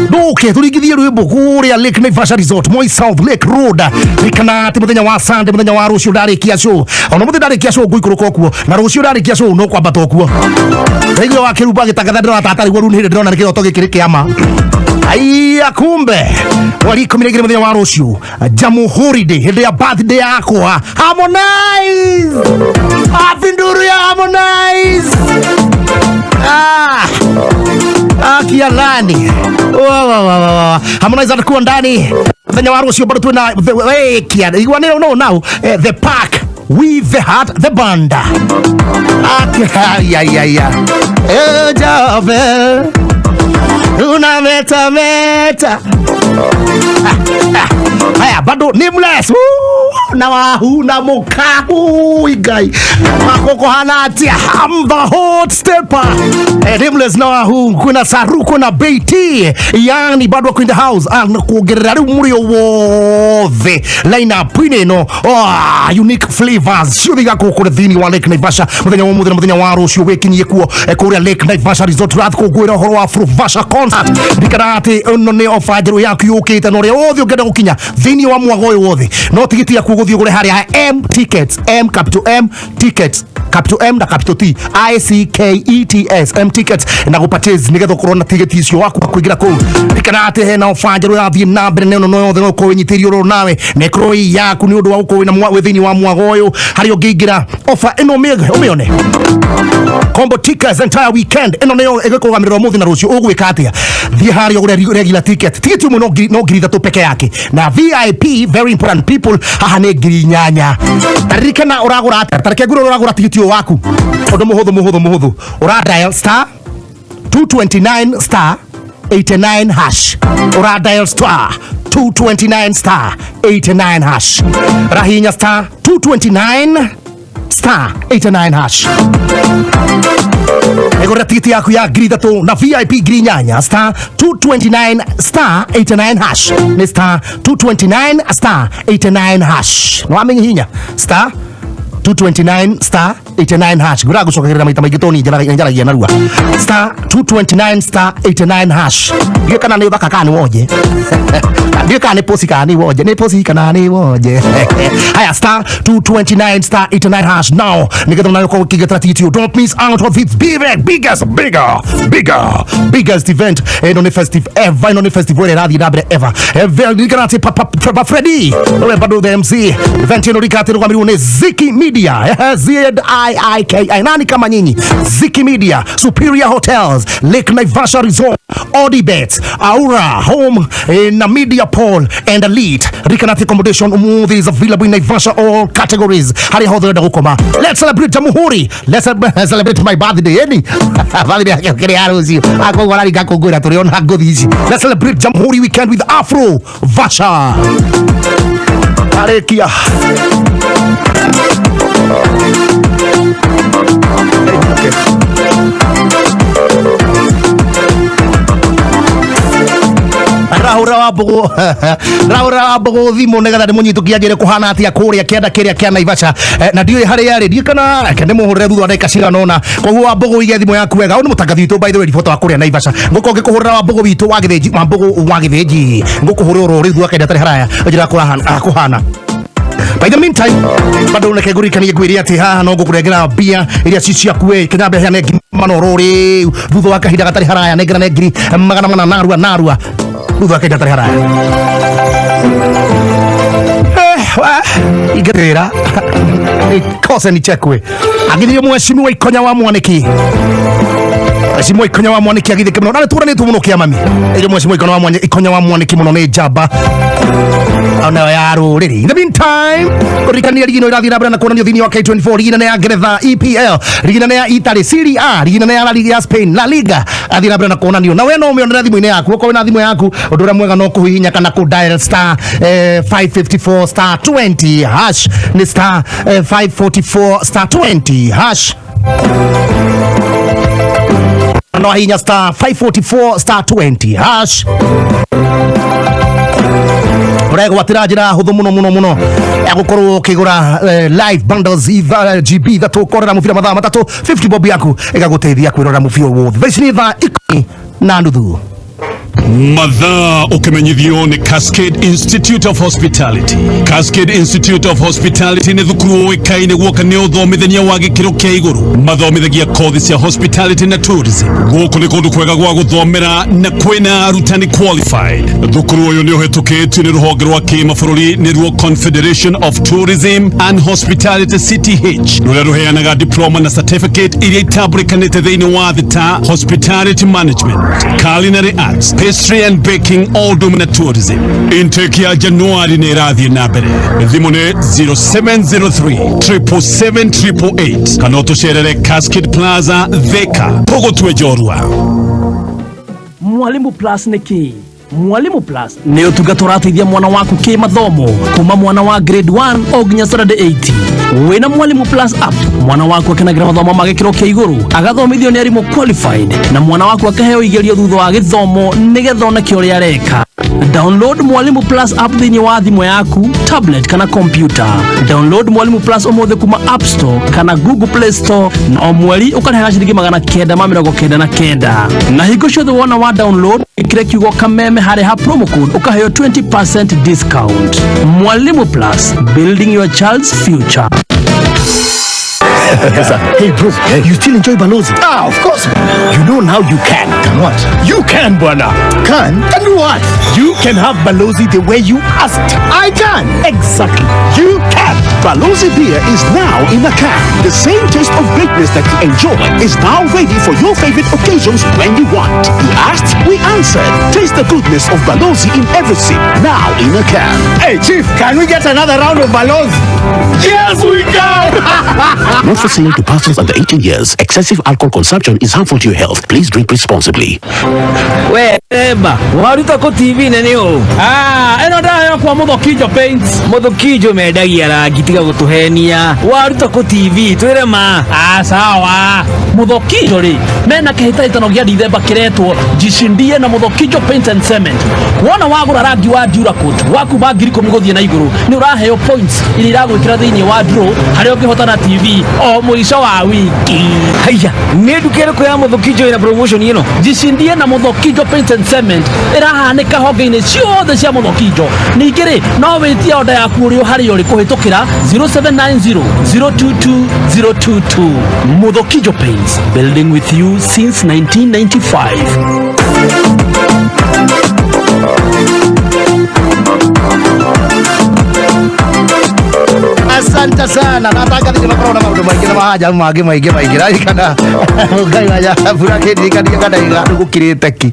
nduke turigithie rwimbo kuria Lake Naivasha Resort Moi South Lake Road rikana ati muthenya wa Sunday muthenya wa rucio ndarikia show ona muthenya ndarikia show nguikuruka kuo na rucio ndarikia show no kwamba tokuo rigio wa kiruba gitangatha ndira tatari gwa runire ndira na kiroto gikiri kiama aiya kumbe wali 12 muthenya wa rucio jamu holiday hindi ya birthday yakwa Harmonize afinduru ya Harmonize akia lani Harmonize atakuwa ndani muthenya wa rucio bado tuna kia no the park with the heart the banda ya Jove una meta haya bado Nameless na wahu na mukahu igai makoko hanatia I'm the hot stepper Nameless na wahu kuna Saru kuna Beiti yani bado in the house kugerera ri murio wothe line up ino unique flavors shuthiga kukure thini wa Lake Naivasha muthenya wa rucio wekinyie kuo kuria Lake Naivasha Resort rath kugwira horo wa Afrovasha Concert ndikarate no ne ofajeru yaku yukite no ri wothe ungenda gukinya thini wa mwago uyu wothe no tigiti ya kuguthio gure haria M tickets M capital M tickets capital M na capital T ICKETS M tickets na gupurchase nigetho korona tigiti icio waku kuingira ku ndikarate hena ofajeru yathie na mbere neno no yothe no kunyitirio ro nawe nekroi yaku ni undu wa uko na thini wa mwago uyu hari ungiingira offer ino umione combo tickets entire weekend ino nayo egekugamirwo muthi na rucio ugwika atia thie hario gure regular ticket umu no ngiri 3 peke yake na VIP very important people haha ni ngiri 8 tarikana uragura atia tarike nguru uragura ticket waku undu muhuthu ura dial star 229 star 89 hash ura dial star 229 star 89 hash rahinya star 229 star 89 hash. Egora tiketi yaku ya green to na VIP green nyanya star 229 star 89 hash. Ni star 229 star 89 hash. No amenye hinya star 229 star 89 hash. Gura gucoka maita maingĩ toni njaragia narua. Star 229 star 89 hash. Ndio kana ni thaka kana woje. Ndio kana posi kana woje. Ni posi kana ni woje. Haya star 229 star 89 hash now. Nigetha nayo kwa kigeta TTO. Don't miss out on this biggest event in on festive ever in on festival radio dabre ever. Very granted Papa Freddy. No bado the MC. Event ino rikate kwa milioni Ziki Media. ZIIKI. Nani kama nyinyi? Ziki Media, Superior Hotels, Lake Naivasha Resort, Odibet, Aura, Home in Media Pole, and Elite. Rikanati accommodation movies available in Naivasha, all categories. Hari hodho da hukoma. Let's celebrate Jamhuri. Let's celebrate my birthday. Any birthday kile harusi. Ako wala gako gura turiona godizi. Let's celebrate Jamhuri weekend with Afro Vasha. Arekia. Rahura wa bogo thimo negatha ndimunyitukia ngire kuhana atia kuria kienda kiria kia Naivasha na ndiwe hari yari ndi kana kende muhurire thutha ndeka cigana ona koguo wa bogo ige thimo yaku wega ni mutangathi witu by the way photo wa kuria Naivasha nguko ngikuhurira wa bogo witu wa githenji wa bogo wa githenji ngukuhurira ri thutha kenda tari haraya njira kuhana. By the meantime, bado unakeguri kani gwiri ati haha no gukuregera bia iria cici akue kinambe hane manorori thutha wa kahinda gatari haraya negera negiri magana narua thutha wa kahinda gatari haraya igerera ikose ni chekwe agithio mheshimiwa Ikonya wa Mwaniki mheshimiwa Ikonya wa Mwaniki agithike muno na tura ni tumuno kia mami ile mheshimiwa Ikonya wa Mwaniki muno ni jaba ona ya ruriri. In the meantime, kurikania ligino irathira bana kuonanio thini wa K24 ligina ya Ngeretha EPL ligina ya Italy Serie A ligina ya La Liga ya Spain La Liga athira bana kuonanio na we no umeonera thimu-ini yaku uko wina thimu yaku undura mwega no kuhihinya kana ku dial star 554 star 20 hash ni star 544 star 20 hash no hihinya star 544 star 20 hash urego watirajira huthu muno ya gukorwo kigura live bundles GB that ukorera mufira mathaa matatu 50 bob yaku igaguteithia kwirora mufira wothe thaici ni thaa 10:30 Mathaa ukimenyithio ni Cascade Institute of Hospitality. Cascade Institute of Hospitality ni thukuru uikaine guoka ni uthomithania wa gikiro kia iguru mathomithagia kothi cia hospitality na tourism. Guku ni kundu kwega gwa guthomera na kwina arutani qualified. Thukuru uyu ni uhetukitio ni ruhonge rwa kimabũrũri ni ruo Confederation of Tourism and Hospitality CTH ruria ruheanaga diploma na certificate iria itambulikanite thiini wa thita hospitality management, culinary arts, pastry and baking, all dominant tourism. Intake ya Januari ni irathie na mbere. Thimu ni 0703 777 kana utucerere Cascade Plaza Thika Pogotwe Jorua. Mwalimu Plus ni ki? Mwalimu Plus ni utungata ũrateithia mwana waku ki mathomo kuma mwana wa grade 1 o nginya standard 8. Wina Mwalimu Plus app mwana waku akenagira mathomo ma gikiro kia iguru agathomithio ni arimũ qualified na mwana waku akaheo igerio thutha wa githomo nigetha ona kĩo ria reka. Download Mwalimu Plus app thĩinĩ wa thimũ yaku, tablet kana computer. Download Mwalimu Plus ũmũthĩ kuma App Store kana Google Play Store na o mweri ũkarĩha ciringi 999. Na hingo ciothe wona wa download ikire kiugo Kameme harĩ ha promo code ukaheo 20% discount. Mwalimu Plus, building your child's future. Hey bro, you still enjoy Balozi? Of course. You know now you can. Can what? You can, bwana. Can do what? You can have Balozi the way you asked. I can. Exactly. You can. Balozi beer is now in a can. The same taste of greatness that you enjoy is now ready for your favorite occasions when you want. You asked, we answered. Taste the goodness of Balozi in every sip. Now in a can. Hey Chief, can we get another round of Balozi? Yes, we can. Not for sale to persons under 18 years. Excessive alcohol consumption is harmful to your health. Please drink responsibly. We eba, waruta ko TV nene o. Eno da kwa Muthokijo paints. Muthokijo medagia rangi tiga gutuhenia waruta ku TV twire ma sawa muthokijo ri mena kihitaitano gia dithemba kiretwo jishindie na muthokijo paint and cement wona wagura rangi wa Duracoat waku ba 10,000 guthie na iguru ni uraheo points ili iragwikira thiini wa draw hari ungihotana TV o muico wa wiki haya ni ndukere ko ya muthokijo ina promotion ino jishindie na muthokijo paint and cement irahanika honge-ini ciothe cia muthokijo ningiri no witie oda yaku uri hari uri kuhitukira 0790 022 022 Muthokijo Paints, building with you since 1995. Asante sana. Nataka nimakao na maundu maingi na mahaja maingi rari kana ngai waja bura kindi kana igukirite ki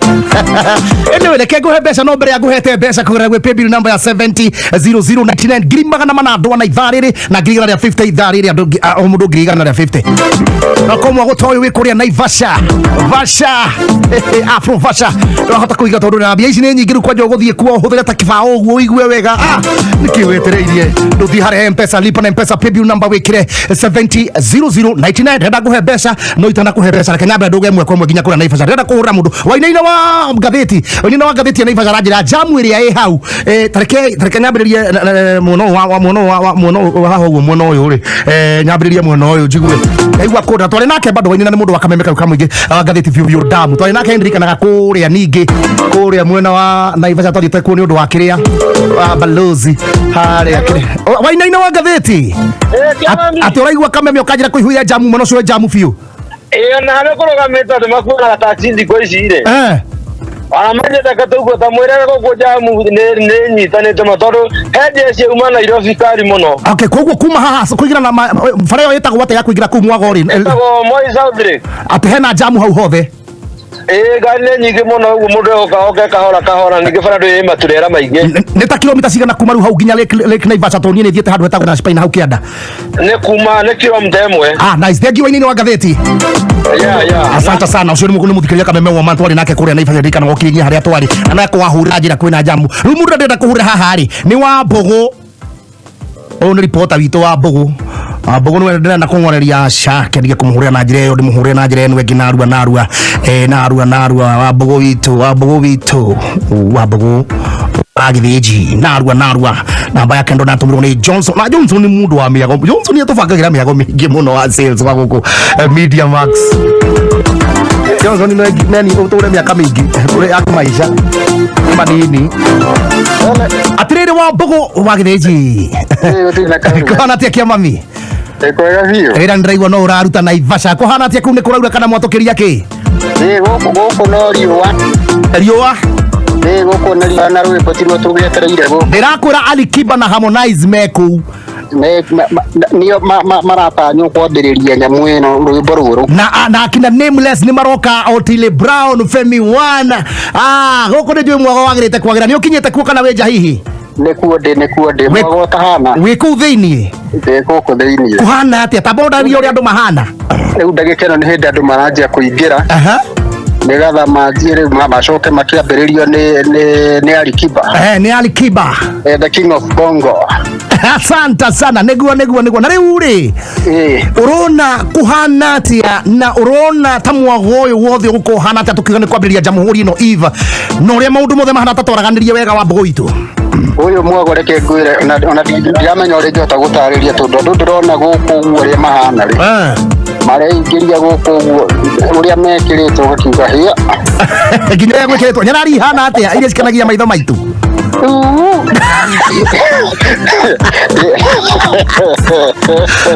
anyway reke guhe mbeca no mbere ya guhete mbeca kugura gwe pay bill number ya 700099 girimagana mana andwa na ithariri na girigana ya 50 ithariri o mundu girigana ya 50 na komwa gutoyo wi kuria Naivasha Afro Vasha no hota kuiga tondu na mbia ici ni nyingi kwa jo guthie kuo huthire ta kibao guo igue wega nikiwetereirie nduthi hare mpesa lipa na mpesa pay bill number wikire 700099 renda kuhe mbeca no itana kuhe mbeca reke nyambe nduge mwe kwa mwe ginya kura Naivasha renda kuhura mundu wainaina wa gatheti ya Naivasha ranjira jamu iria i hau tareke nyambiririe muno uyu ri nyambiririe muno uyu jigue aigua koda twari nake bado wainaina ni mundu wa kameme kau kamwingi gatheti view damu twari nake ndirikanaga kuria ningi kuria mwena wa Naivasha twathiite kuo ni undu wa kiria balozi haria kire wainaina wa gatheti ati uraigua kameme ukajira kuihuia jamu muno cio jamu fiu na hame kurugamite andu makuona taxi ndiko icire amanyete katugo tamwirega guku jamu ni nyitanite matondu heje cie uma Nairobi kari muno okay koguo kuma haha kuigira na fareo yetagwo wate ya kuigira kumwa gori ego Moi South ati hena jamu hau hothe gari ni nyingi muno uguo mundu oka kahora ningi farado ye maturera maingi ni ta kilomita cigana kuma ru hau ginya lake Naivasha to ni thiete handu hetagwo na Spain hau kianda ni kilomita imwe nice thank you wainini wa gatheti asante sana ucio ni muthikiria kameme wa man twari nake kuria Naivasha ndikana gokinyia haria twari anako wahura njira kwina jamu ru mundu ndenda kuhura haha ri ni wa Mbogo o ni reporter witu wa Mbogo Mbogo nwe ndenda kung'oreria shake ndige kumuhuria na njira yo ndimuhurie na njira eno wengi narua wa Mbogo witu agithiji narua namba yake ndo natumirwo ni Johnson na Johnson ni mundu wa miago Johnson ni tubangagira miago mingi muno wa sales wa guku Media Max Johnson ni nani uture miaka mingi ure akumaisha manini atirire wa Mbogo wa githiji kana tia kia mami kwega hiyo ira ndiraigua no uraruta Naivasha kuhana atia kuu ni kuraura kana mwatokeria ki guku no riua guku na rwimbo tirwo tugetereire go ndirakwira Alikiba na Harmonize meku niyo maratanywo kwambiriria nyamu ino rwimbo ruru na akina Nameless ni maroka Otile Brown Femi One guku ni jwe mwago wagirite kwagira ni ukinyete kuo kana wenja hihi nikuo ndi mwago tahana wiku thiini guku thiini kuhana atia taboda ri uri andu mahana riu ndagika ino ni hindi andu maranjia kuingira nigatha manjie riu macoke makiambiririo ni Alikiba ni Alikiba the king of Bongo asante sana neguo na riu ri urona kuhana atia na urona tamwago uyu wothe uko hana atia tukigane kwambiriria jamhuri ino Eve no ria maundu mothe mahana tatwaraganirie wega wa Mbogo witu uyu mwago reke ngwire ona ndiramenya uri ngihota gutariria tondu andu ndirona guku uguo ria mahana ri mareigiria guku uguo uria mekiritwo gakiuga hia nginya ya gwikiritwo nyarari hana atia iria cikanagia maitho maitu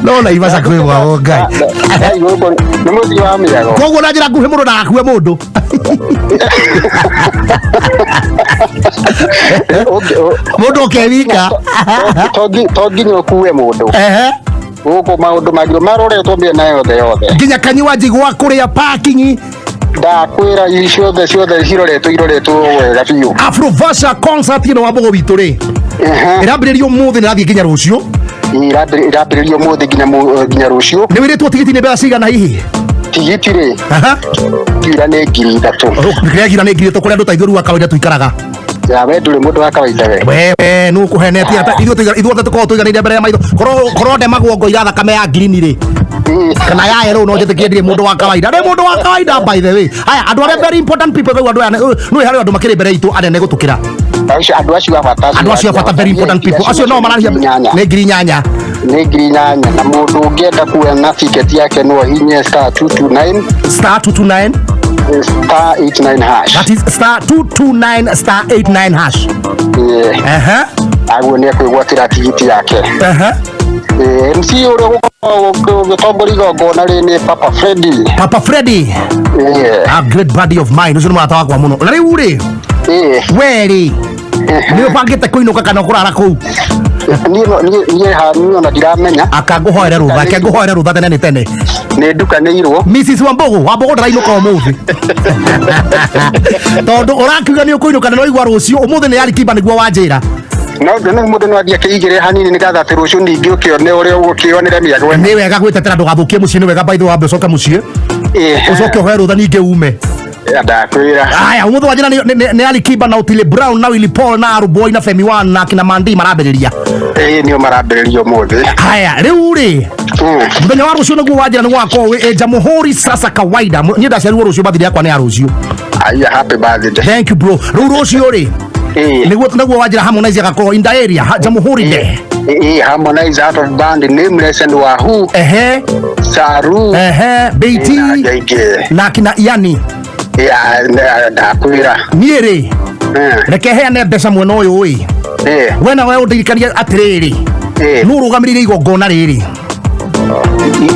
no Naivasha kwi mwago ngai ni muthii wa miago koguo na njira nguhi mundu ndagakue mundu mundu ukewika to nginya ukue mundu guku maundu mangĩ maroretwo mĩena yothe nginya kanyiwa njigwa kuria parking ndakwira ciothe iroretwo wega biũ Afro Vasha concert ino wa Mbogo witu ri irambiririo umuthi nirathie nginya rucio irambiririo umuthi nginya rucio ni wiritwo tigiti ni mbeca cigana hihi tigiti ri gira ni 3,000 gira ni 3,000 kuria andu taithuru wa kawaida tuikaraga ya we nduri mundu wa kawaida we nu kuhenetia hata ithuothe tukorwo tuiganire mbere ya maitho korwo ndemagwo ngo iratha kame ya green ri kana ya yellow no njetikie ndire mundu wa kawaida ndi mundu wa kawaida by the way haya andu are very important people thau andu aya no hari andu makire mbere itu anene gutukira andu acio abata very important people acio no mararihia nĩ ngiri nyanya na mundu ungienda kuona ticket yake no hinye *229 *229 *89 hash. That is *229 *89 hash. Yeah. Aguo ni kwigwatira tigiti yake. MC uri gutongori gongona ri ni Papa Freddy. Yeah. A great buddy of mine. Ucio ni mata wakwa muno. Na riu ri weri ni upangite kuinuka kana kurara kuu niĩ hanyu ona ndiramenya akanguhoere rutha tene nĩ ndukanĩirwo Mrs Wambogo ndarainuka ũmũthĩ tondũ ũrakiuga nĩ ũkũinũka na no igwa rũciũ ũmũthĩ nĩ Alikiba nĩguo wanjĩra no mũndũ no athiĩ akĩigĩre hanini nĩgetha atĩ rũciũ ningĩ ũkĩone ũrĩa ũgũkĩonera mĩago nĩ wega gwĩtetera ndũgathũkie mũciĩ nĩ wega by the way ũcoke mũciĩ ũcoke ũhoe rũtha ningĩ ume ndakwĩra aya ũmũthĩ wanjĩra nĩ Alikiba na Otile Brown na Willy Paul na Aruboy na Femi One na kina Mandi marambĩrĩria nĩo marambĩrĩria ũmũthĩ haya rĩu rĩ mũthenya wa rũciũ nĩguo wanjĩra nĩ gwakwo Jamhuri sasa kawaida niĩ ndaciarirwo rũciũ birthday yakwa nĩ ya rũciũ aya happy birthday thank you bro rĩu rũciũ rĩ nĩguo wanjĩra Harmonize agakorwo in the area Jamhuri Day Harmonize out of band Nameless and Wahoo Saru Beatty na kina Yani ndakwĩra niĩ rĩ reke heane mbeca mwena ũyũ ĩ we nawe ũndirikania atĩrĩrĩ nũ ũrũgamĩrĩire igongona rĩrĩ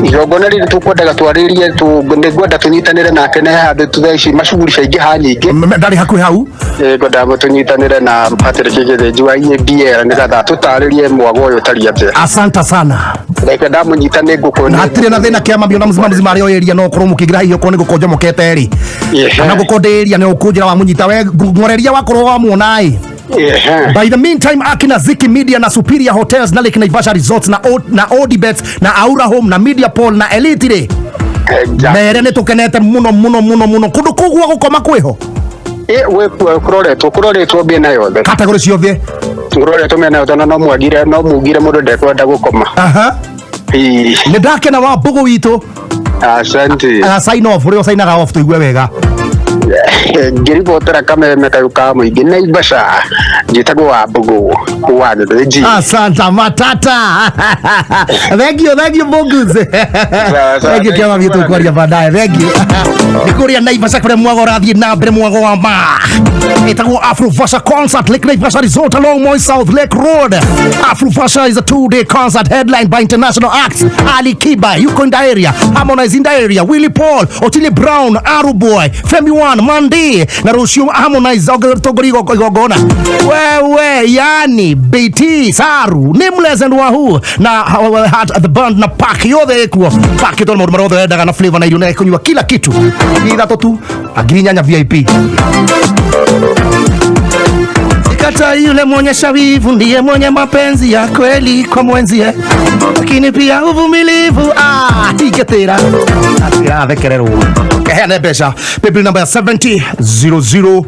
igongona rĩrĩ tũkwendaga twarĩrie nĩngwenda tũnyitanĩre nake na handũ thaa ici macuguri caingĩha nyingĩ ndarĩ hakuhĩ hau ngwendaga tũnyitanĩre na Patrick Gĩthĩnji wa EABL nĩgetha tũtarĩrie mwago ũyũ ũtariĩ atĩa asante sana reke ndamũnyita nĩ ngũkũona hatirĩ na thĩna kĩama mĩona mzima arĩa oyeria no korwo mũkĩgira hihi okorwo nĩ gũkonja mũkete rĩ kana gũkondĩria nĩ ũkũnjĩra wa mũnyita we ng'oreria wakorwo wa muona ĩ by the meantime akina Ziki Media na Superior Hotels na Lake Naivasha Resorts na Odibets na Aura Home na Media Pole na Elite rĩ mere nĩ tũkenete mũno kũndũ kũguo gũkoma kwĩho we kuroretwo mbia na yothe category ciothe kuroretwo mena yothe no mugire mũndũ ndekwenda gũkoma nĩ ndakena wa Mbogo witũ asante sign off rĩo signaga off tũigue wega ngiribotera Kameme kayuka mũingĩ na Naivasha njĩtagwo wa Mbogo wa Ndeji asante matata thank you Bogus thank you kama vitu kwaria baadaye thank you nikuria Naivasha kule mwago rathi na mbere mwago wa ma itagwo Afrovasha concert Lake Naivasha Resort along Moi South Lake Road. Afrovasha is a 2-day concert headlined by international acts Alikiba yuko in the area, Harmonize in the area, Willy Paul, Otile Brown, Aruboy, Femi One, Mandi na rũciũ Harmonize tongorigo igongona wewe yani Beatty Saru Nameless and Wahoo na Heart at the Band na Pack yothe ekuo Pack ito maũndũ marothe wendaga na flavor na irio na kunywa kila kitu ithatũ tu agiri nyanya VIP kata yule mwenye shawivu ndiye mwenye mapenzi ya kweli kwa mwenzie lakini pia uvumilivu igetera atira thekererwo keheane mbeca paybill number 7000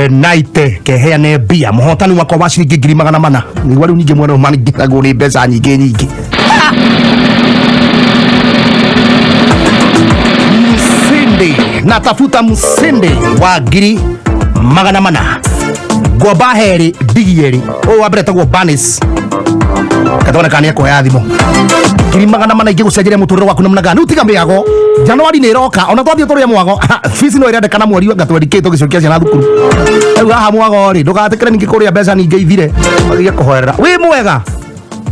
naite keheane bia muhotani wakwa wa ciringi 400 nĩguo rĩu ningĩ mwena ũmani ngĩragwo nĩ mbeca nyingĩ Msindi natafuta msindi wa 400 Gomba heri digieri o wabere tagwo Banis katona kania ko ya thimo 400 ingĩ gũcenjeria mũtũrĩre waku na mnaga utiga mĩago Januari nĩ roka ona twathie tũrĩa mwago fees no irendekana mweri gatwendikĩtwo gĩcokia ciana thukuru rĩu haha mwago rĩ ndũgatikĩre ningĩ kũrĩa mbeca ningĩ ithire agĩe kũhoerera wĩ mwega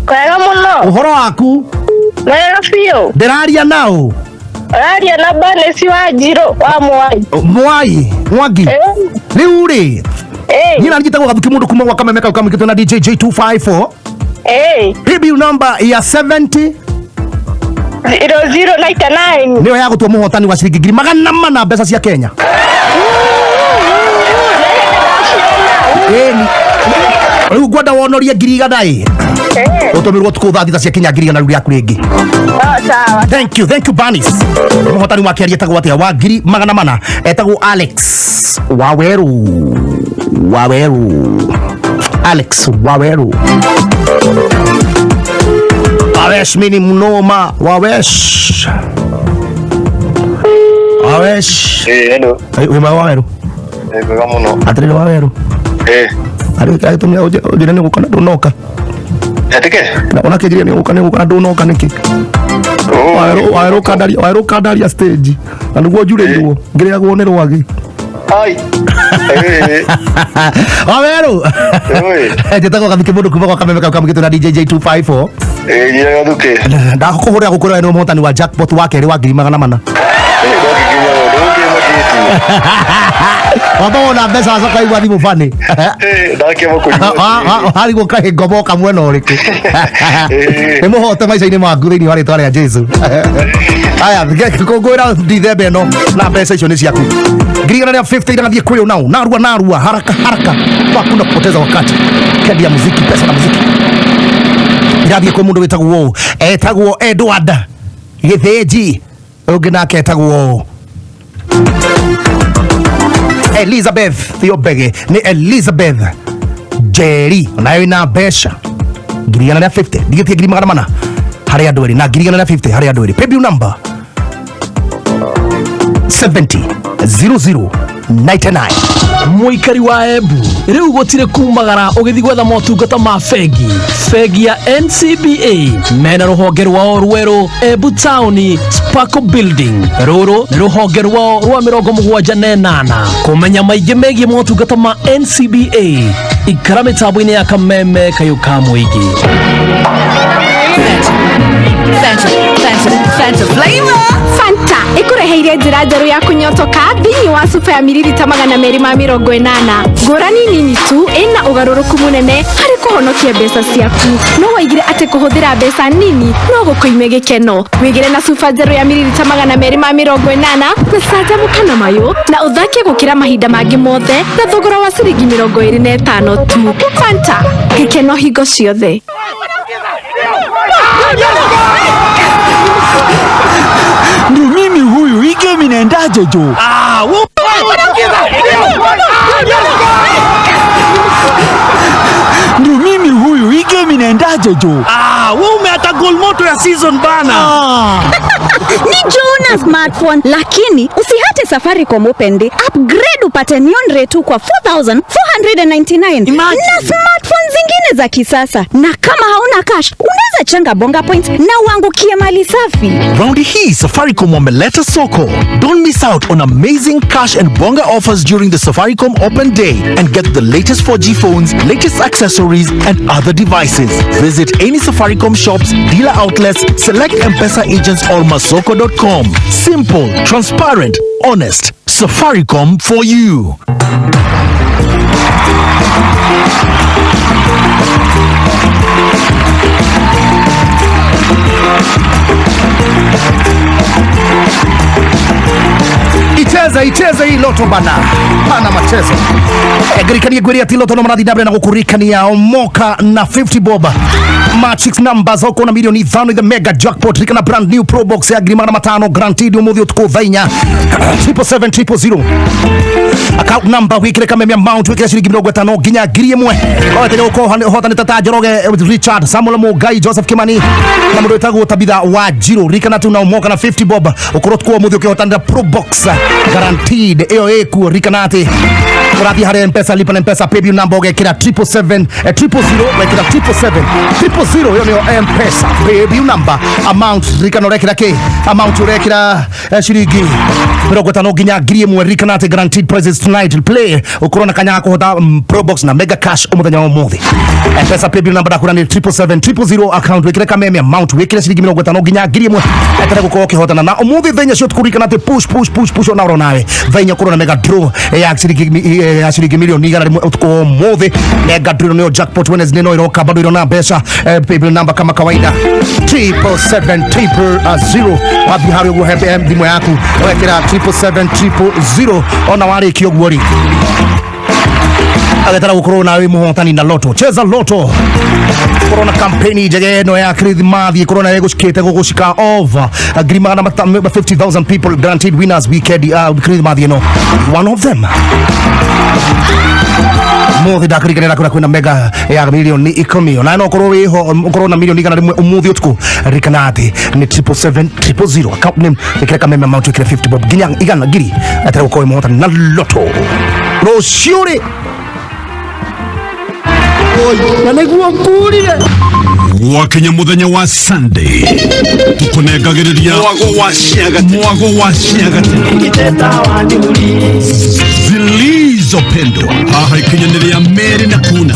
kwega mũno ũhoro waku wega biũ ndĩraria nao araria na Banis wa Njiro wa Mwai Mwangi rĩu rĩ Nina njitagwo Gathuki Mundu kuma wa KAMEME-FM kamikitwo na DJ Jey254 paybill number ya 70 0099 niyo ya gũtua mũhotani wa ciringi 400 mbeca cia Kenya rĩu ngwenda wonorie 100 ũtũmirwo tukũ thathitha cia Kenya 100 rĩu yaku rĩngĩ sawa thank you Banis mũhotani wa kĩaria etagwo atĩa wa 400 etagwo Alex Waweru Waweru. Alex Waweru. Wawesh mini mnoma. Wawesh. Wawesh. Hello. Wema Waweru. Gamuno. Atrele Waweru. Ari tumia ujira ni gukana dunoka. Atike? Na ona kejira ni gukana dunoka niki. Waweru kadaria stage. Andugo jureirwo. Ngire ya guonerwo agi. Ai. Waweru. Jetako Gathuki Mundu kuma kwa Kameme kamkitu na DJ Jey254. Jira Gathuki. Ndakuhurira gukura ni muhotani wa jackpot wa keri wa 200,000. Wabona mbeca zoka igwa thimu fani. Ndake mukunywa. Hari gukahe ngoboka mwena uriku. Ni muhote maica-ini maku thiini wa ritwa ria Jesu. Aya, ngikungwira Dithemba ino na mbeca icio ni ciaku. 50 inathie kwio nao. Narua haraka. Hakuna kupoteza wakati. Kendi ya muziki, pesa na muziki. Irathie kwa mundu etagwo Edward Githĩnji. Ungi nake etagwo Elizabeth Thiobege. Ni Elizabeth Jerry. Nayo ina mbeca 50 ndigitie 200,000 hari andu eri na 50 hari andu eri. Paybill number 700099. Muikari wa Embu riu gutire kumagara ugithi gwetha motungata ma fegi ya NCBA mena ruhonge rwao rweru Embu Town Sparkle Building. Ruru ni ruhonge rwao rwa 78 kumenya maingi megie motungata ma NCBA ikara mitambo-ini ya Kameme kayuka muigi. Fanta flavor. Fanta ikureheire njira njeru ya kunyotoka thini wa supa ya mililita 280. Ngũrani nini tu ina ugaruruku munene hari kuhonokia mbeca ciaku. No waigire ati kuhuthira mbeca nini no gukoime gikeno. Wigire na supa njeru ya mililita 280 mbeca njamu kana mayo na uthake gukira mahinda mangi mothe na thogora wa ciringi 25 tu. Fanta gikeno hingo ciothe. Ndio mimi huyu, hii game inaendaje jo? Ndio mimi huyu, hii game inaendaje jo? Wewe umeata goal moto ya season bana. Ni Jonas smartphone, lakini usihate Safaricom Open Day. Upgrade upate neon ray tu kwa 4,499. Na smartphone zingine za kisasa. Na kama hauna cash, unaweza changa bonga points na uangukie mali safi. Raundi hii Safaricom wameleta soko. Don't miss out on amazing cash and bonga offers during the Safaricom Open Day and get the latest 4G phones, latest accessories and other devices. Visit any Safaricom shops, dealer outlets, select M-Pesa agents or masoko.com. Simple, transparent, honest. Safaricom for you. Icheze hii loto bana. Pana machezo. Egerikania gweri ati loto no marathi dabra na gukurikania omoka na 50 boba. Matrix numbers oko na milioni 5 the mega jackpot rikana brand new pro box ya 5 guaranteed umuthi utuko thainya 77700. Account number wikire Kameme amount wikire shilingi 50 ginya 1,000. Kwa tele uko hota nitata Joroge Richard Samuel Mugai Joseph Kimani na mundu etago tabitha wa Jiro rikana tu na omoka na 50 boba ukorotko umuthi ukihotanda pro box guaranteed eku rikanati urathi hari M-Pesa lipa na M-Pesa paybill number ogekira 77700 wekira 77700 yo niyo M-Pesa paybill number amount rikano rekira ke amount urekira shiringi 50 ginya 1,000 rikanati guaranteed prizes tonight play ukorona kanya kuhota pro box na mega cash umuthenya wa muthi M-Pesa paybill number dakura ni 77700 account wekira Kameme amount wekira shiringi 50 ginya 1,000 etara guko ukihotana na umuthi thenya shot kurikanati push na uronawe thenya kurona mega draw ya shiringi milioni 100 utuko muthi mega draw no jackpot Wednesday no iroka bado irona pesa paybill number kama kawaida 77700 wapi hari ugo hebe ndimo yaku wekira 77700 ona wari kiogwori agetara gukorwo nawe muhotani na loto cheza loto corona campaign jege no ya Christmas corona yegushikite gugushika over agreement na 50,000 people guaranteed winners weekend Christmas one of them muthi ndakurikanira kwina mega ya milioni 10 na no korwo wiho korwo milioni kana rimwe umuthi utuku rikana ati ni 77700 account name ikira kameme amount ikira 50 bob ginya igana giri atari ukoe mota na loto no shure na negua kurire Wakenya muthenya wa Sunday tukunengagiriria mwago wa ciaga zilizopendwa haha ikinyanĩria Meri na Kuna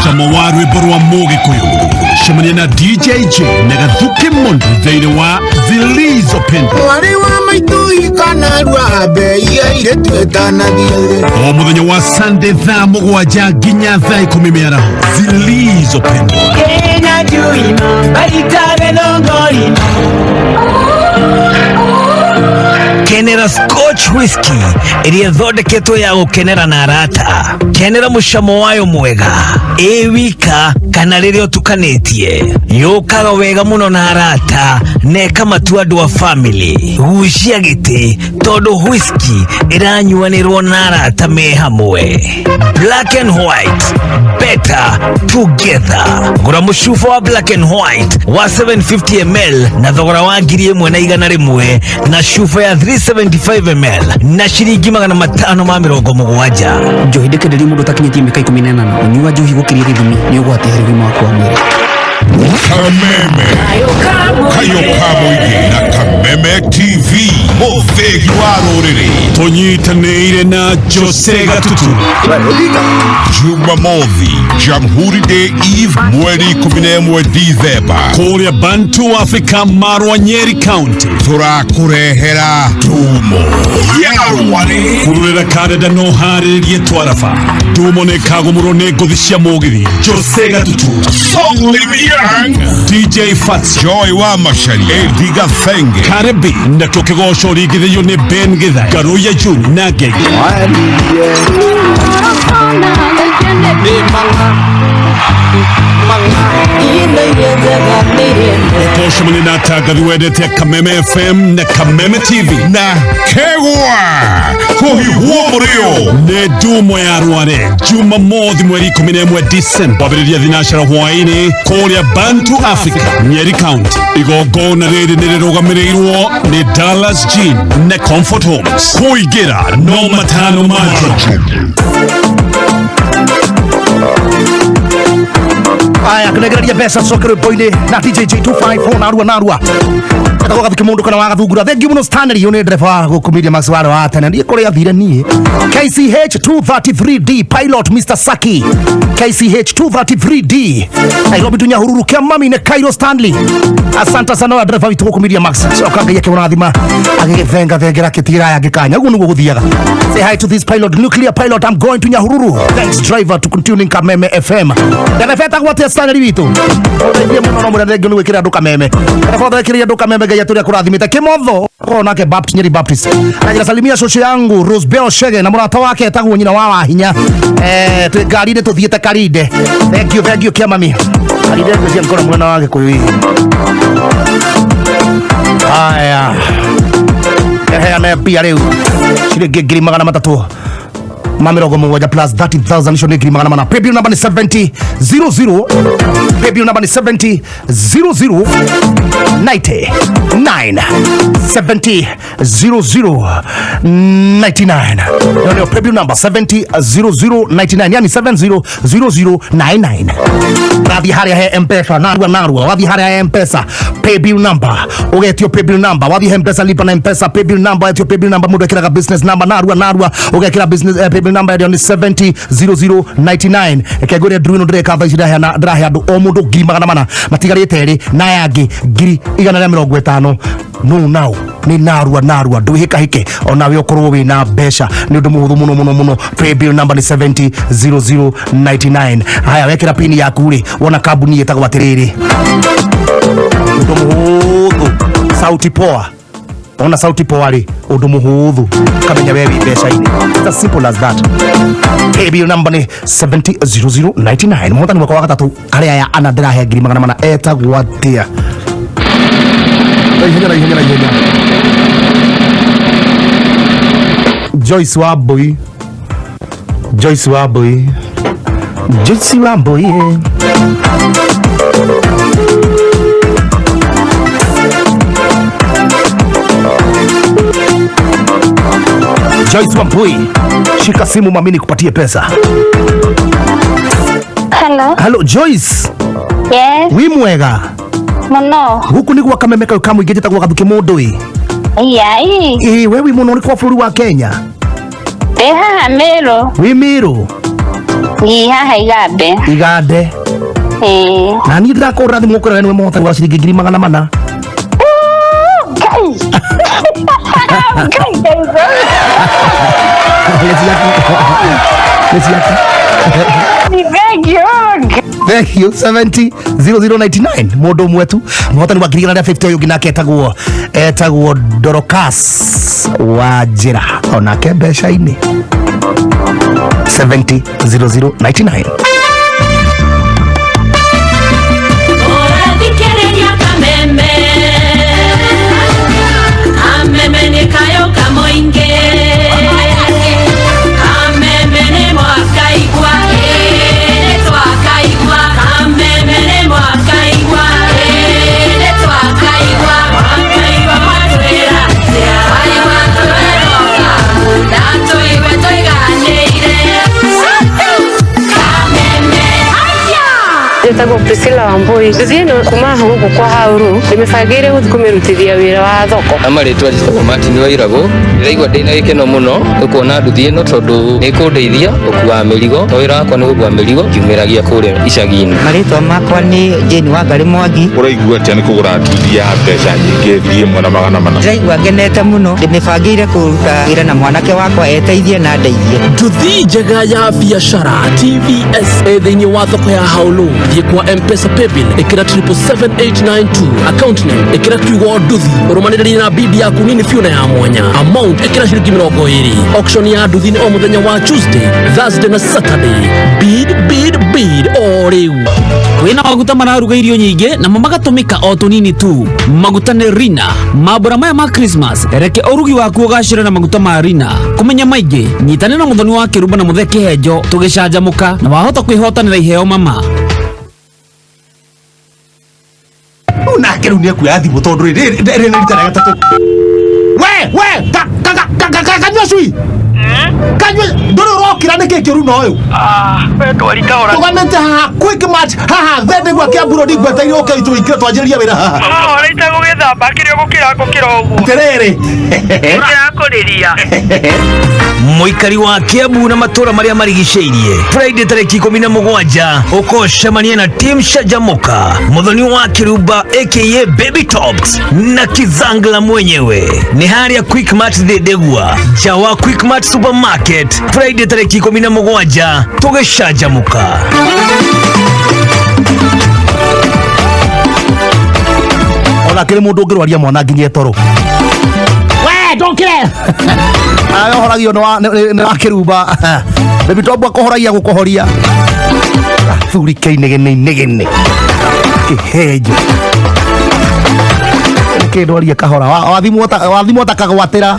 cama wa rwĩmbo rwa Mũgĩkũyũ cemania na DJ Jey na Gathuki Mundu thĩinĩ wa zilizopendwa wari wa maitui kana rwa bei ire twetana thiere o muthenya wa Sunday thaa 7 nginya thaa 10 mĩaraho zilizopendwa Kenya juima baitare nongori Kenera Scotch Whisky iria thondeketwo ya gukenera na arata. Kenera mucamo wayo mwega wika kana riria utukanĩtie yukaga wega muno na arata neka matu andu a family gucia giti tondu whisky iranyuanirwo na arata me hamwe. Black and White, better together. Gura mucuba wa Black and White wa 750 ml na thogora wa 1,100 na cuba ya 375 ml na ciringi 570. Njohi ndekenderia mundu takinyitie mĩaka 18 unyua njohi gukiria githimi ni ugwati harĩ ũgima waku wa mwĩrĩ. Kayo Kamoige na Kameme TV Muthegi wa rũrĩrĩ tunyitanĩire na Jose Gatutu Jumamothi Jamhuri Day Eve mweri 11 Disemba kũrĩa Bantu Africa Marwa Nyeri County tũrakurehera Ndumo ya Rware kururĩra karenda no harĩrĩrie twarafa Ndumo nĩ kagũmũrwo nĩ ngũthi cia mũgithi Jose Gatutu DJ Fats Joy wa Mashari Ediga Fenge Karibi na tũkĩgoco ringithĩrio nĩ Ben Githa Garuya Juni na Gege Ukoshimani na tagathi wendete KAMEME-FM na KAMEME TV na Kewa kuhihuo murio ne Ndumo ya Rware Jumamothi mweri 11 Disemba babiriria thinashara hwaini kũrĩa Bantu Africa Nyeri County. Igongona rĩrĩ nĩ rĩrũgamĩrĩirwo nĩ Dallas Jean na Comfort Homes. Kũingĩra no matano majo. Aya kunegereria pesa sokere boine na DJ Jey254 narua Gathuki Gathuki Mundu kana Wagathungura thengi muno Stanley one driver gukumiria maswaro wa tene ni kuri athire nie KCH 233D pilot Mr Saki KCH 233D Nairobi tunya hururu kia mami ne Cairo Stanley asante sana wa driver witu gukumiria max soka ngai yake unathima agigithenga thengera kitira ya gikanya ugu nugu guthiaga say hi to this pilot nuclear pilot I'm going to Nyahururu thanks driver to continuing KAMEME-FM ndefeta gwate Stanley witu ndio muno muno ndio gwikira nduka meme ndefota kiria nduka meme ngai aturia kurathimita kimotho kona ke Baptist Nyeri Baptist na salimia shosho yangu Rosebell Shege na murata wake etagwo nyina wa hinya tu gari tu thiete Karide thank you kia mami Karide kwa mkono mwana wake kwa hiyo haya na pia leo shilingi 300 Mamirogo mmoja plus 30,000 shoni ngiri magana mana. Paybill number ni 7000. Paybill number ni 7000 99 700099. Ndio paybill number 700099 yani 700099. Radhi haya ya M-Pesa narua radhi haya ya M-Pesa paybill number ugetio paybill number wadhi M-Pesa lipa na M-Pesa paybill number etio paybill number mudo kila business number narua ugekira business paybill number ya ni 700099 ekegore druino ndreka thaici ndahe andu o mundu ngiri magana mana matigarite ri na yangi ngiri 150 no now ni narua nduhika hike ona we okorwo we na besha ni undu muhuthu muno paybill number ni 700099 haya wekira pini yaku ri wona kambuni yetagwo atiriri undu muhuthu sauti poa ona sauti poa ri undu muhuthu kamenya wewe besha ini it's as simple as that paybill number ni 700099 mutani mwaka wa gatatu aria ya anadra he ngiri magana mana etagwo atia Joyce Wambui. Joyce Wambui. Joyce Wambui. Joyce Wambui. Shika simu mami nikupatie pesa. Hello. Hello Joyce. Yes. Wi mwega. Muno. Guku ni gwa Kameme ka muingĩ njĩtagwo Gathuki Mundu Iya. We wi muno ni kwa bũrũri wa Kenya. Haha Meru. Wi Meru. Haha Igande. Igande. Na niĩ ndĩrakũra thimũ ũkũrera nĩwe mũhotani wa ciringi 400. Thank you. 700099 mundu mwetu muhotani wa 350 uyu nake etagwo Dorokas wa njira onake mbeca-ini 700099. Kameme ni kayo kamoinge Kameme ni mwakaigwa Netwakaigwa Kameme ni mwakaigwa Netwakaigwa Mwakaigwa maturera Wai maturera Dato iwe toiganeire Kameme Njĩtagwo Priscilla Wambui. Tuthiĩ kuma huko kwa hauru nimebangĩire gũthiĩ kũmĩrutithia wĩra wa thoko. Amarĩtwa njĩtagwo Martin Wairagũ. Ndĩraigua ndĩna gĩkeno mũno gũkuona nduthi ĩno tondũ nĩ ĩkũndeithia gũkua mĩrigo. Wĩra wakwa nĩ gũkua mĩrigo ngiumĩragia kũrĩa icagi-inĩ. Marĩtwa makwa nĩ Jane Wangari Mwangi. Ũraigua atĩa nĩ kũgũra nduthi ya mbeca nyingĩ 1,400? Ndĩraigua ngenete mũno. Ndĩmĩbangĩire kũruta wĩra na mwanake wakwa eteithie na ndeithie. Nduthi njega ya biashara TVS thĩinĩ wa thoko ya Haulu. Kwa M-Pesa Paybill ikira 77892 account name ikira kiugo nduthi urumanirĩrie na bidi yaku nini fiuna ya mwanya amount ikira ciringi 20. Auction ya nduthi ni o muthenya wa Tuesday, Thursday na Saturday. Bid o rĩu. Kwĩna maguta mararuga irio nyingĩ na magatumĩka o tunini tu. Maguta nĩ Rina. Mambura maya ma Christmas reke urugi waku ũgacĩre na maguta ma Rina. Kumenya maingĩ nyitanĩra na mũthoni wa Kĩrumba na Mũthee Kĩhenjo tũgĩcanjamũka na wahota kwĩhotanĩra iheo mama. Nake rĩu nĩekuoya thimũ tondũ rĩrĩ nĩ rita rĩa gatatũ. Kanyua cui kanyua ndũrĩ ũrokĩra nĩkĩ kĩru na ũyũ tũganĩte haha quick match haha thende gwa kĩamburo ndigweteire ũke itũikire twanjĩrĩria wĩra haha ũrĩte gũgĩthamba kĩrĩa gũkĩra ũguo atĩrĩrĩ ũrakũrĩria Mũikari wa Kiambu na matũra marĩa marigicĩirie Friday tarĩki 17 ũkocemania na team Shajamoka mũthoni wa Kĩrumba aka Baby Tops na Kizangla mwenyewe ni harĩa quick match thĩndĩgua nja wa quick match supermarket Friday tarĩki 17 tũgĩcanjamũka. Ona kĩrĩ mũndũ ũngĩrwaria mwana nginya toro ndokire ayo horagio nĩ wa Kĩrumba Baby Top akohoragia gũkohoria thuri kĩinegene kĩhenjo kĩndwaria kahora wathimwo takagwatĩra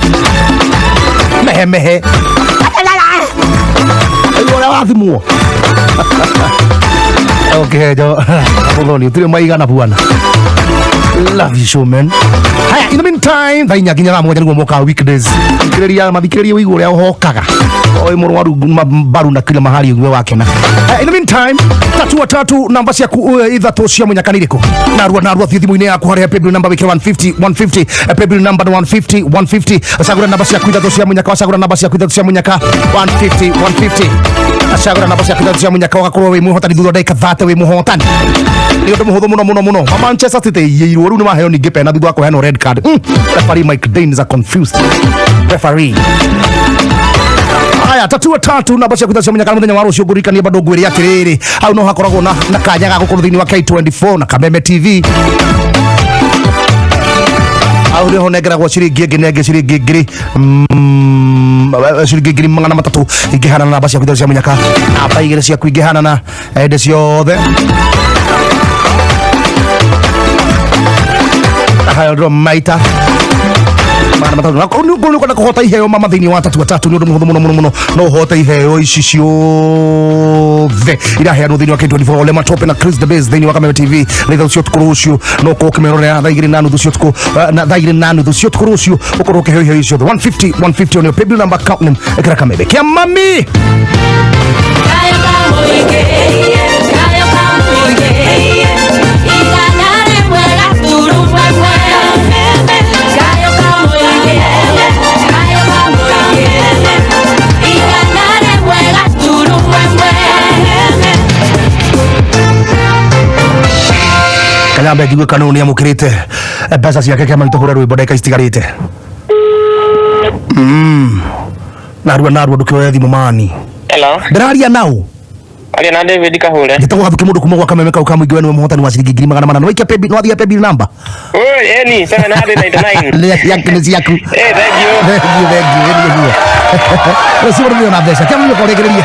mehe ũrĩa wathimwo kĩhenjo mũthoni ũtirĩ maigana buana. Love you show man. Haya, in the meantime thainya nginya thaa mũgwanja nĩguo moka weekdays mathikĩrĩrie wĩigũ ũrĩa ũhokaga oĩ mũrwaru mbaru na kila mahali ũgwe wakena. In the meantime tatu namba ciaku ithatũ cia mũnyaka nĩ irĩkũ narua thimũ-inĩ yaku harĩa paybill number wĩkĩra 150 paybill number 150 acagũra namba ciaku ithatũ cia mũnyaka acagũra namba ciaku ithatũ cia mũnyaka 150 acagũra namba ciaku ithatũ cia mũnyaka ũgakorwo wĩ mũhotani thutha ndagĩka 30 wĩ mũhotani nĩ ũndũ mũhũthũ mũno Manchester City iyĩirwo rĩu nĩ maheo ningĩ pena thutha wa kũheanwo red card. Referee Mike Dane is a confused referee. Haya, tatu namba cia kuthacia munyaka muthenya wa rũciũ ngũrikania bado ngwĩre atĩrĩrĩ hau no hakoragwo na kanya ga gũkorwo thĩinĩ wa K24 na Kameme TV. Au nĩho nengeragwo ciringi ngiri magana matatũ ingĩhana na namba cia kuthacia munyaka namba igĩrĩ ciaku ingĩhana na hĩndĩ ciothe. Hayo ndo maita Mana matatu na kuno kwa kuhota iheo mama thini wa 3 ni undu muno no hota iheo ici ciothe iraheanwo thini wa K24 ole matope na Chris the Base thini wa Kameme TV na ithu ciotukuru ucio no ko kimerora thaigiri nanu thu ciotku na thaigiri nanu thu ciotukuru ucio ukoroke heo icio 150 on your paybill number account name ekira Kameme kia mami Kanyambe ndigwe kanuni amukirite pesa ciake kama itohura rwimbo ndeka istigarite narua ndukioya thimu mani hello ndiraria nau aria na David Kahure ngitagwo habuki mundu kuma gwa Kameme kau kamwingi wenu muhotani wa ciringi 800 no ikia pebi no athia pebi namba eni 799 yaku thank you Recibo na mbeca kama nyo koregereria